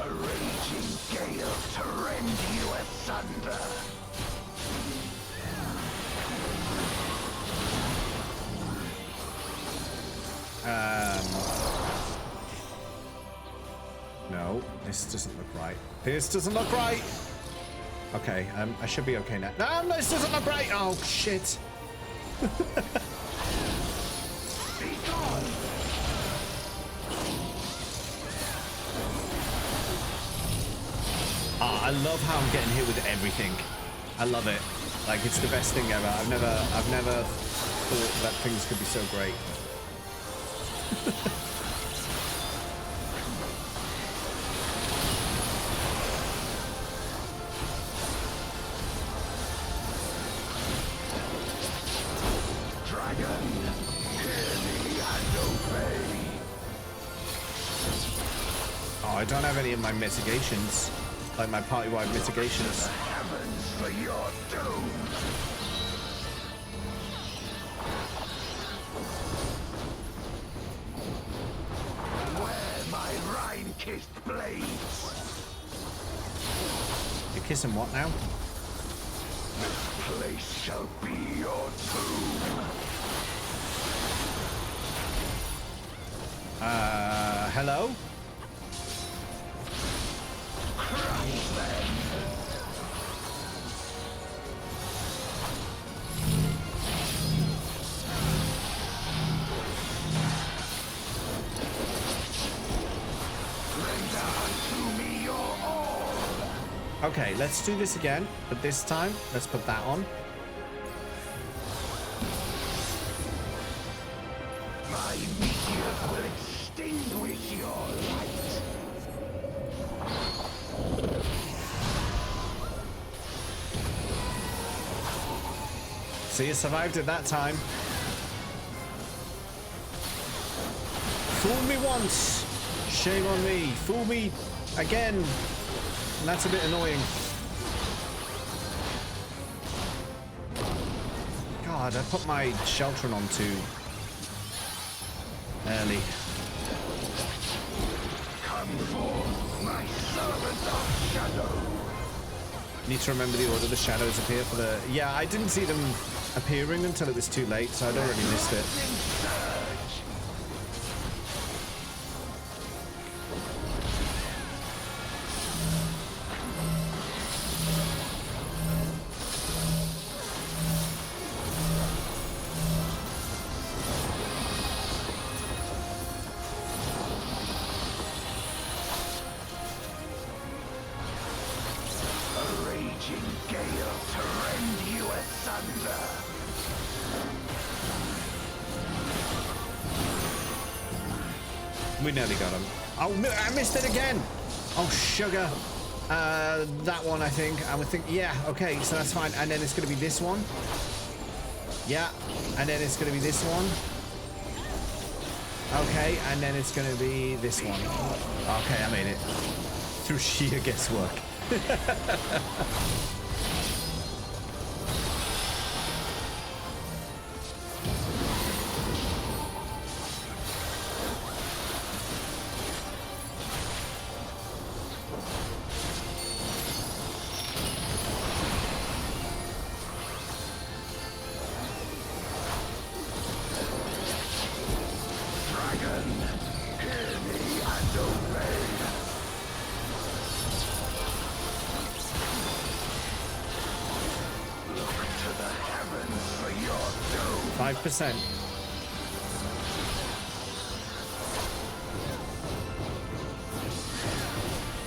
A raging gale to rend you asunder.
No, this doesn't look right. This doesn't look right. Okay, I should be okay now. No, this doesn't look right. Oh shit. I love how I'm getting hit with everything. I love it. Like it's the best thing ever. I've never thought that things could be so great.
Dragon, hear me and obey.
Oh, I don't have any of my mitigations. Like my party-wide mitigations.
Heavens for your doom. Where my Rhine-kissed blades.
You're kissing what now?
This place shall be your tomb.
Hello?
Crush them. Render unto me your all.
Okay, let's do this again, but this time, let's put that on.
My meteors will extinguish your light.
So you survived it that time. Fool me once, shame on me. Fool me again, and that's a bit annoying. God, I put my sheltering on too early.
Come forth, my servant of shadow.
Need to remember the order the shadows appear for the... Yeah, I didn't see them appearing until it was too late, so I'd already missed it. We nearly got him. Oh, I missed it again. Oh, sugar. That one, I think. I would think, yeah, okay, so that's fine. And then it's going to be this one. Yeah, and then it's going to be this one. Okay, and then it's going to be this one. Okay, I made it. Through sheer guesswork.
To the heavens for your doom.
5%.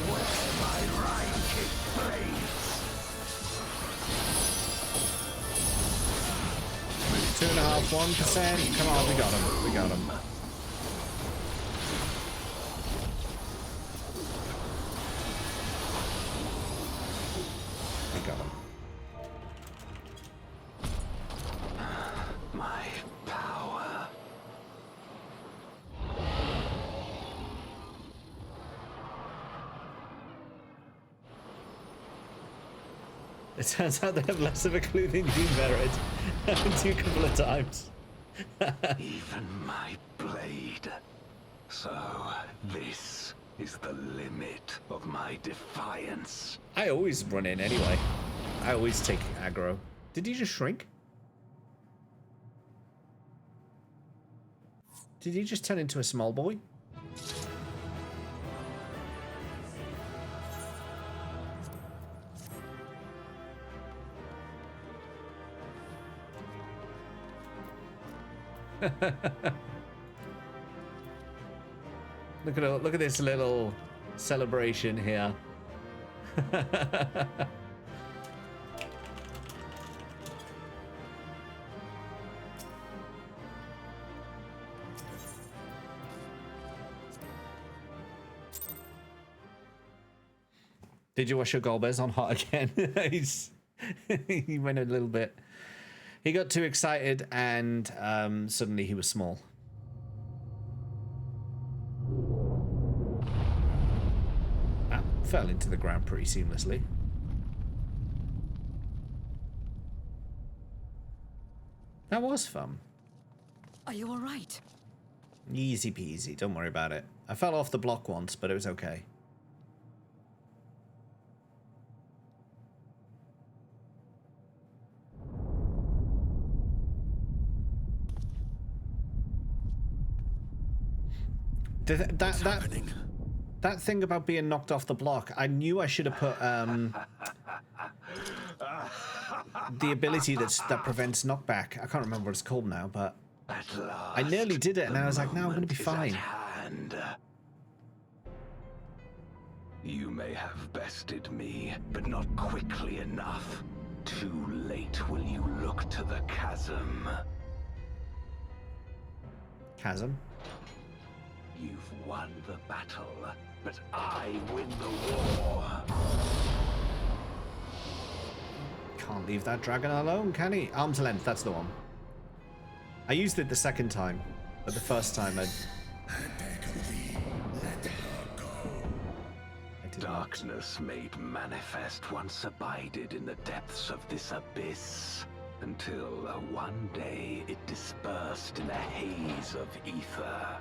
Where my right kick blades.
2.5%, 1%. Come on, we got him. We got him. We got him.
My power.
It turns out they have less of a clue than you, Merit. Happened to you a couple of times.
Even my blade. So, this is the limit of my defiance.
I always run in anyway. I always take aggro. Did he just shrink? Did he just turn into a small boy? Look at this little celebration here. Did you watch your Golbez on hot again? He went a little bit. He got too excited and suddenly he was small. Fell into the ground pretty seamlessly. That was fun.
Are you all right?
Easy peasy, don't worry about it. I fell off the block once, but it was okay. That thing about being knocked off the block, I knew I should have put the ability that prevents knockback. I can't remember what it's called now, but I nearly did it, and I was like, no, I'm going to be fine.
You may have bested me, but not quickly enough. Too late will you look to the chasm.
Chasm?
You've won the battle, but I win the war.
Can't leave that dragon alone, can he? Arm's length, that's the one. I used it the second time, but the first time I
Darkness made manifest once abided in the depths of this abyss, until one day it dispersed in a haze of ether.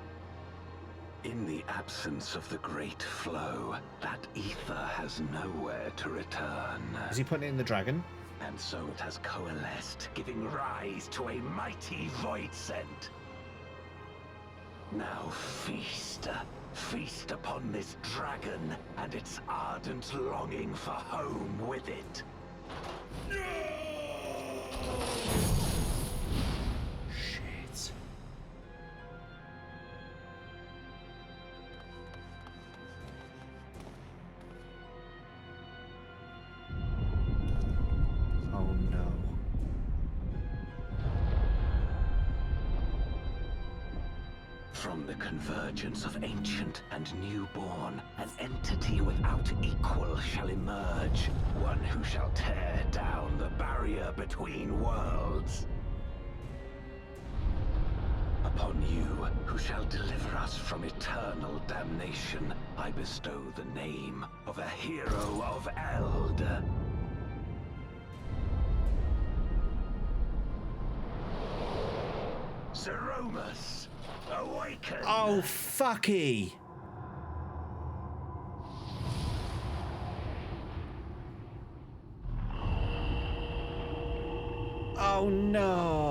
In the absence of the great flow, that ether has nowhere to return.
Is he putting it in the dragon?
And so it has coalesced, giving rise to a mighty void scent. Now feast. Feast upon this dragon and its ardent longing for home with it.
Shit. Oh no.
From the convergence of ancient and newborn, an entity without equal shall emerge. One who shall tear down the barrier between worlds. Upon you, who shall deliver us from eternal damnation, I bestow the name of a hero of Eld. Zeromus, awaken!
Oh, fucky! Oh no!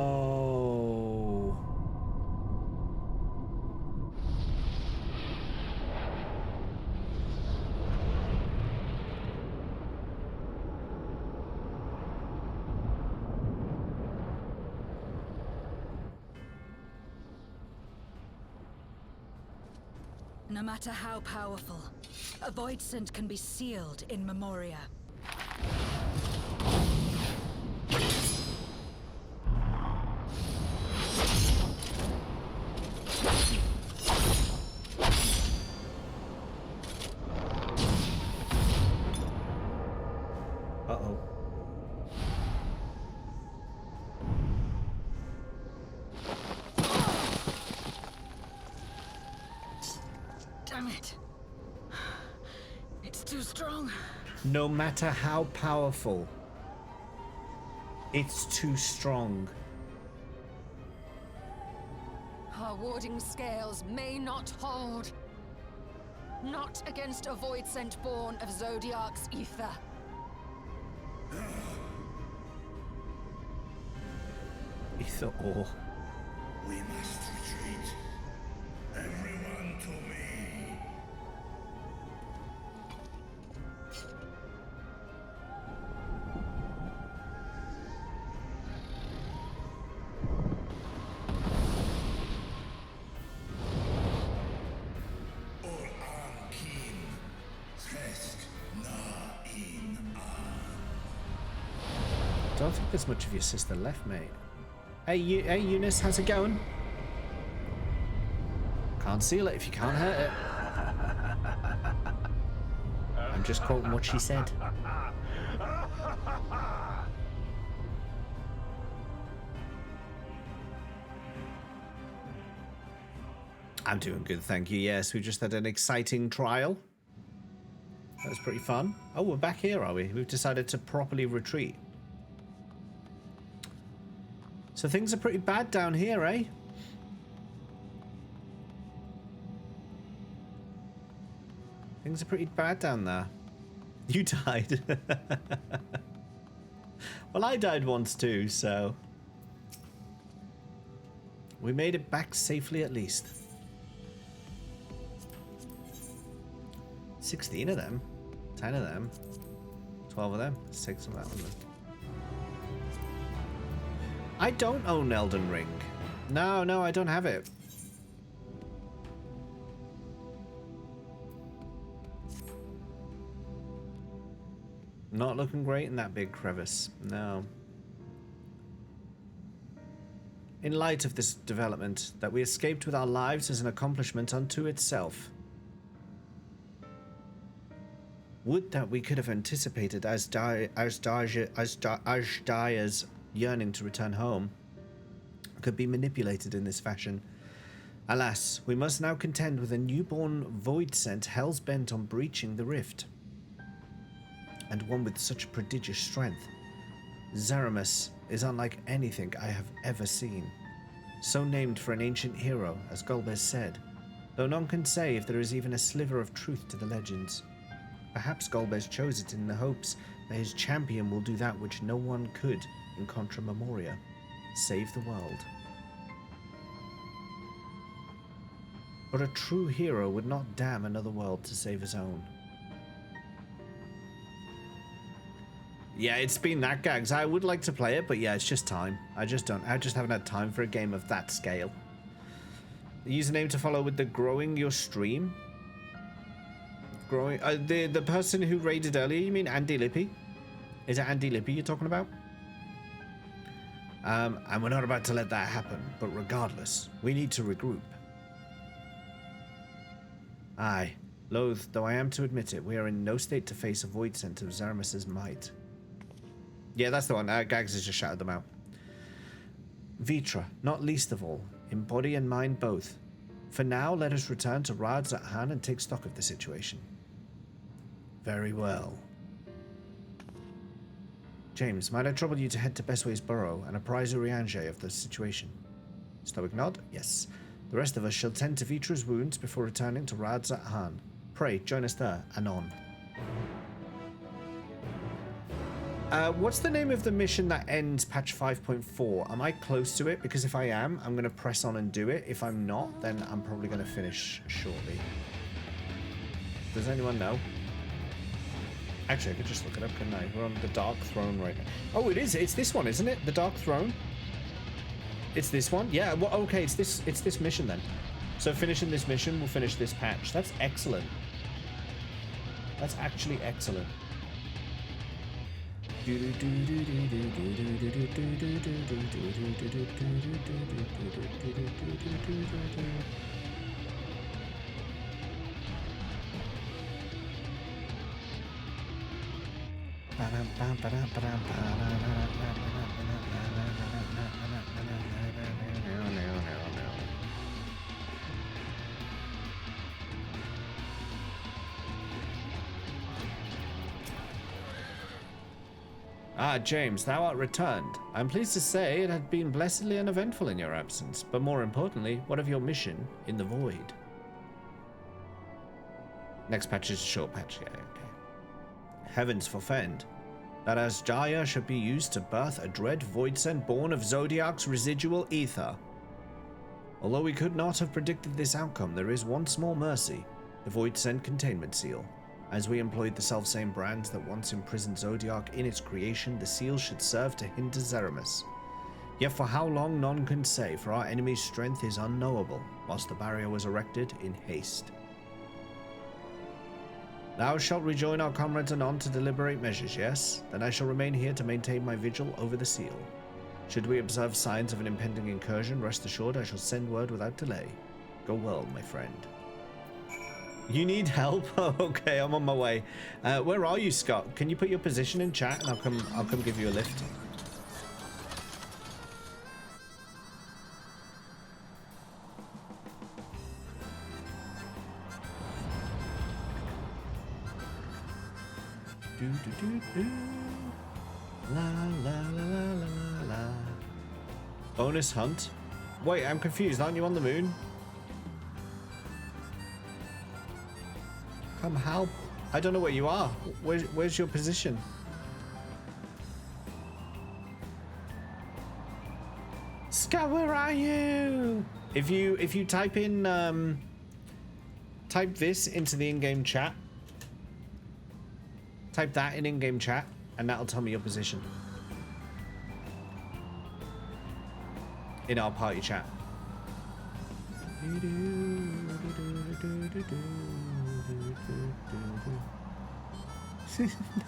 No matter how powerful, a void scent can be sealed in Memoria.
Uh-oh.
Damn it. It's too strong.
No matter how powerful, it's too strong.
Our warding scales may not hold. Not against a void scent born of Zodiac's ether.
Ether ore.
We must retreat. Everyone to me.
Don't think there's much of your sister left, mate. Hey, hey, Eunice, how's it going? Can't seal it if you can't hurt it. I'm just quoting what she said. I'm doing good, thank you. Yes, we just had an exciting trial. That was pretty fun. Oh, we're back here, are we? We've decided to properly retreat. So things are pretty bad down here, eh? Things are pretty bad down there. You died. Well, I died once too, so... we made it back safely at least. 16 of them. 10 of them. 12 of them. Let's take some of that one then. I don't own Elden Ring. No, no, I don't have it. Not looking great in that big crevice. No. In light of this development, that we escaped with our lives is an accomplishment unto itself. Would that we could have anticipated Azdaya's yearning to return home could be manipulated in this fashion. Alas, we must now contend with a newborn void scent hell's-bent on breaching the rift. And one with such prodigious strength. Zeromus is unlike anything I have ever seen. So named for an ancient hero, as Golbez said, though none can say if there is even a sliver of truth to the legends. Perhaps Golbez chose it in the hopes that his champion will do that which no one could in Contra Memoria, save the world. But a true hero would not damn another world to save his own. Yeah, it's been that, gags. I would like to play it, but yeah, it's just time. I just haven't had time for a game of that scale. The username to follow with the growing your stream. Growing the person who raided earlier, you mean Andy Lippy? Is it Andy Lippy you're talking about? And we're not about to let that happen, but regardless, we need to regroup. Aye, loath though I am to admit it, we are in no state to face a void scent of Zaramus's might. Yeah, that's the one. Gags has just shouted them out. Vitra, not least of all, in body and mind both. For now, let us return to Rad's at hand and take stock of the situation. Very well. James, might I trouble you to head to Bestway's Burrow and apprise Urianger of the situation? Stoic nod? Yes. The rest of us shall tend to Vitra's wounds before returning to Rad's at Han. Pray, join us there, anon. What's the name of the mission that ends patch 5.4? Am I close to it? Because if I am, I'm going to press on and do it. If I'm not, then I'm probably going to finish shortly. Does anyone know? Actually, I could just look it up, couldn't I? We're on the Dark Throne right now. Oh, it is. It's this one, isn't it? The Dark Throne? It's this one? Yeah, well, okay, it's this mission then. So finishing this mission, we'll finish this patch. That's excellent. That's actually excellent. Ah, James, thou art returned. I'm pleased to say it had been blessedly uneventful in your absence, but more importantly, what of your mission in the void? Next patch is a short patch, yeah, okay. Heavens forfend that as Jaya should be used to birth a dread void scent born of Zodiac's residual ether. Although we could not have predicted this outcome, there is one small mercy, the void scent containment seal. As we employed the selfsame brand that once imprisoned Zodiac in its creation, the seal should serve to hinder Zeramus. Yet for how long none can say, for our enemy's strength is unknowable, whilst the barrier was erected in haste. Thou shalt rejoin our comrades anon to deliberate measures, yes? Then I shall remain here to maintain my vigil over the seal. Should we observe signs of an impending incursion, rest assured I shall send word without delay. Go well, my friend. You need help? Okay, I'm on my way. Where are you, Scott? Can you put your position in chat and I'll come give you a lift. Do do do do. La la la la la la. Bonus hunt? Wait, I'm confused. Aren't you on the moon? Come help. I don't know where you are. Where's your position? Scott, where are you? If you type in type this into the in-game chat. Type that in in-game chat and that'll tell me your position. In our party chat.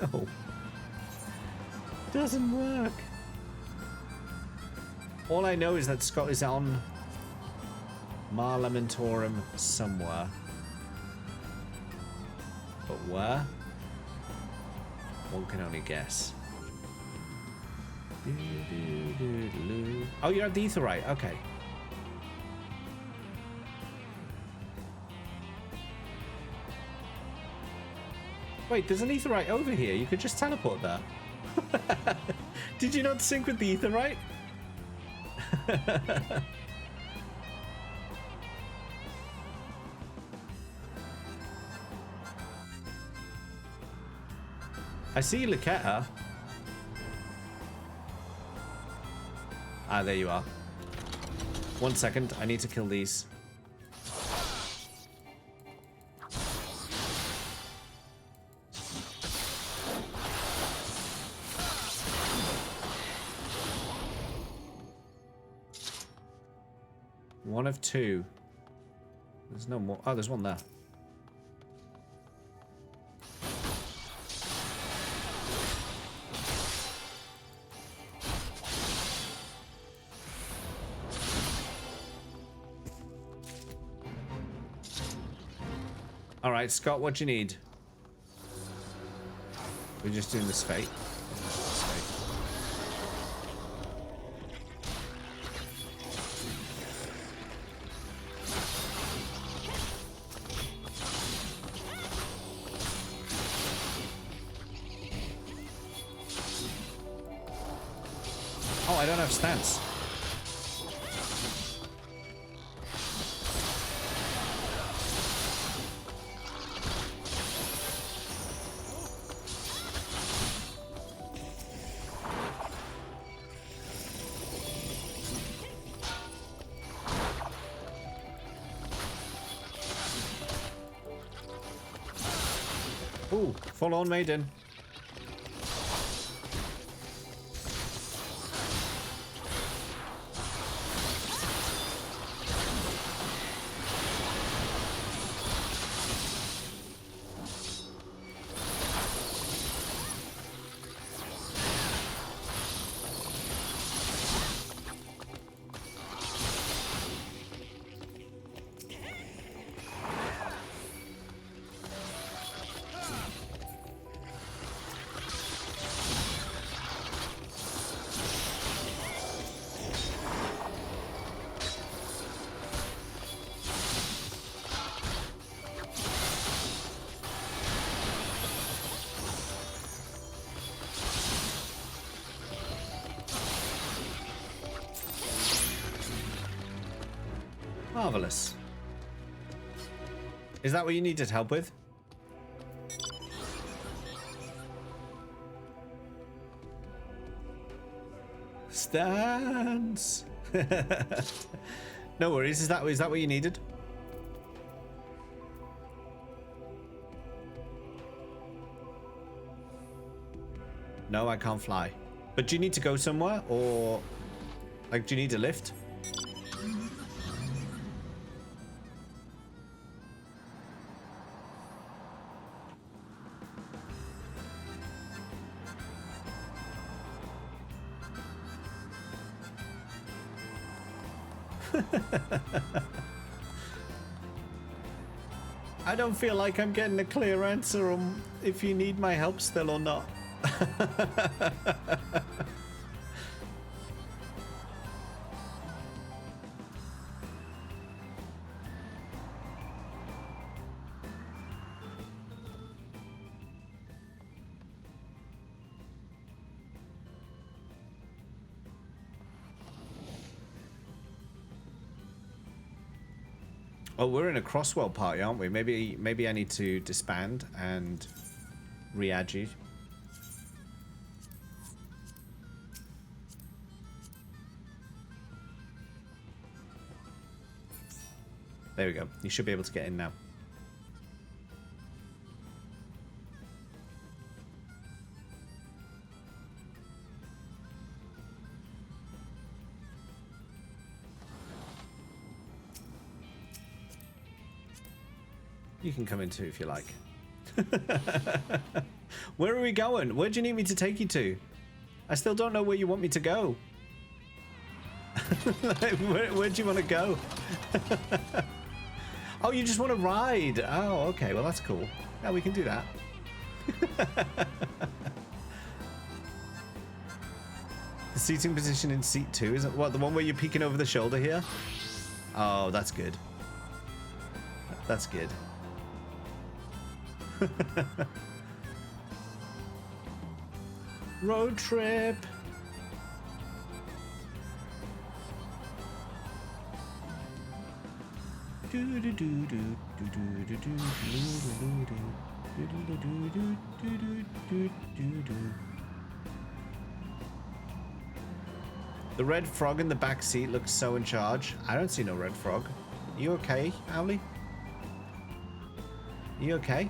No. Doesn't work. All I know is that Scott is on Mar Lamentorum somewhere. But where? One can only guess. Oh, you're at the Aetherite. Okay. Wait, there's an Aetherite over here. You could just teleport there. Did you not sync with the Aetherite? I see Laketta. Ah, there you are. 1 second, I need to kill these. One of two. There's no more. Oh, there's one there. All right, Scott, what do you need? We're just doing this fate. Oh, I don't have stance. Ooh, full on maiden. Marvelous. Is that what you needed help with? Stance. No worries. Is that what you needed? No, I can't fly. But do you need to go somewhere, or like, do you need a lift? I don't feel like I'm getting a clear answer on if you need my help still or not. Oh, we're in a Crosswell party, aren't we? Maybe I need to disband and re-add you. There we go. You should be able to get in now. You can come in too if you like. Where are we going? Where do you need me to take you to? I still don't know where you want me to go. where do you want to go? Oh, you just want to ride. Oh, okay. Well, that's cool. Yeah, we can do that. The seating position in seat 2 isn't what the one where you're peeking over the shoulder here? Oh, that's good. That's good. Road trip. The red frog in the back seat looks so in charge. I don't see no red frog. You okay, Owly? You okay?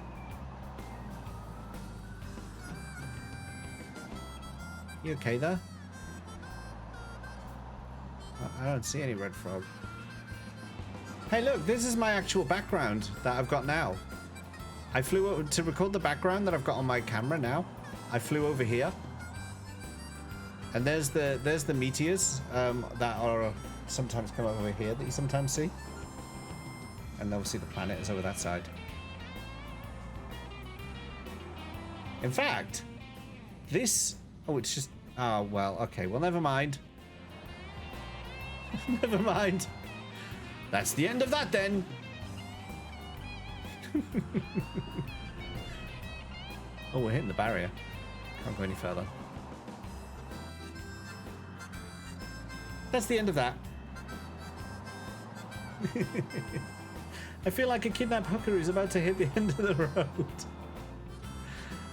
You okay there? I don't see any red frog. Hey, look, this is my actual background that I've got now. I flew over to record the background that I've got on my camera now. I flew over here. And there's the meteors that are sometimes come over here that you sometimes see. And obviously the planet is over that side. In fact, this... Oh, it's just... Oh, well, okay. Well, never mind. Never mind. That's the end of that, then. Oh, we're hitting the barrier. Can't go any further. That's the end of that. I feel like a kidnapped hooker who's about to hit the end of the road.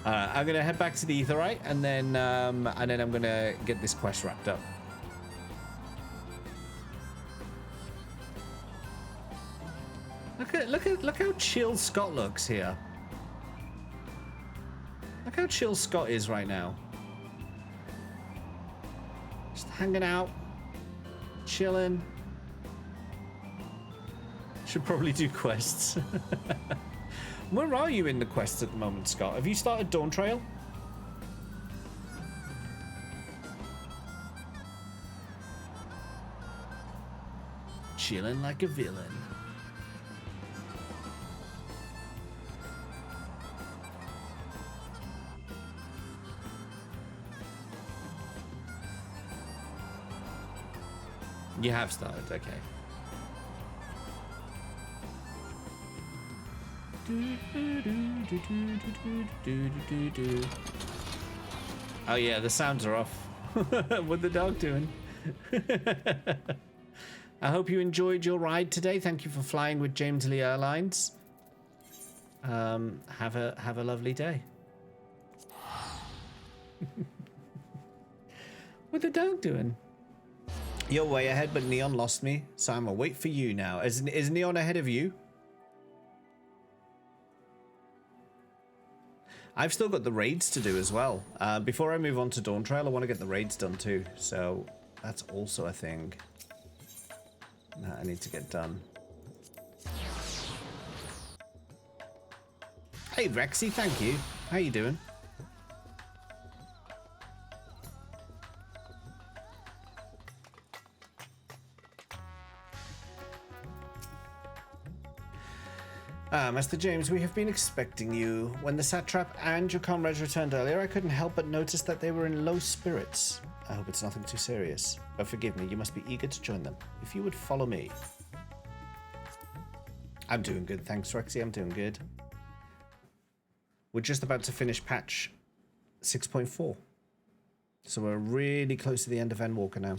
I'm gonna head back to the Aetheryte, and then I'm gonna get this quest wrapped up. Look how chill Scott looks here. Look how chill Scott is right now. Just hanging out, chilling. Should probably do quests. Where are you in the quests at the moment, Scott? Have you started Dawn Trail? Chilling like a villain. You have started, okay. Oh yeah, the sounds are off. What's the dog doing? I hope you enjoyed your ride today. Thank you for flying with James Lee Airlines. Have a lovely day. What's the dog doing? You're way ahead, but Neon lost me, so I'm gonna wait for you now. Is Neon ahead of you? I've still got the raids to do as well. Before I move on to Dawn Trail, I want to get the raids done too. So that's also a thing that I need to get done. Hey Rexy, thank you. How you doing? Master James, we have been expecting you. When the satrap and your comrades returned earlier, I couldn't help but notice that they were in low spirits. I hope it's nothing too serious. But forgive me, you must be eager to join them. If you would follow me. I'm doing good, thanks Rexy, I'm doing good. We're just about to finish patch 6.4. So we're really close to the end of Endwalker now.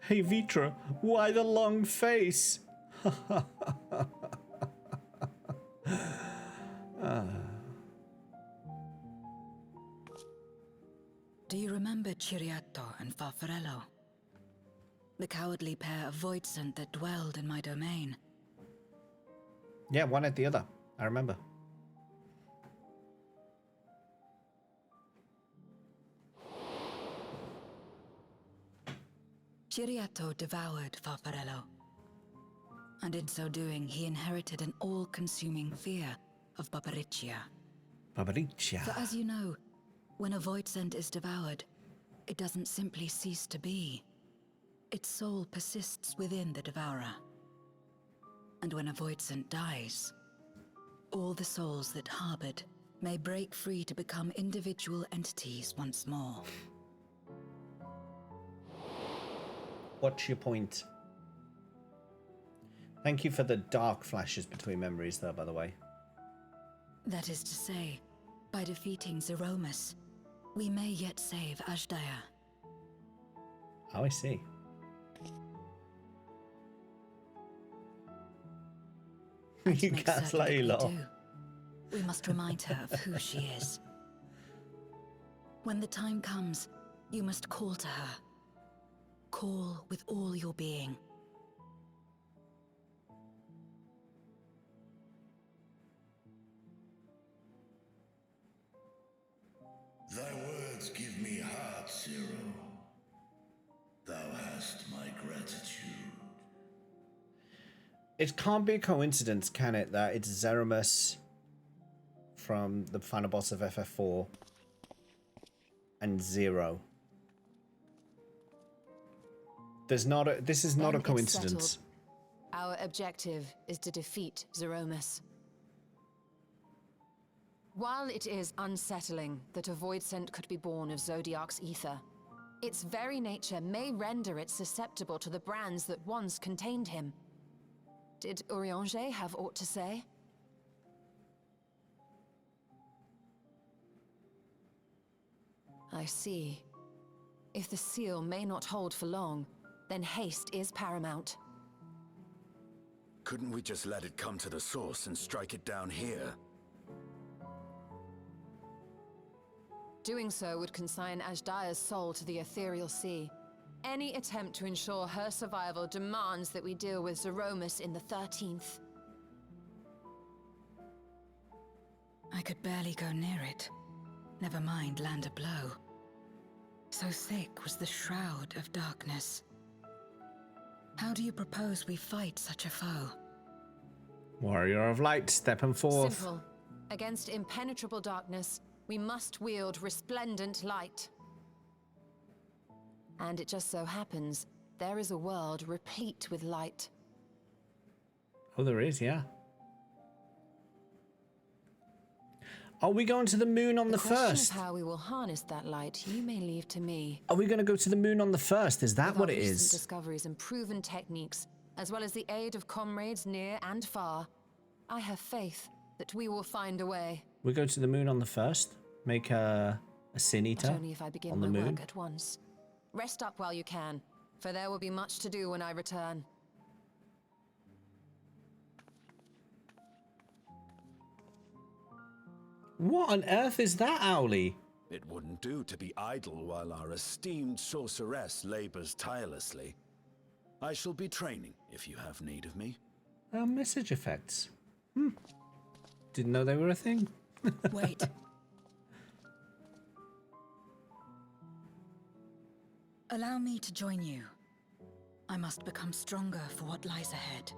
Hey Vitra, why the long face?
Do you remember Ciriato and Farfarello? The cowardly pair of voidsent that dwelled in my domain?
Yeah, one at the other. I remember.
Ciriato devoured Farfarello, and in so doing, he inherited an all-consuming fear of Barbariccia.
Barbariccia.
For as you know, when a voidsent is devoured, it doesn't simply cease to be. Its soul persists within the devourer. And when a voidsent dies, all the souls that harbored may break free to become individual entities once more.
What's your point? Thank you for the dark flashes between memories there, by the way.
That is to say, by defeating Zeromus, we may yet save Ashdaya.
Oh, I see. You gaslight a lot.
We must remind her of who she is. When the time comes, you must call to her. Call with all your being.
Thy words give me heart, Zero. Thou hast my gratitude.
It can't be a coincidence, can it, that it's Zeromus from the final boss of FF4 and Zero There's not a. This is not
Then
a coincidence.
it's settled. Our objective is to defeat Zeromus. While it is unsettling that a void scent could be born of Zodiac's ether, its very nature may render it susceptible to the brands that once contained him. Did Urianger have aught to say? I see. If the seal may not hold for long, then haste is paramount.
Couldn't we just let it come to the source and strike it down here?
Doing so would consign Ajdaya's soul to the ethereal sea. Any attempt to ensure her survival demands that we deal with Zeromus in the 13th.
I could barely go near it. Never mind land a blow. So thick was the shroud of darkness. How do you propose we fight such a foe?
Warrior of light, stepping forth.
Simple. Against impenetrable darkness, we must wield resplendent light. And it just so happens, there is a world replete with light.
Oh, there is, yeah. Are we going to the moon on the first?
How we will harness that light, you may leave to me.
Are we going to go to the moon on the first? Is that
With
what
our
it
recent
is?
discoveries and proven techniques, as well as the aid of comrades near and far, I have faith that we will find a way.
We go to the moon on the first. Make a sin eater
But only if I begin
on the
my
moon.
work at once. Rest up while you can, for there will be much to do when I return.
What on earth is that, Owlie?
It wouldn't do to be idle while our esteemed sorceress labors tirelessly. I shall be training if you have need of me.
Message effects. Didn't know they were a thing.
Wait. Allow me to join you. I must become stronger for what lies ahead.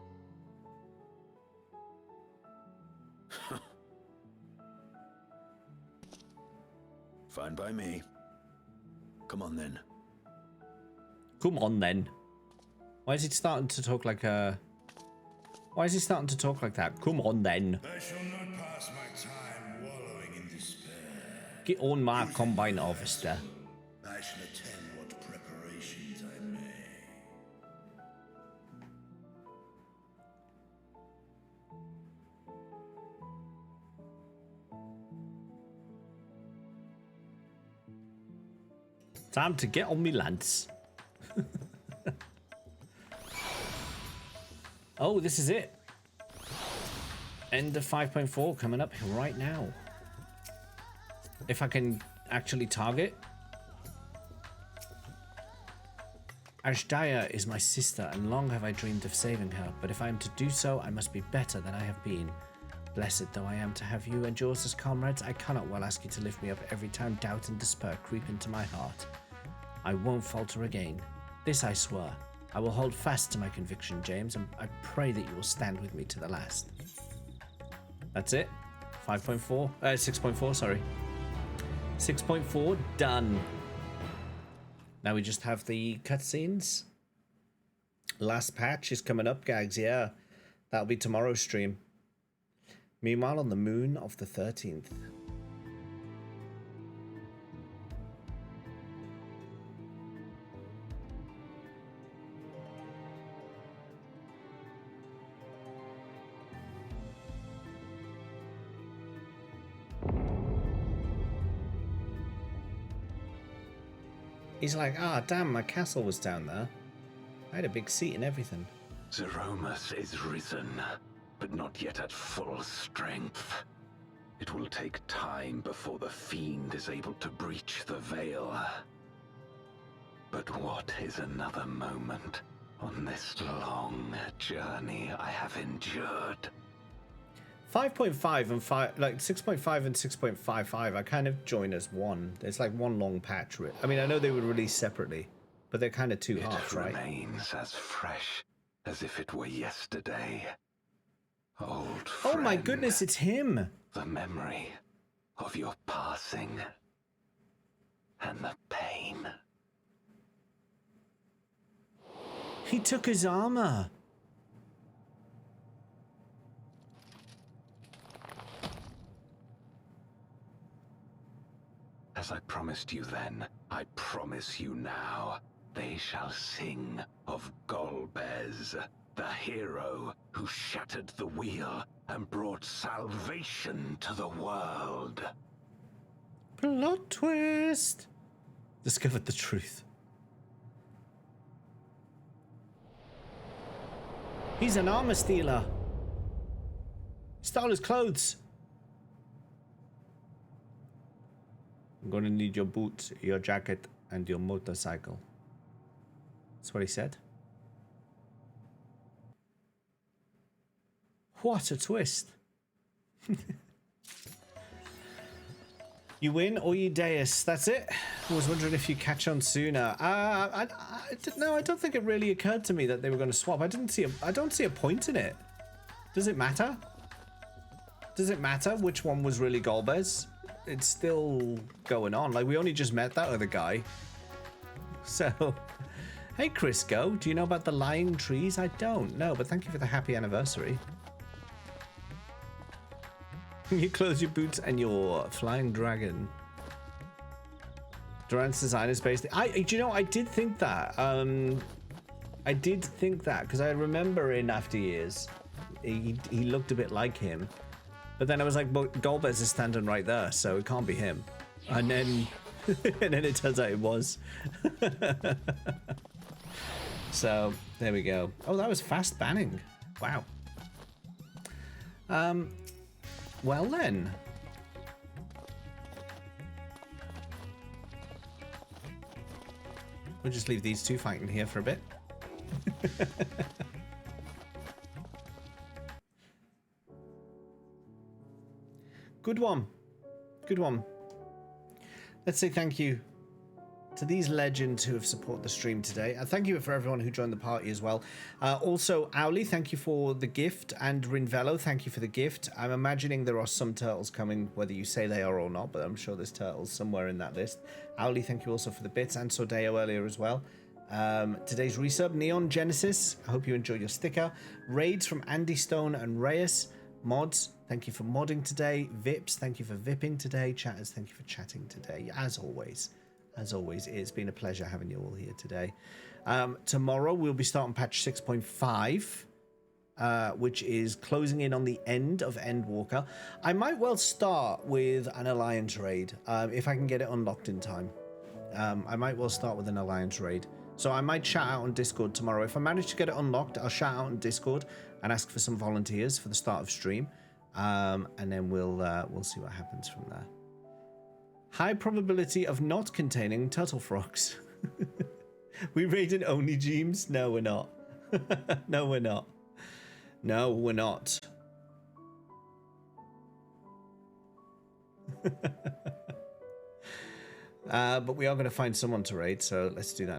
Fine by me. Come on then.
Come on then. Why is he starting to talk like a... Why is he starting to talk like that? Come on then.
I shall not pass my time wallowing in despair.
Get on my combine harvester.
I shall attend what preparations I may.
Time to get on me lance. Oh, this is it. End of 5.4 coming up right now. If I can actually target. Ajdaya is my sister, and long have I dreamed of saving her, but if I am to do so, I must be better than I have been. Blessed though I am to have you and yours as comrades, I cannot well ask you to lift me up every time doubt and despair creep into my heart. I won't falter again. This I swear. I will hold fast to my conviction, James, and I pray that you will stand with me to the last. That's it. 5.4, 6.4, sorry. 6.4 done. Now we just have the cutscenes. Last patch is coming up, gags, yeah. That'll be tomorrow's stream. Meanwhile, on the moon of the 13th. He's like, ah, damn, my castle was down there. I had a big seat and everything.
Zeromus is risen, but not yet at full strength. It will take time before the fiend is able to breach the veil. But what is another moment on this long journey I have endured?
5.5 and 5, like 6.5 and 6.55, I kind of join as one. There's like one long patch. I mean, I know they were released separately, but they're kind of two halves, right?
It remains as fresh as if it were yesterday. Old friend,
oh my goodness, it's him!
The memory of your passing and the pain.
He took his armor.
As I promised you then, I promise you now. They shall sing of Golbez, the hero who shattered the wheel and brought salvation to the world.
Plot twist. Discovered the truth. He's an armor stealer. Stole his clothes. I'm gonna need your boots, your jacket, and your motorcycle. That's what he said. What a twist. You win or you deus. That's it. I was wondering if you catch on sooner. No, I don't think it really occurred to me that they were going to swap. I don't see a point in it. Does it matter? Does it matter which one was really Golbez? It's still going on. Like, we only just met that other guy. So, hey Crisco, do you know about the lying trees? I don't know, but thank you for the happy anniversary. You close your boots and your flying dragon. Durant's design is based. Do you know? I did think that. I did think that because I remember in After Years, he looked a bit like him, but then I was like, but Golbez is standing right there, so it can't be him. And then, and then it turns out it was. So there we go. Oh, that was fast banning. Wow. Well then. We'll just leave these two fighting here for a bit. Good one. Good one. Let's say thank you to these legends who have supported the stream today. Thank you for everyone who joined the party as well. Also, Owly, thank you for the gift, and Rinvello, thank you for the gift. I'm imagining there are some turtles coming, whether you say they are or not, but I'm sure there's turtles somewhere in that list. Owly, thank you also for the bits, and Sordeo earlier as well. Today's resub, Neon Genesis, I hope you enjoyed your sticker. Raids from Andy Stone and Reyes. Mods, thank you for modding today. Vips, thank you for vipping today. Chatters, thank you for chatting today, as always. As always, it's been a pleasure having you all here today. Tomorrow, we'll be starting patch 6.5, which is closing in on the end of Endwalker. I might well start with an Alliance raid, if I can get it unlocked in time. I might well start with an Alliance raid. So I might shout out on Discord tomorrow. If I manage to get it unlocked, I'll shout out on Discord and ask for some volunteers for the start of stream. And then we'll see what happens from there. High probability of not containing turtle frogs. We raided only Jeems? No, we're not. No, we're not. No, we're not. But we are going to find someone to raid, so let's do that.